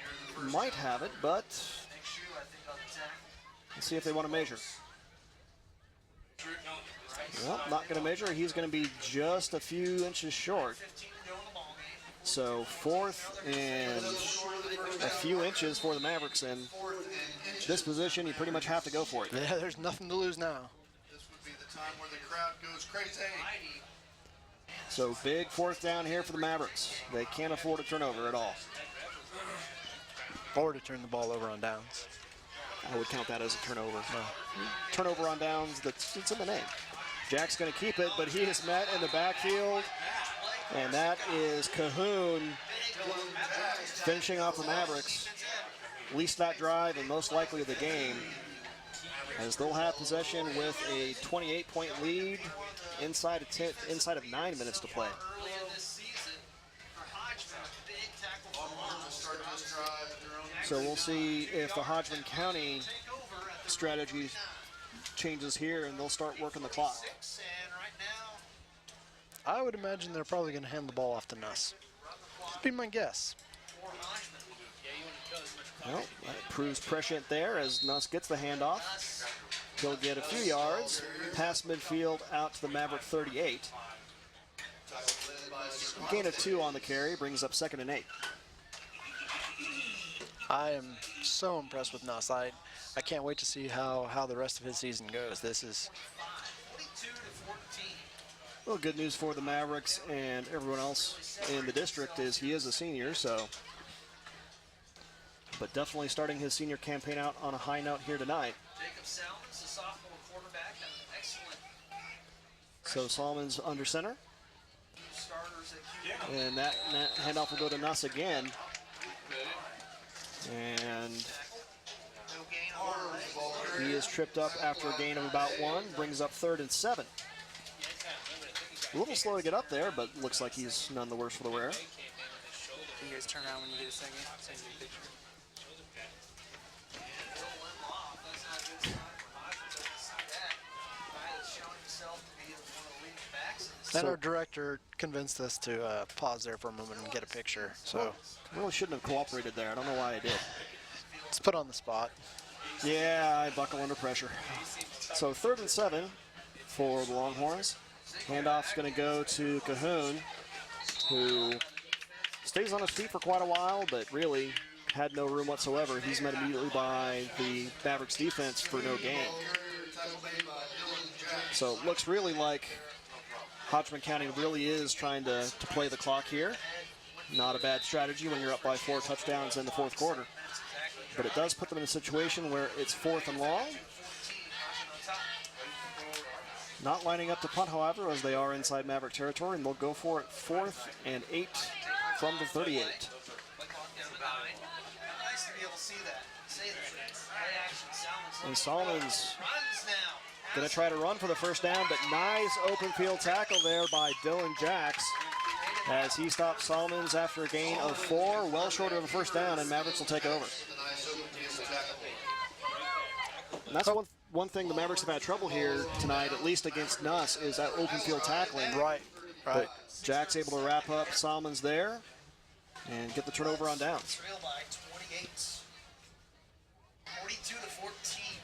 might have it, but let's see if they want to measure. Well, not going to measure. He's going to be just a few inches short. So 4th and a few inches for the Mavericks, and this position, you pretty much have to go for it. Yeah, there's nothing to lose now. This would be the time where the crowd goes crazy. So big 4th down here for the Mavericks. They can't afford a turnover at all. Or to turn the ball over on downs. I would count that as a turnover. Turnover on downs, it's in the name. Jack's going to keep it, but he is met in the backfield. And that is Cahoon finishing off the Mavericks. At least that drive and most likely the game, as they'll have possession with a 28-point lead inside of 9 minutes to play. So we'll see if the Hodgeman County strategy changes here, and they'll start working the clock. I would imagine they're probably going to hand the ball off to Nuss. That'd be my guess. Well, that proves prescient there as Nuss gets the handoff. He'll get a few yards, past midfield out to the Maverick 38. Gain of 2 on the carry, brings up 2nd and 8. I am so impressed with Nuss. I can't wait to see how the rest of his season goes. This is... Well, good news for the Mavericks and everyone else in the district is he is a senior, so... But definitely starting his senior campaign out on a high note here tonight. Jacob Salmons, the sophomore quarterback, had an excellent So Salmons under center. starters at QB. And that handoff will go to Nuss again. And he is tripped up after a gain of about 1, brings up 3rd and 7. A little slow to get up there, but looks like he's none the worse for the wear. You guys turn around when you get a second. Send you a picture. And our director convinced us to pause there for a moment and get a picture. So really shouldn't have cooperated there. I don't know why I did. It's put on the spot. Yeah, I buckle under pressure. So 3rd and 7 for the Longhorns. Handoff's going to go to Cahoon, who stays on his feet for quite a while, but really had no room whatsoever. He's met immediately by the Mavericks defense for no gain. So it looks really like Hodgeman County really is trying to play the clock here. Not a bad strategy when you're up by 4 touchdowns in the 4th quarter. But it does put them in a situation where it's 4th and long. Not lining up to punt, however, as they are inside Maverick territory, and they'll go for it 4th and 8 from the 38. Nice to be able to see that. Say that. Play action. And Salmons going to try to run for the first down, but nice open field tackle there by Dylan Jacks as he stops Salmons after a gain of 4, well short of a first down, and Mavericks will take over. And that's one thing the Mavericks have had trouble here tonight, at least against Nuss, is that open field tackling. Right. But Jack's able to wrap up Salmons there and get the turnover on downs. Trail by 28. 42 to 14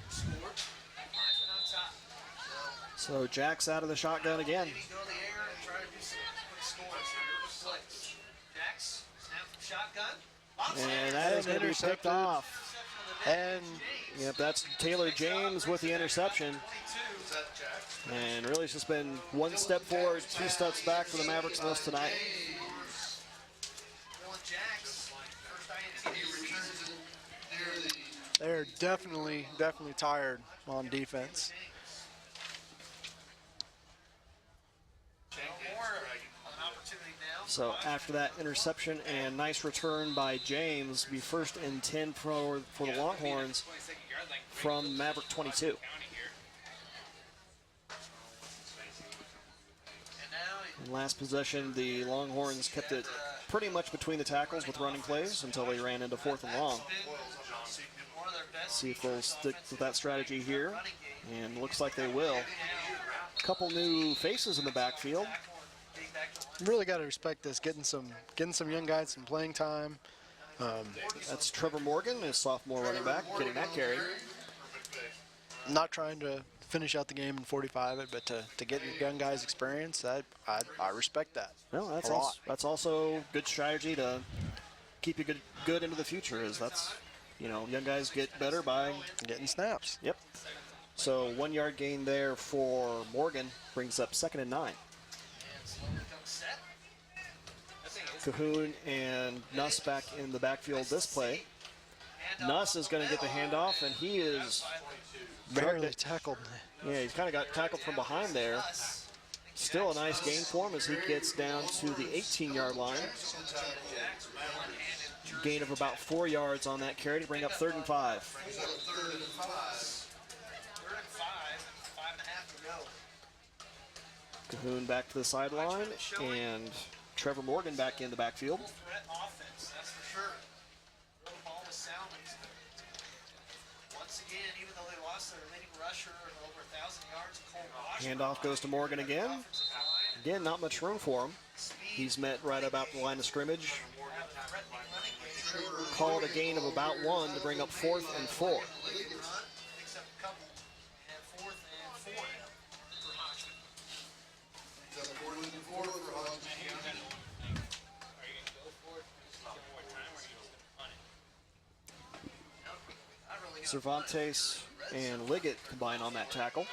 score. Hodgeman on top. So Jack's out of the shotgun again. Maybe go to the air and try to do some quick scores. Plays. Jack's snap from shotgun. And that is going to be picked off. And yep, that's Taylor James with the interception. And really it's just been 1 step forward, 2 steps back for the Mavericks most tonight. they're definitely tired on defense. So after that interception and nice return by James, be 1st and 10 for the Longhorns from Maverick 22. In last possession, the Longhorns kept it pretty much between the tackles with running plays until they ran into 4th and long. See if they'll stick with that strategy here, and looks like they will. A couple new faces in the backfield. Really got to respect this, getting some young guys some playing time. That's Trevor Morgan, his sophomore running back, getting that carry. Not trying to finish out the game in 45, but to get young guys experience, I respect that. Well, that's also good strategy to keep you good into the future. Is that's young guys get better by getting snaps. Yep. So 1 yard gain there for Morgan brings up 2nd and 9. Cahoon and Nuss back in the backfield this play. Nuss is going to get the handoff, and he is barely tackled. Yeah, he's kind of got tackled from behind there. Still a nice gain for him as he gets down to the 18-yard line. Gain of about 4 yards on that carry to bring up 3rd and 5. 3rd and 5.5 to go. Cahoon back to the sideline, and Trevor Morgan back in the backfield. Threat offense, that's for sure. Throw the ball to Salmons. their leading rusher, over 1,000 yards. Cole Washburn. Handoff goes to Morgan again. Again, not much room for him. He's met right about the line of scrimmage. Called a gain of about 1 to bring up 4th and 4. Picks up a couple. And 4th and 4 now for Hodgeman. Cervantes and Liggett combine on that tackle.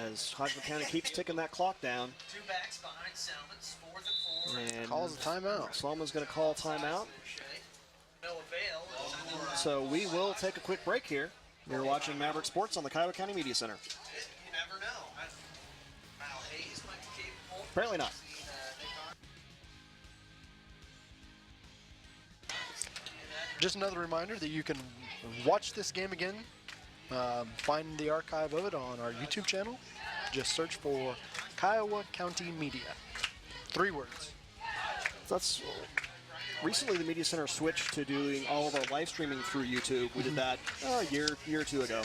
As Hodgeman County keeps ticking that clock down. 2 backs behind Salmons, 4th and 4. And calls a timeout. Salmon's going to call timeout. No avail. So we will take a quick break here. You're watching Maverick Sports on the Kiowa County Media Center. You never know. Kyle Hayes might be capable. Apparently not. Just another reminder that you can watch this game again. Find the archive of it on our YouTube channel. Just search for Kiowa County Media. 3 words. That's recently the Media Center switched to doing all of our live streaming through YouTube. We did that a year or two ago.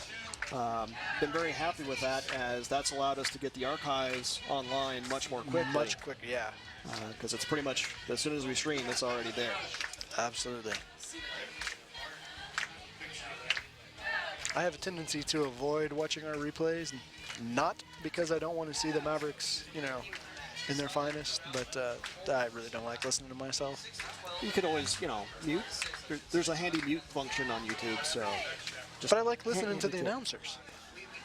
Been very happy with that, as that's allowed us to get the archives online much more quickly. Much quicker, yeah. Because it's pretty much, as soon as we stream, it's already there. Absolutely. I have a tendency to avoid watching our replays, not because I don't want to see the Mavericks, in their finest, but I really don't like listening to myself. You can always, mute. There's a handy mute function on YouTube, so. But I like listening to the announcers.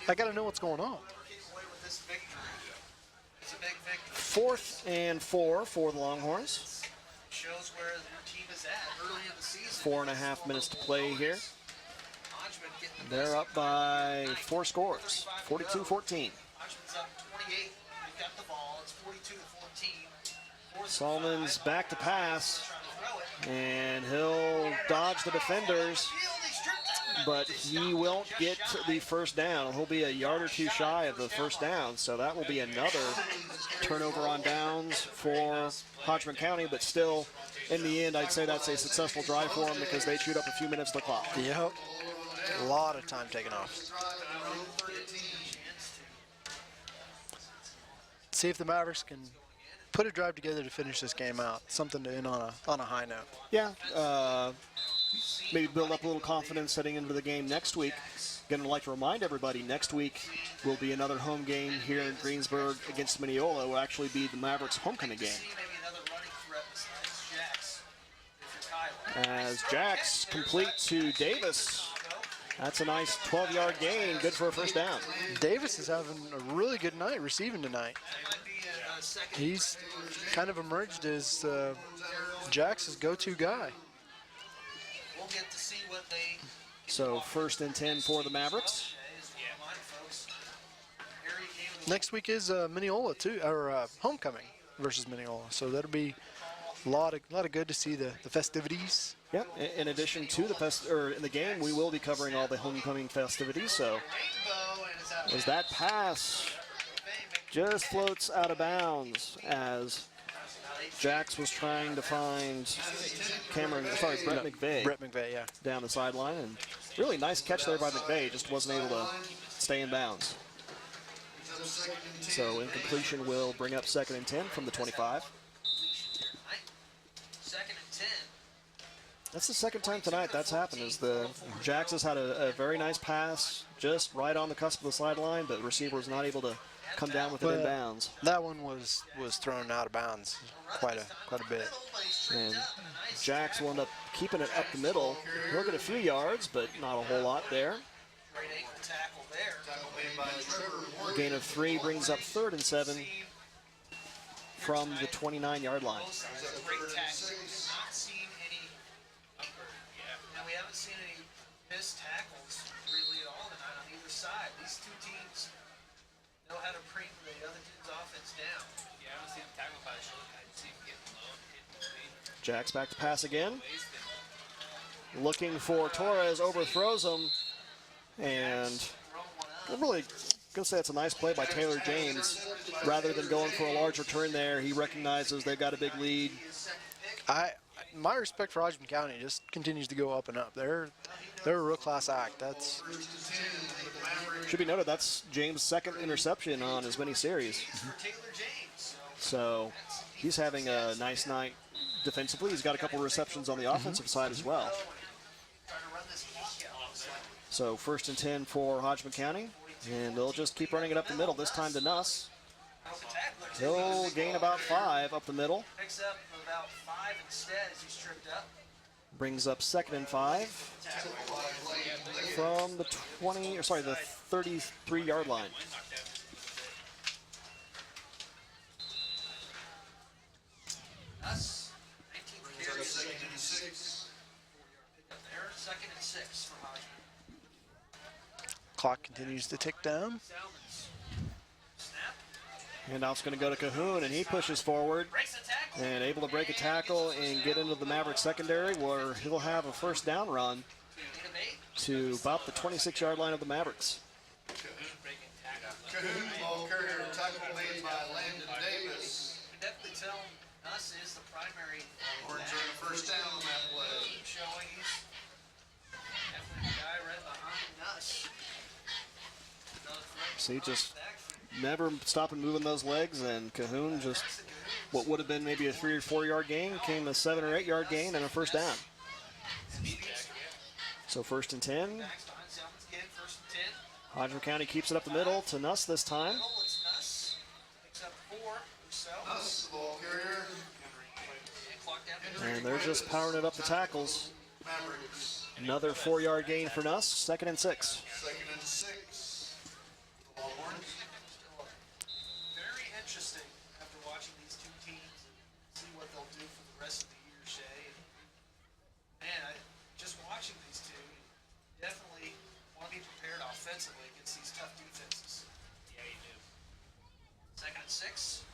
I got to know what's going on. 4th and 4 for the Longhorns. Shows where your team is at early in the season. 4.5 minutes to play here. They're up by 4 scores, 42-14. Hodgman's up 28. They've got the ball. It's 42-14. Salmon's back to pass, and he'll dodge the defenders, but he won't get the first down. He'll be a yard or 2 shy of the first down, so that will be another turnover on downs for Hodgeman County, but still, in the end, I'd say that's a successful drive for them because they chewed up a few minutes of the clock. Yep. A lot of time taken off. See if the Mavericks can put a drive together to finish this game out. Something to end on a high note. Yeah, maybe build up a little confidence heading into the game next week. Going to like to remind everybody, next week will be another home game here in Greensburg against Mineola. It will actually be the Mavericks' homecoming game. As Jax complete to Davis. That's a nice 12-yard gain, good for a first down. Davis is having a really good night receiving tonight. He's kind of emerged as Jax's go-to guy. We'll get to see what they. So 1st and 10 for the Mavericks. Next week is Mineola too, or homecoming versus Mineola. So that'll be a lot of good to see the festivities. Yep. In addition to in the game, we will be covering all the homecoming festivities. So, as that pass just floats out of bounds, as Jax was trying to find Brett McVeigh. Brett McVeigh, yeah. Down the sideline, and really nice catch there by McVeigh. Just wasn't able to stay in bounds. So incompletion will bring up 2nd and 10 from the 25. 2nd and 10. That's the second time tonight that's happened. Is the Jax has had a very nice pass just right on the cusp of the sideline, but the receiver was not able to come down with it in bounds. That one was thrown out of bounds quite a bit. And Jax will end up keeping it up the middle. He'll get a few yards, but not a whole lot there. Great ankle tackle there. Gain of 3 brings up 3rd and 7 from the 29-yard line. Great tackle. Not seen any. And we haven't seen any missed tackles really at all tonight on either side. These two teams know how to bring the other team's offense down. Yeah, I haven't seen him tackle by the shoulder. I see him getting low, hitting the speed. Jax back to pass again. Looking for Torres, overthrows him. And I'm really going to say it's a nice play by Taylor James. Rather than going for a large return there, he recognizes they've got a big lead. My respect for Hodgeman County just continues to go up and up. They're they're a real class act. That's should be noted. That's James' second interception on as many series. So he's having a nice night defensively. He's got a couple receptions on the offensive side as well. So 1st and 10 for Hodgeman County, and they'll just keep running it up the middle. This time to Nuss. He'll gain about 5 up the middle. Picks up about 5 instead as he's tripped up. Brings up 2nd and 5 from the 33-yard line. Us, 19 carries, 2nd and 6. Pick up there, 2nd and 6 for Hodgeman. clock continues to tick down. Handoff's going to go to Cahoon, and he pushes forward and able to break a tackle and get into the Maverick secondary, where he'll have a first down run to about the 26-yard line of the Mavericks. Cahoon, ball carrier, tackle made by Landon Davis. You can definitely tell Nuss is the primary. Horns are in first down on that play. Showing he's definitely the guy right behind Nuss. See, just never stopping moving those legs, and Cahoon just, what would have been maybe a 3 or 4 yard gain, came a 7 or 8 yard gain and a first down. So 1st and 10. Hodgeman County keeps it up the middle to Nuss this time. Nuss picks up 4 or so. Nuss, the ball carrier. And they're just powering it up the tackles. Mavericks. Another 4 yard gain for Nuss, 2nd and 6. 2nd and 6. The Longhorns. Very interesting after watching these two teams and see what they'll do for the rest of the year, Shay. Man, just watching these two, you definitely want to be prepared offensively against these tough defenses. Yeah, you do. 2nd and 6.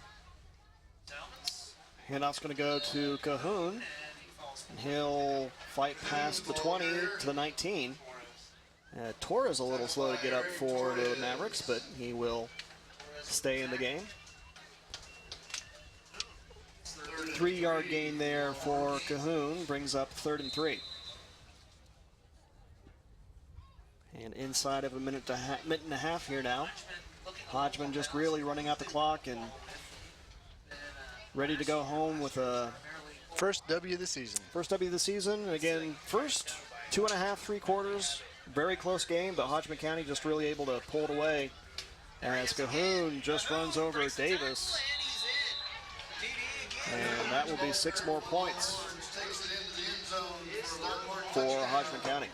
Salmons. Handoff's going to go to Cahoon, and he'll fight past the 20 to the 19. Torres a little slow to get up for the Mavericks, but he will stay in the game. 3 yard gain there for Cahoon, brings up 3rd and 3. And inside of a minute and a half here now. Hodgeman just really running out the clock and ready to go home with a first W of the season. First W of the season. Again, first 2.5, 3 quarters. Very close game, but Hodgeman County just really able to pull it away as Cahoon just runs over Davis. And that will be 6 more points for Hodgeman County.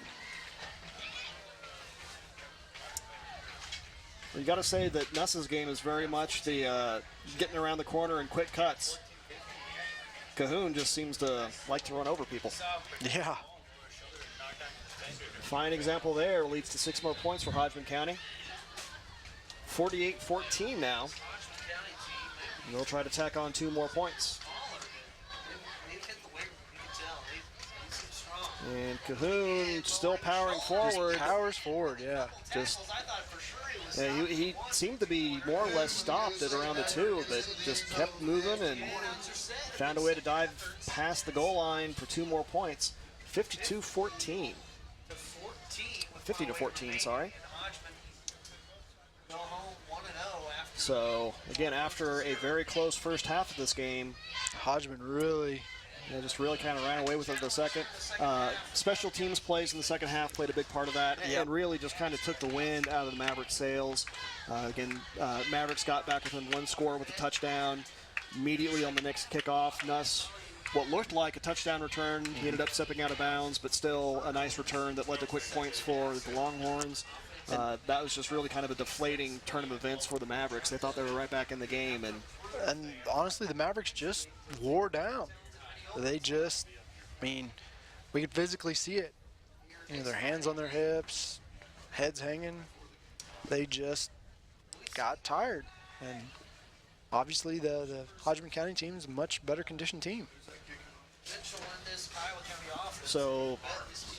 You got to say that Nuss's game is very much the getting around the corner and quick cuts. Cahoon just seems to like to run over people. Yeah. Fine example there, leads to 6 more points for Hodgeman County. 48-14 now. And they'll try to tack on 2 more points. And Cahoon still powering forward. Just powers forward, yeah. He seemed to be more or less stopped at around the 2, but just kept moving and found a way to dive past the goal line for 2 more points. 52-14. 50-14, sorry. So, again, after a very close first half of this game, Hodgeman really just really kind of ran away with it the second. Special teams plays in the second half played a big part of that, and really just kind of took the wind out of the Mavericks' sails. Mavericks got back within 1 score with a touchdown. Immediately on the next kickoff, Nuss, what looked like a touchdown return, he ended up stepping out of bounds, but still a nice return that led to quick points for the Longhorns. That was just really kind of a deflating turn of events for the Mavericks. They thought they were right back in the game. And honestly, the Mavericks just wore down. They just, we could physically see it. Their hands on their hips, heads hanging. They just got tired. And obviously the Hodgeman County team is a much better conditioned team. So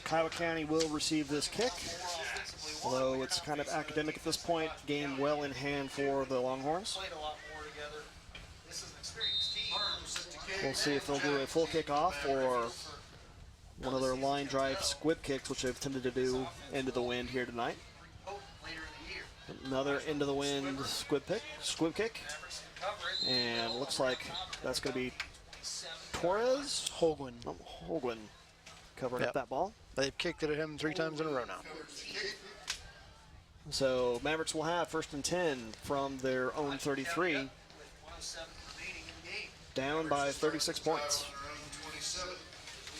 Kiowa County will receive this kick, although it's kind of academic at this point. Game well in hand for the Longhorns. We'll see if they'll do a full kickoff or One of their line drive squib kicks, which they've tended to do into the wind here tonight. Another into the wind squib kick. And looks like that's going to be Torres? Hodgeman covering up that ball. They've kicked it at him 3 times in a row now. So Mavericks will have 1st and 10 from their own 33. Down by 36 points.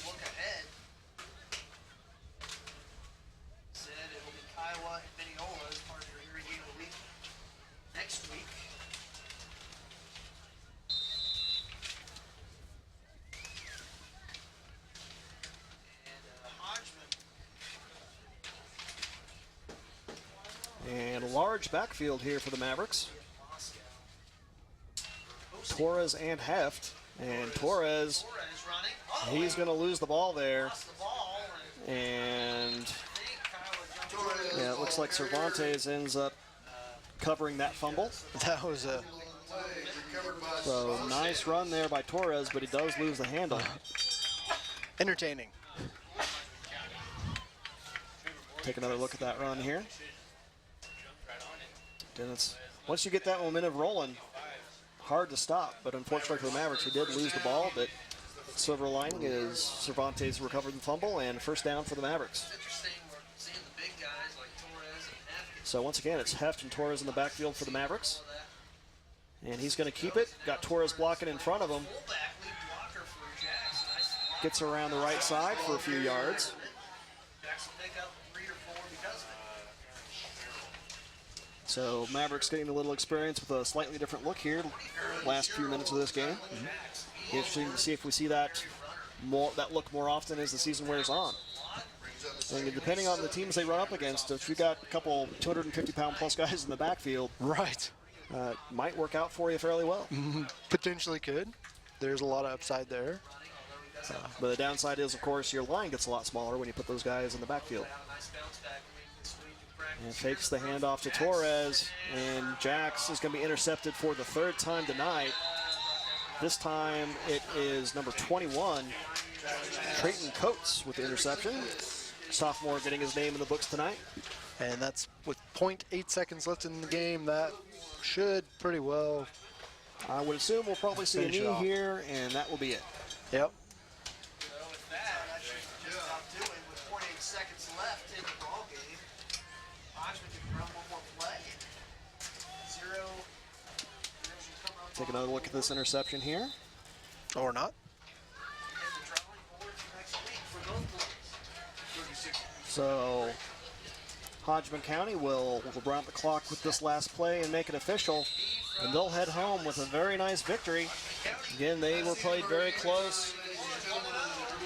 Look ahead. Said it will be Kiowa and Mineola as part of their irrigated week next week. And a large backfield here for the Mavericks. Torres and Heft. And Torres, he's going to lose the ball there. And yeah, it looks like Cervantes ends up covering that fumble. That was a... So nice run there by Torres, but he does lose the handle. Entertaining. Take another look at that run here. Dennis, once you get that momentum rolling, hard to stop, but unfortunately for the Mavericks, he did lose the ball, but silver lining is Cervantes recovered the fumble and 1st down for the Mavericks. So once again, it's Heft and Torres in the backfield for the Mavericks. And he's going to keep it. Got Torres blocking in front of him. Gets around the right side for a few yards. So Mavericks getting a little experience with a slightly different look here. Last few minutes of this game. Interesting to see if we see that look more often as the season wears on. And depending on the teams they run up against, if you got a couple 250-pound plus guys in the backfield, right, might work out for you fairly well. Potentially could. There's a lot of upside there. But the downside is, of course, your line gets a lot smaller when you put those guys in the backfield. And fakes the handoff to Torres, and Jax is going to be intercepted for the 3rd time tonight. This time it is number 21, Trayton Coates with the interception. Sophomore getting his name in the books tonight. And that's with 0.8 seconds left in the game. That should pretty well. I would assume we'll probably see a knee here, and that will be it. Yep. With 0.8 seconds left in the ball game, Hodgeman can run one more play. Take another look at this interception here. Or not. So Hodgeman County will round the clock with this last play and make it official. And they'll head home with a very nice victory. Again, they were played very close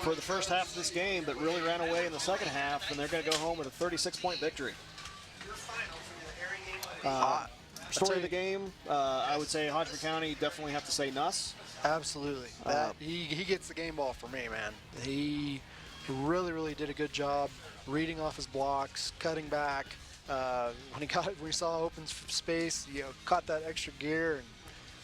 for the first half of this game, but really ran away in the second half, and they're going to go home with a 36-point victory. Story of the game, I would say Hodgeman County definitely have to say Nuss. Absolutely. He gets the game ball for me, man. He really did a good job reading off his blocks, cutting back. When he saw open space, caught that extra gear and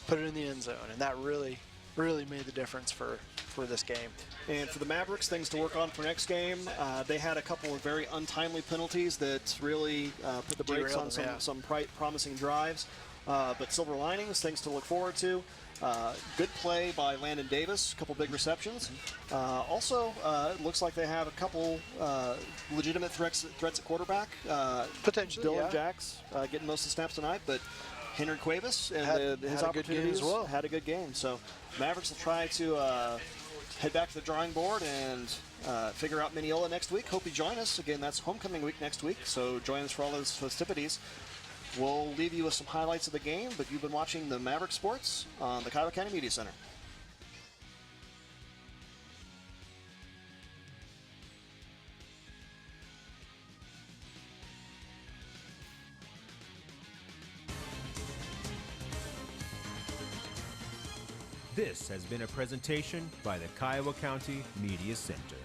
put it in the end zone, and that really made the difference for this game. And for the Mavericks, things to work on for next game. They had a couple of very untimely penalties that really put the brakes on some promising drives. But silver linings, things to look forward to. Good play by Landon Davis, a couple big receptions. Also, it looks like they have a couple legitimate threats at quarterback. Potentially, Dylan Jax getting most of the snaps tonight, but Henry Cuevas and his opportunities had a good game. So Mavericks will try to head back to the drawing board and figure out Mineola next week. Hope you join us. Again, that's homecoming week next week, so join us for all those festivities. We'll leave you with some highlights of the game, but you've been watching the Maverick Sports on the Kiowa County Media Center. This has been a presentation by the Kiowa County Media Center.